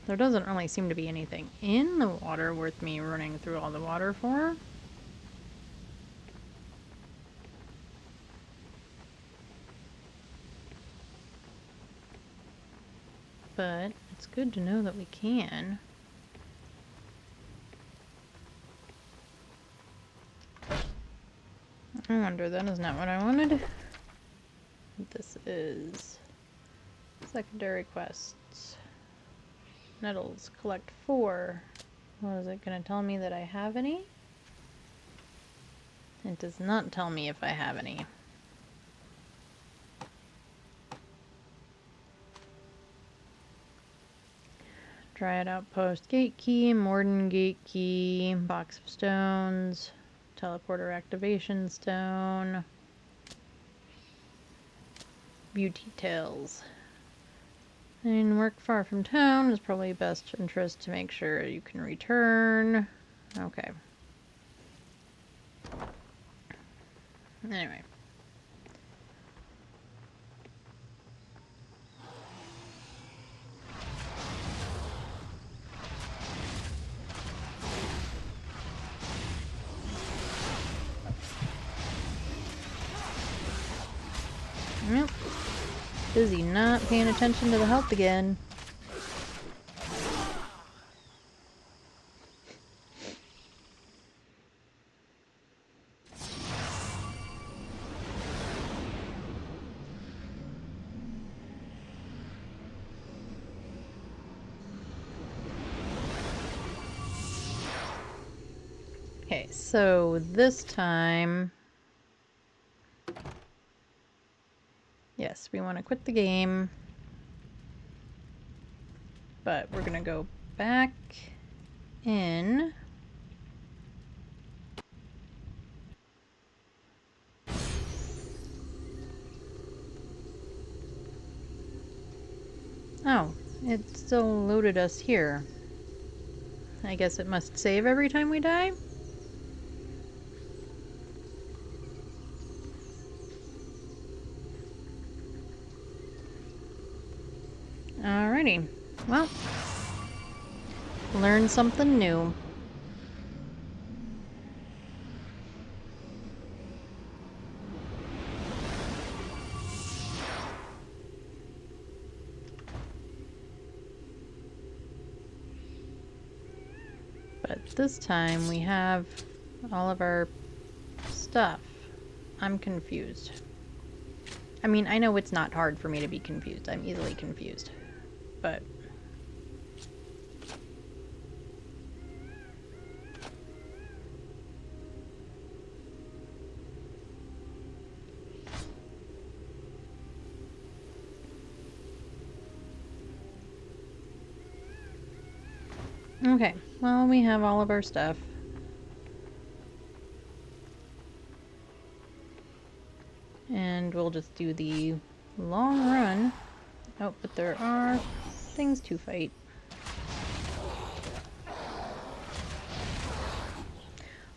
There doesn't really seem to be anything in the water worth me running through all the water for. But it's good to know that we can. I wonder, that is not what I wanted. This is secondary quests. Nettles, collect 4. Well, is it going to tell me that I have any? It does not tell me if I have any. Dryad Outpost gate key, Morden gate key, box of stones, teleporter activation stone, beauty tales. And work far from town is probably best interest to make sure you can return. Okay. Anyway. Yep. Busy not paying attention to the health again. Okay, so this time... Yes, we want to quit the game. But we're going to go back in. Oh, it still loaded us here. I guess it must save every time we die? Alrighty. Well, learn something new. But this time we have all of our stuff. I'm confused. I mean, I know it's not hard for me to be confused. I'm easily confused. But... Okay, well, we have all of our stuff. And we'll just do the long run. Oh, but there are things to fight.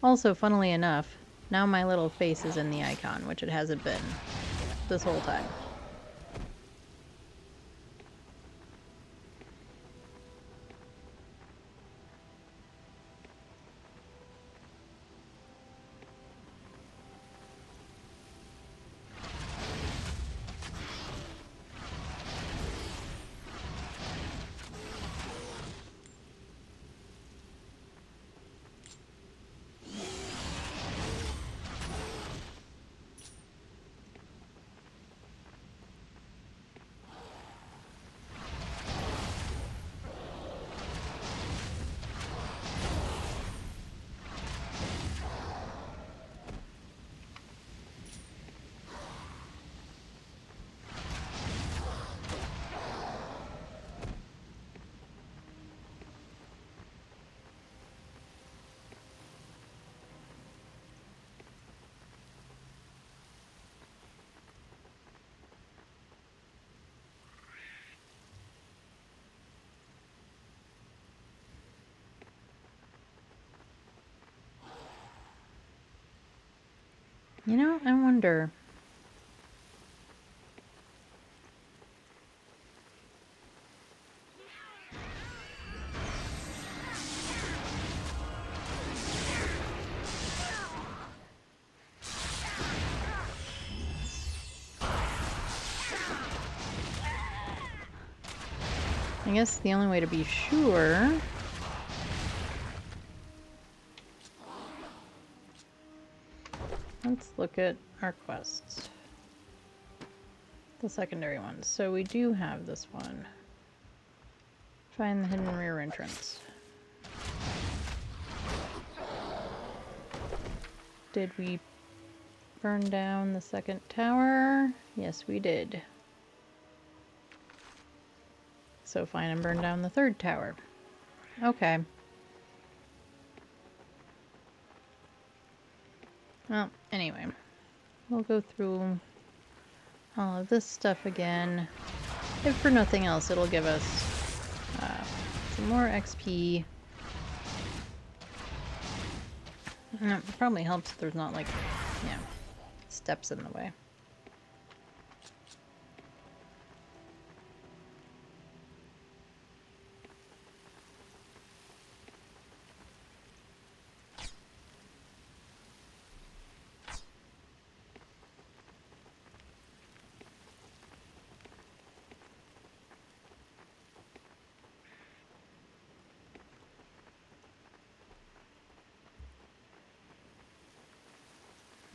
Also, funnily enough, now my little face is in the icon, which it hasn't been this whole time. You know, I wonder... I guess the only way to be sure... Let's look at our quests. The secondary ones. So we do have this one. Find the hidden rear entrance. Did we burn down the second tower? Yes, we did. So find and burn down the third tower. Okay. Well, anyway, we'll go through all of this stuff again. If for nothing else, it'll give us some more XP. And it probably helps if there's not, like, you know, steps in the way.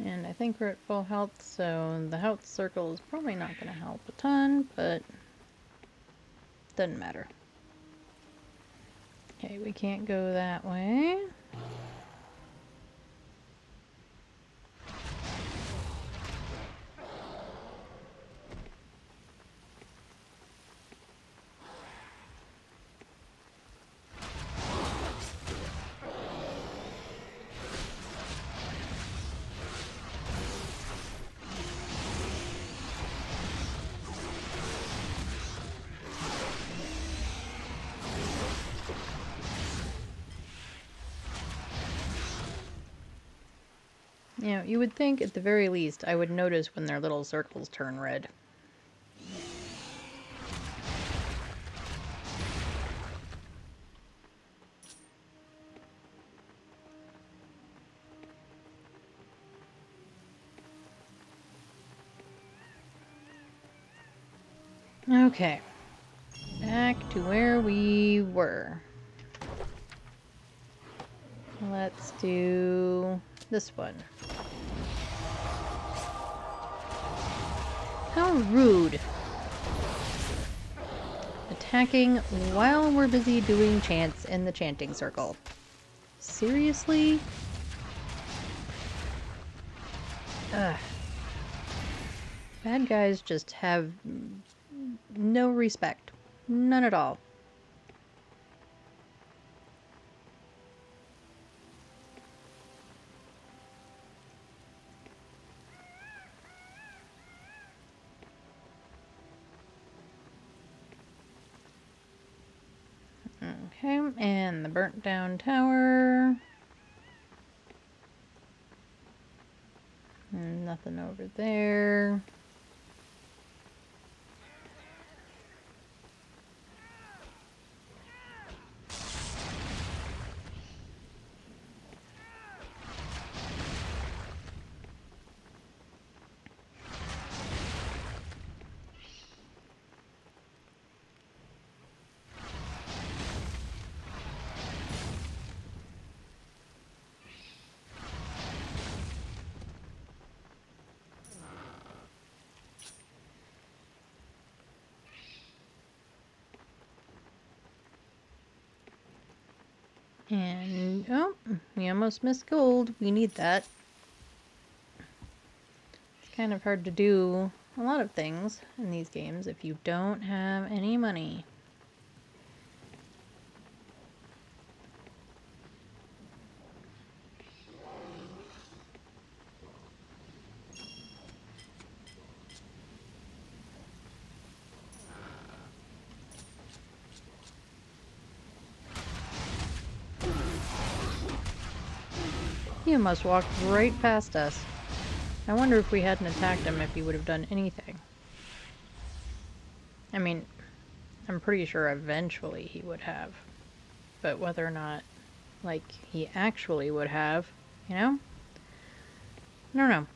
And I think we're at full health, so the health circle is probably not going to help a ton, but doesn't matter. Okay, we can't go that way. You know, you would think at the very least I would notice when their little circles turn red. Okay, back to where we were. Let's do this one. How rude. Attacking while we're busy doing chants in the chanting circle. Seriously? Ugh. Bad guys just have no respect. None at all. Okay, and the burnt down tower. And nothing over there. And, oh, we almost missed gold. We need that. It's kind of hard to do a lot of things in these games if you don't have any money. He almost walked right past us. I wonder if we hadn't attacked him if he would have done anything. I mean, I'm pretty sure eventually he would have. But whether or not, like, he actually would have, you know? I don't know.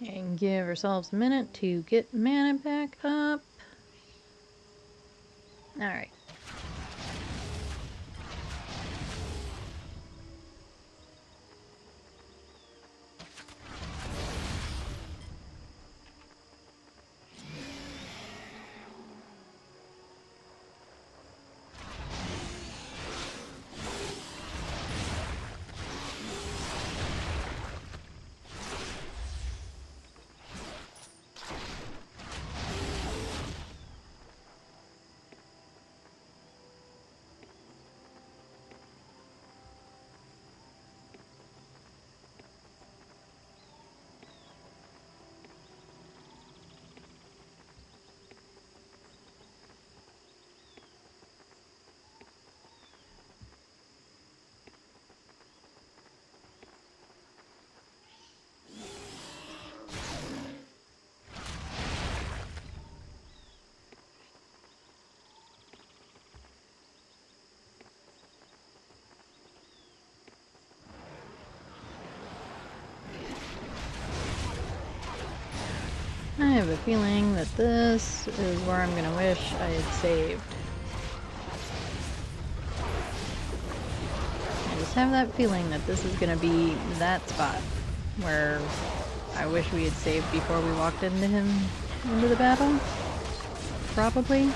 And give ourselves a minute to get mana back up. Alright. I have a feeling that this is where I'm gonna wish I had saved. I just have that feeling that this is gonna be that spot where I wish we had saved before we walked into the battle. Probably.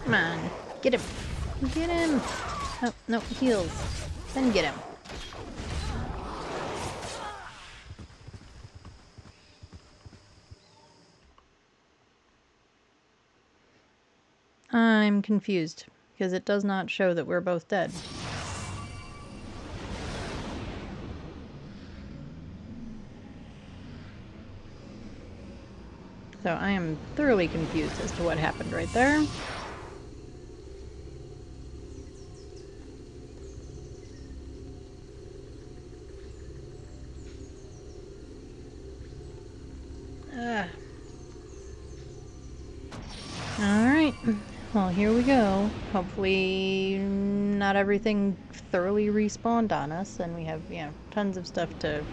Come on. Get him. Get him. Oh, no, heals. Then get him. I'm confused, because it does not show that we're both dead. So I am thoroughly confused as to what happened right there. Alright, well here we go. Hopefully not everything thoroughly respawned on us and we have, you know, tons of stuff to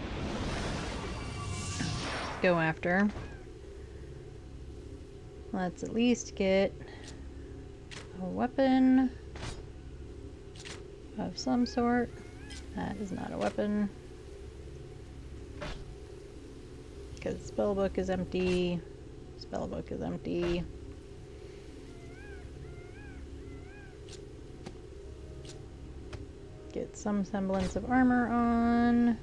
go after. Let's at least get a weapon of some sort. That is not a weapon. Because spellbook is empty. Spellbook is empty. Get some semblance of armor on.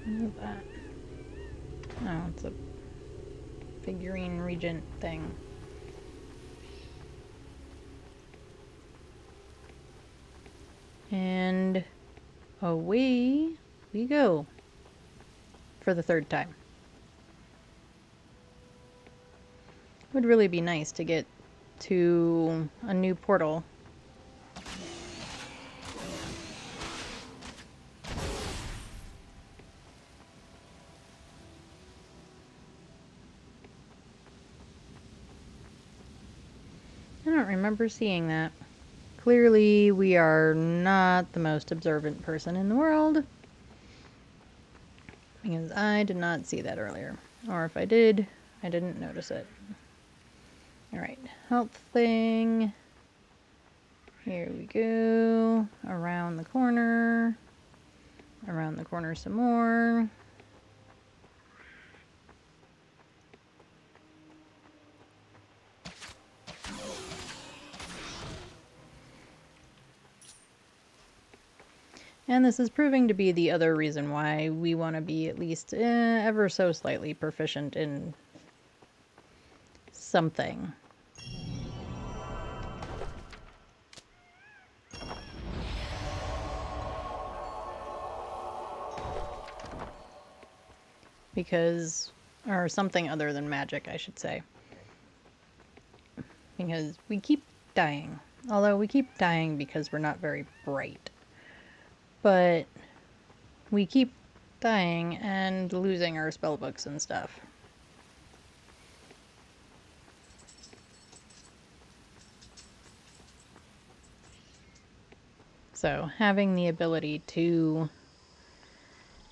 What is that? Oh, it's a figurine regent thing. And away we go for the third time. Would really be nice to get to a new portal. I don't remember seeing that. Clearly, we are not the most observant person in the world. Because I did not see that earlier. Or if I did, I didn't notice it. Alright, health thing. Here we go. Around the corner. Around the corner some more. And this is proving to be the other reason why we want to be at least ever so slightly proficient in something. Because, or something other than magic, I should say. Because we keep dying. Although we keep dying because we're not very bright. But we keep dying and losing our spellbooks and stuff. So having the ability to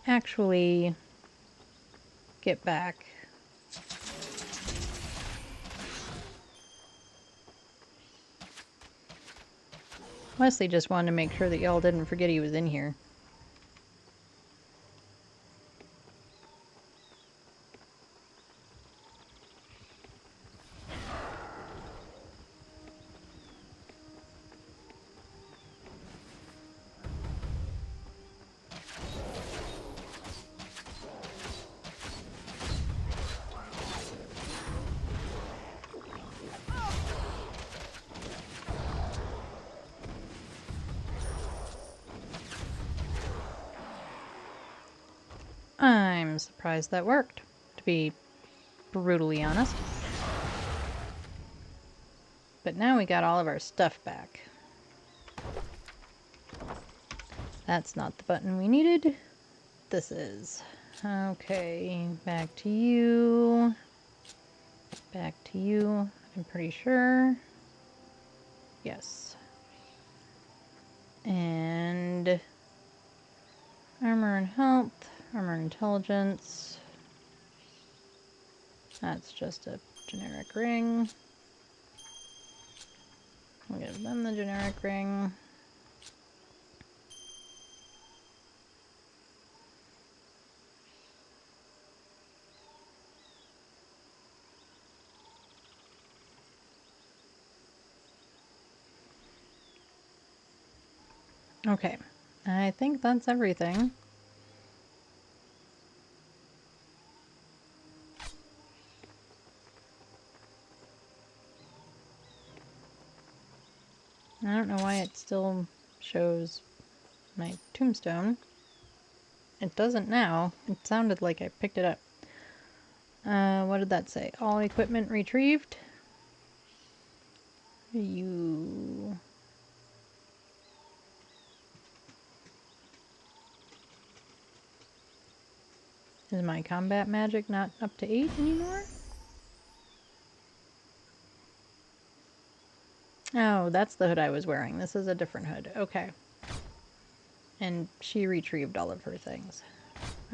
actually get back Wesley just wanted to make sure that y'all didn't forget he was in here. I'm surprised that worked, to be brutally honest. But now we got all of our stuff back. That's not the button we needed. This is. Okay, back to you. Back to you, I'm pretty sure. Yes. And armor and health. Armor and intelligence. That's just a generic ring. We'll give them the generic ring. Okay, I think that's everything. I don't know why it still shows my tombstone. It doesn't now. It sounded like I picked it up. What did that say? All equipment retrieved? You... Is my combat magic not up to 8 anymore? Oh, that's the hood I was wearing. This is a different hood. Okay. And she retrieved all of her things.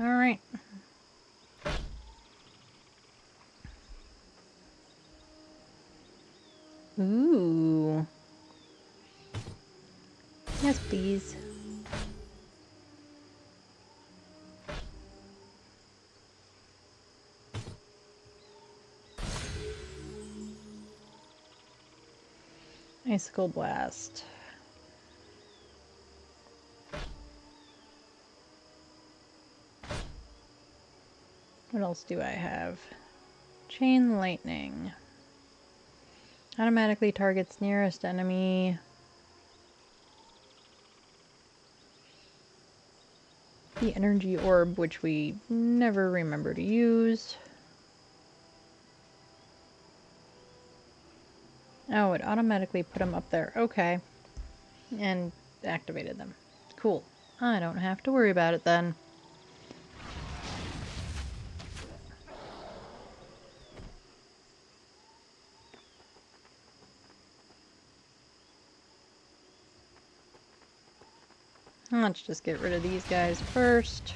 Alright. Ooh. Yes, please. Icicle Blast. What else do I have? Chain Lightning. Automatically targets nearest enemy. The Energy Orb, which we never remember to use. Oh, it automatically put them up there. Okay. And activated them. Cool. I don't have to worry about it then. Let's just get rid of these guys first.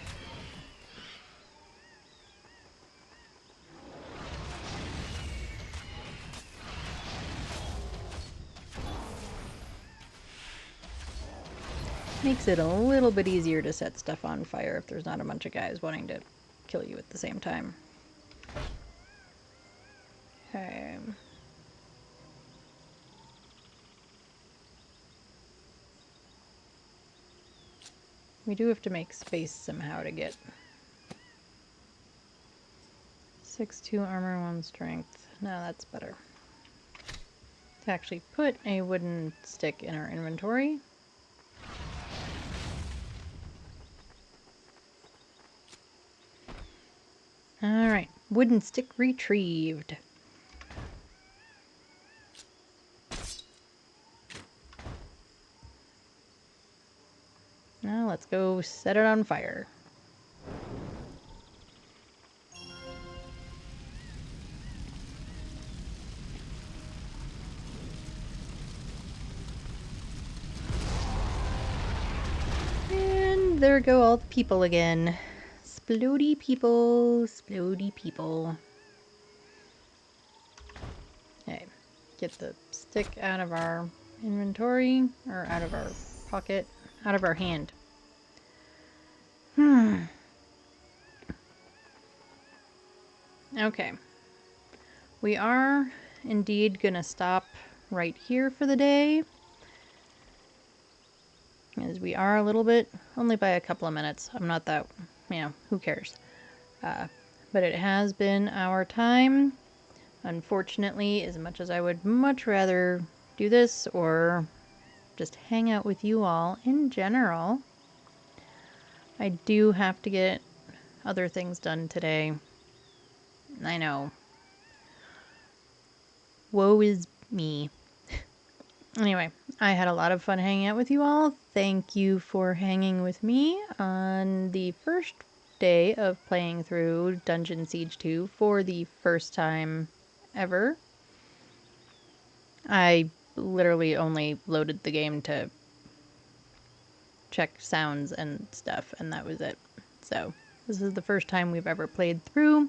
Makes it a little bit easier to set stuff on fire if there's not a bunch of guys wanting to kill you at the same time. Okay. We do have to make space somehow to get 6-2 armor, 1 strength. No, that's better. To actually put a wooden stick in our inventory. Alright, wooden stick retrieved. Now let's go set it on fire. And there go all the people again. Splody people, splody people. Okay, get the stick out of our inventory, or out of our pocket, out of our hand. Okay. We are indeed gonna stop right here for the day. As we are a little bit, only by a couple of minutes. I'm not that, you know, who cares? But it has been our time. Unfortunately, as much as I would much rather do this or just hang out with you all in general, I do have to get other things done today. I know. Woe is me. Anyway, I had a lot of fun hanging out with you all. Thank you for hanging with me on the first day of playing through Dungeon Siege 2 for the first time ever. I literally only loaded the game to check sounds and stuff, and that was it. So, this is the first time we've ever played through.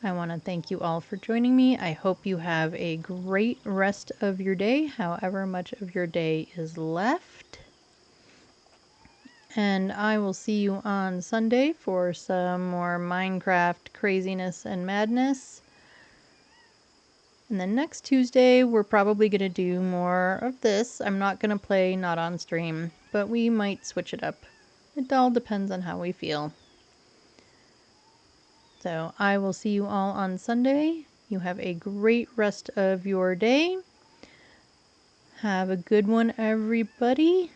I want to thank you all for joining me. I hope you have a great rest of your day, however much of your day is left. And I will see you on Sunday for some more Minecraft craziness and madness. And then next Tuesday, we're probably going to do more of this. I'm not going to play Not on Stream, but we might switch it up. It all depends on how we feel. So I will see you all on Sunday. You have a great rest of your day. Have a good one, everybody.